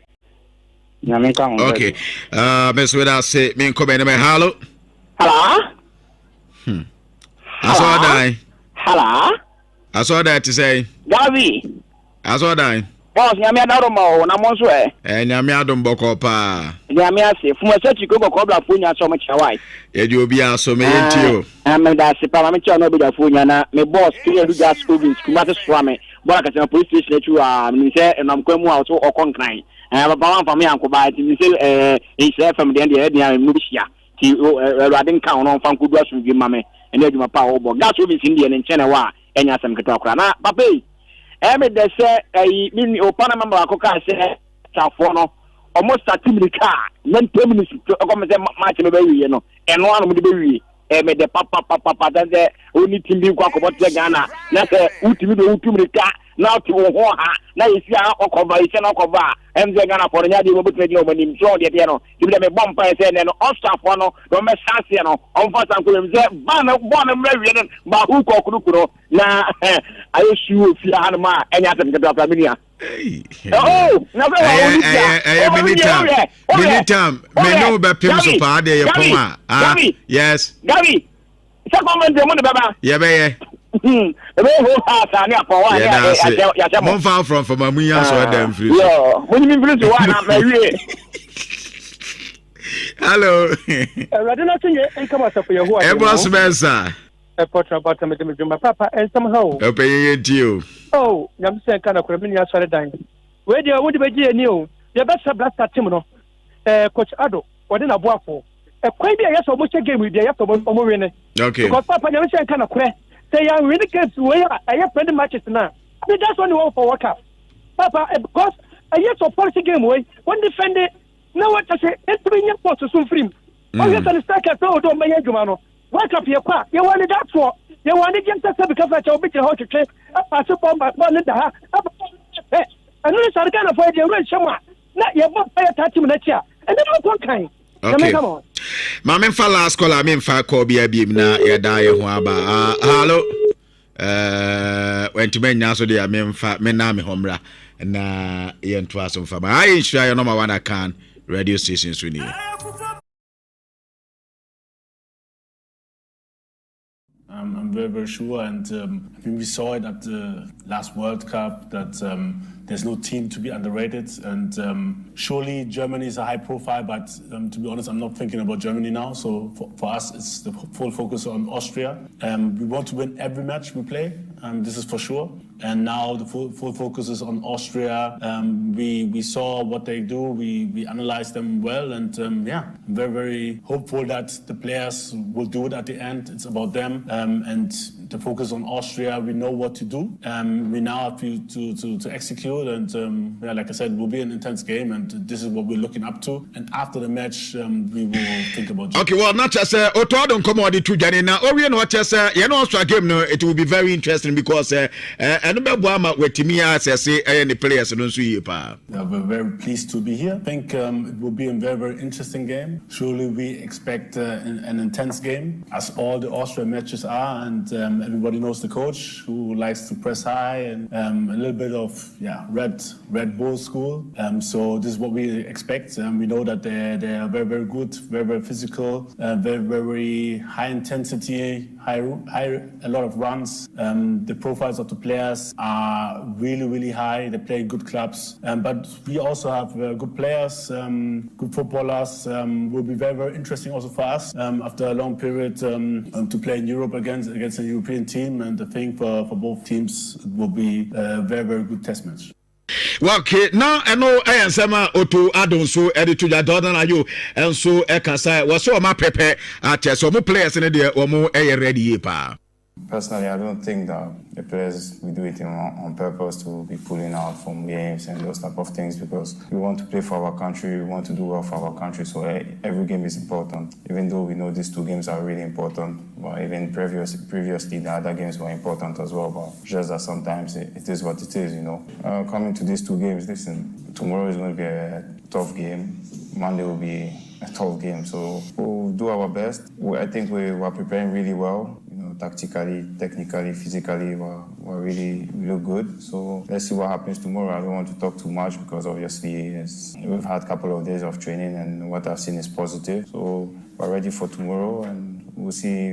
Okay, Miss Without say, me come in my hello. Hello? I saw that. Hello? I saw that to say. Gabby. I saw that. Boss, nyame adaro na mo so nyame adom boko pa. Nyame ase, fu mo search go boko bla funya so mo chawai. E di obi aso me yentio. Me da se pa me cha no be da funya na me boss clear do gas school bin school ma se swame. Bola ka na police station etu me se enam kwamu a so okonkran. Baba wan fa me anko ba ti me se e fam de e de mu bi hia. Ti Rodri kan no fa nkudu asu bi ma me. Ene adwuma pa wo bo. Gas school bin sin de ne nche ne wa enya asem keto akra na papa de say mini opana member akoka say tafono almost 30 minutes car 10 minutes to come say match no be wi no eno anu de be wi de papa that only team bi kwa ko Ghana na say utimi do utimi ka na to ho ha na yesi a okoba ise na okoba MZ Ghana for nya de wo betu de omanim so de no tibi de me bomb pa say no ostafo no do me sanse no on fa san ko me say ba na mra wi no ba hu ko kuru na ayo shu fi hanma enya tem ke do familia oh na be wa militam me no be pim so pa de ye poma yes Gabby se comment de mo ne baba ye be ye Mon far from Amuya so them free. Yo, when you free to one hello. Radina Tinga and come up for your who Ebos Mensa. A portrait about my papa and somehow. A pay you. Oh, I'm saying kind of criminal solidarity. Where do you want to be new? Your best blaster Timono, Coach Ado, or then a boafo. A quite yes, almost a game with the Yapo. Okay. Because Papa never said kind of queer. Say I really get where I have plenty matches now. I mean that's one you want for World Cup. Papa, because I yes of policy game way when defend it. Now what I say, it's 3 years for to soon free. Oh yes, and stack at all don't make Jumano. World Cup your qua. You wanted that for you wanted just because I told you how to train up a super one in the half. And then I kind of for the real someone. Not your book by a touch in the chair. And then what kind? Okay. Mama fa last call I fa call be na ya da ye ho aba. Hello. When to menya so dey me fa me na me homra na ye nto aso fa. Ma I ensure your number 1 account radio stations we need. I'm very, very sure, and I think we saw it at the last World Cup that there's no team to be underrated, and surely Germany is a high profile, but to be honest, I'm not thinking about Germany now. So for us, it's the full focus on Austria. We want to win every match we play, this is for sure. And now the full focus is on Austria. We saw what they do. We analyzed them well, and I'm very, very hopeful that the players will do it at the end. It's about them, and the focus on Austria. We know what to do. We now have to execute, and like I said, it will be an intense game, and this is what we're looking up to. And after the match, we will think about. Okay, well, not just Oto don't come on the 2 January now. We know just Austria game. No, it will be very interesting because and with Timia say any players don't see pa. Yeah, we're very pleased to be here. I think it will be a very, very interesting game. Surely we expect an intense game, as all the Austrian matches are, and everybody knows the coach who likes to press high and a little bit of Red Bull school. So this is what we expect. We know that they are very, very good, very, very physical, very, very high intensity, a lot of runs. The profiles of the players players are really high. They play good clubs, but we also have good players, good footballers. Will be very interesting also for us after a long period to play in Europe against a European team. And I think for both teams it will be a very good test match. Well, okay, now I know I am Sama Oto Adonso, editor Jordan Ayo, and so Ekasa was so my pepe at some players in the or more ready. Personally, I don't think that the players we do it on purpose to be pulling out from games and those type of things, because we want to play for our country, we want to do well for our country, so every game is important. Even though we know these two games are really important, but even previously the other games were important as well, but just that sometimes it is what it is, you know. Coming to these two games, listen, tomorrow is going to be a tough game, Monday will be a tough game, so we'll do our best. I think we were preparing really well. Tactically, technically, physically, we really look good. So let's see what happens tomorrow. I don't want to talk too much because obviously we've had a couple of days of training and what I've seen is positive. So we're ready for tomorrow and we'll see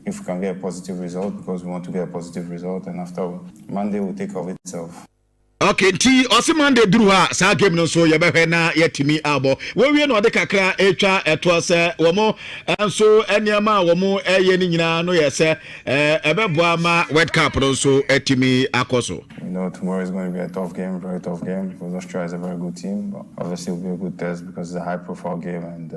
if we can get a positive result, because we want to get a positive result, and after Monday will take care of itself. Okay, T. Osimande Druha, sa game no so yebehena yetimi abo. We no de kakra etwa etwase womo enso eniama womo eye ni nyina no yese ebeboa ma World Cup no so etimi akoso. You know, tomorrow is going to be a tough game, very tough game, because Australia is a very good team, but obviously it will be a good test because it's a high-profile game, and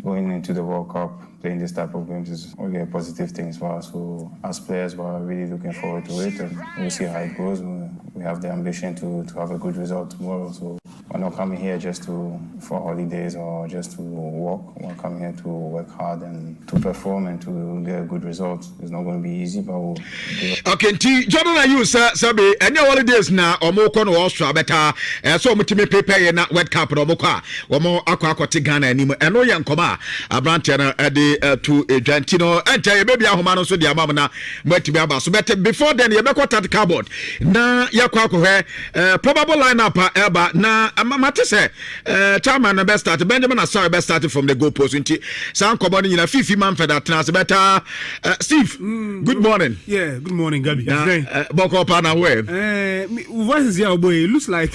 going into the World Cup, playing this type of games is only a positive thing as well. So as players, we're really looking forward to it, and we'll see how it goes. We have the ambition to have a good result tomorrow, so we're not coming here just for holidays or just to walk. We're coming here to work hard and to perform and to get a good result. It's not going to be easy, but we'll do it. Okay, T. Jordan, are you, Sabi? Any holidays now, or more con or Australia better? So much me prepare na World Cup or Moka, or more aqua Tigana anymore. And no young coma, a branch to Argentino, and tell you, maybe a homano so the amamana, but to be about. So better before then, you back at the cupboard. Na Yakwako, probable lineup, Eba, na Amamate say, Chairman best start, Benjamin Asar best started from the goal post. Sound commanding in a 50 man for that trans better. Steve, good morning. Yeah, good morning, Gabby. Boko Pana web. What is your boy? It looks like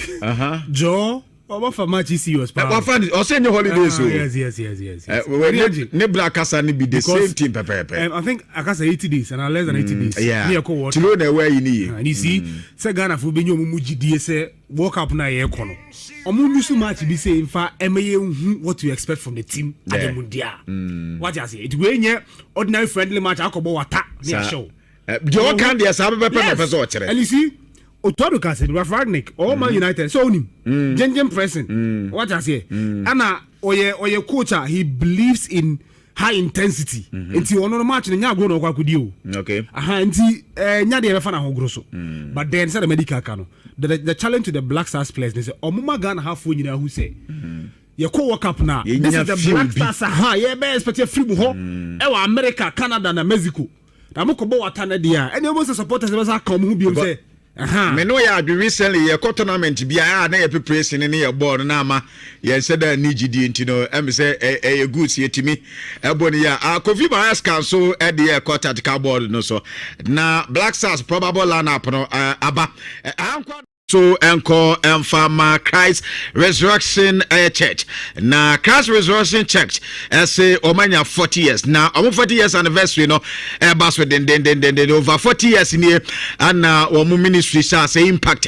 Joe. What for match is yours? What fun? Or send your holidays. Yes. Nebra Akasa be the same team, Pepe. I think Akasa 80 days and less than 80 days. Yeah. To know where you need. And you see, Sagana for being your Muji DSA, walk up na ye kono. Omu so much be saying fa what you expect from the team at the Mundial. What you say? It will ordinary friendly match. Akobo wata near show. Joe can be a suburb. And you see. Otodo Castle, Rafragnik, all Man United, so him, Jenjen pressing. What I say, Anna, oye coach, he believes in high intensity. Until one match, and now go no what could you? Okay. Anti Nyadi Refana Hogroso. But then said the medical cano. The challenge to the Black Stars players, they say, Omuma Gan half when you know who say. You co work up now. This is the Black Stars, yeah, best, but you're free ho. Ewa America, Canada, and Mexico. Namuko Watana dia. And you most supporters was come who be say. Me know ya be recently a tournament bia na ye preparation in your board na ama ye said that need gidi ntino em say a good yetimi eboni ya Kofi Bias Council at the quarter board no so na Black Stars probable lineup no aba so encore Farmer Christ Resurrection Church. Na Christ Resurrection Church say Omanya 40 years. Now 40 years anniversary no bass with den over 40 years in here and omo ministry say impact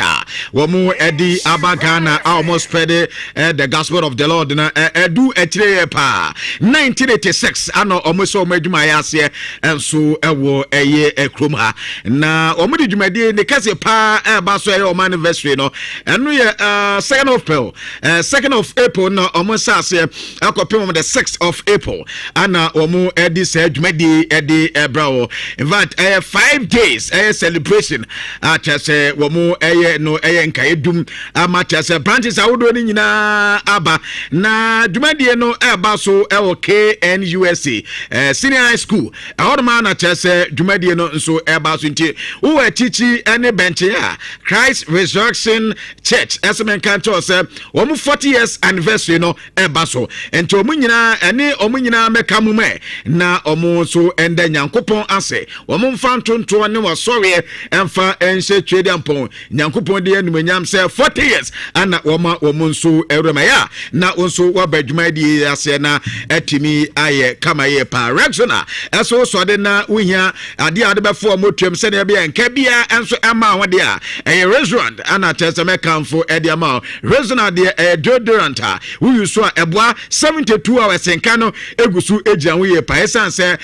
omo edi abagana almost spread the gospel of the Lord na do etire pa 1986 ano omo so omadwuma ya ase enso ewo eye ekrom ha na omo di dwumade ne kase pa bass e omo anniversary no and we 2nd of April no almost say akopem the 6th of April and omo edi say dwumade edi brao in fact 5 days celebration at say omo no nkaedum amacha say branches awodo ni nyina aba na dwumade no eba so KNUSA senior high school ahorma na say dwumade no nso eba so nti wo atichi ene bench ya Christ Resurrection Resurrection Church esmen kanto se omu 40 years anniversary no eba so enti omu nyina ene omu nyina meka mume na omu so ende nyankopon ase omu mfa ntonto ne wasore emfa enhye twede ampon nyankopon de enumanyam se 40 years ana omu nso ewremaya na onso wabadwuma di ase na etimi aye kama ye pa Rexona eso so de na uhia ade befo motwem se na bia nka bia enso ema hode a restaurant ana tesame kanfo ediama Rexona de deodorant a we so eboa 72 hours enka no egusu egian we pa esanse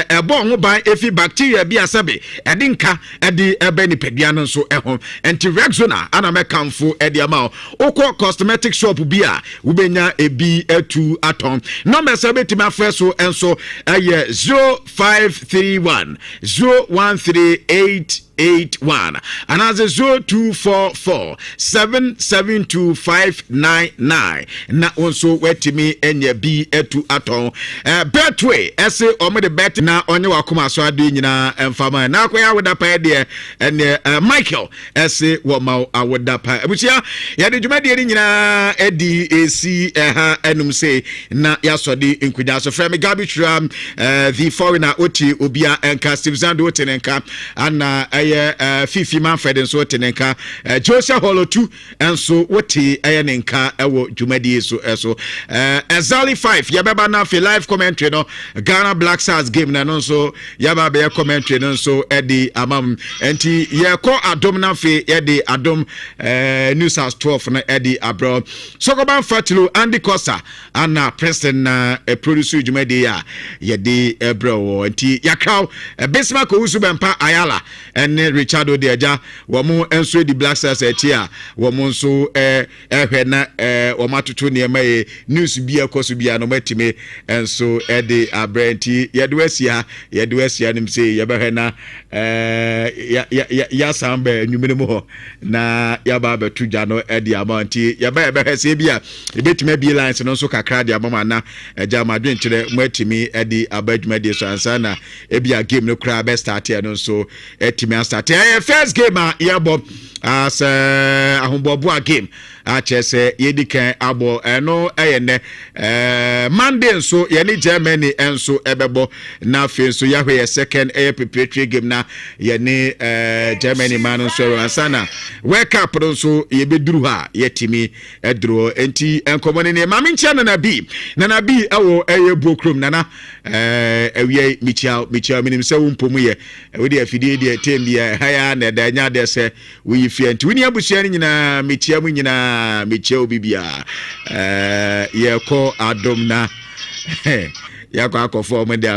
ebo ho ban efi bacteria bia sabe edinka edi ebeni pedua no so eho enti Rexona ana me kanfo ediama okọ cosmetic shop bia ubenya ebi etu atom number sabeti ma so enso 0531 013881 and as 0244 772599 na onso wetimi enye bi etu aton betway ese omede bet na onye wakoma so ade nyina emfama na akoya woda pa de ene Michael ese wo ma awoda pa abusia ya de dwumade nyina edi esi ha enum se na yasode inkunya so frame Gabby Thuram the foreigner oti obia enka Steve Zando tenenka ana Fifi Manfred nso tenenka Joseph Holotu enso woti nenka ewo dwumadi so Ezali 5 yababa na fi live commentary no Ghana Black Stars game na no so yaba be commentary no so edi amam enti ye ko adom na fi edi adom New South 12 na edi abro Sokoban Fatilo Andy Costa ana Preston na producer dwumadi ya yedi ebro enti yakao Bismarck Usubempa Ayala ene Richard Odeja womo enso di Black Stars etia womo nso ehwe na womatoto ne emaye news bia koso bia no matime enso ede abrenti yedewasia nim se yebehwe na ya samba nwumene mu ho na yaba betu gya no ede amanti yebehwe se bia ebetime bi lines no nso kakra de amama na eja madwen kire matime ede abadwuma de so ansa na ebia game no kra be start ya no so etime start first game yabo as ahombobo game achese yedikan abo eno eyene Monday so yeni Germany enso ebebo na fe so yahwe second preparatory game na yeni Germany man so ansana wake up so yebeduru ha yetimi edro enti enkomone ne mame nche na bi ewo eyebokrom nana ewie michia minim se wumpomu ye we de afidie de tembia haya na da nya de se we fie enti wini abusua ni nyina michia mu nyina michia bibia ye ko adom na ya ko akofo mo de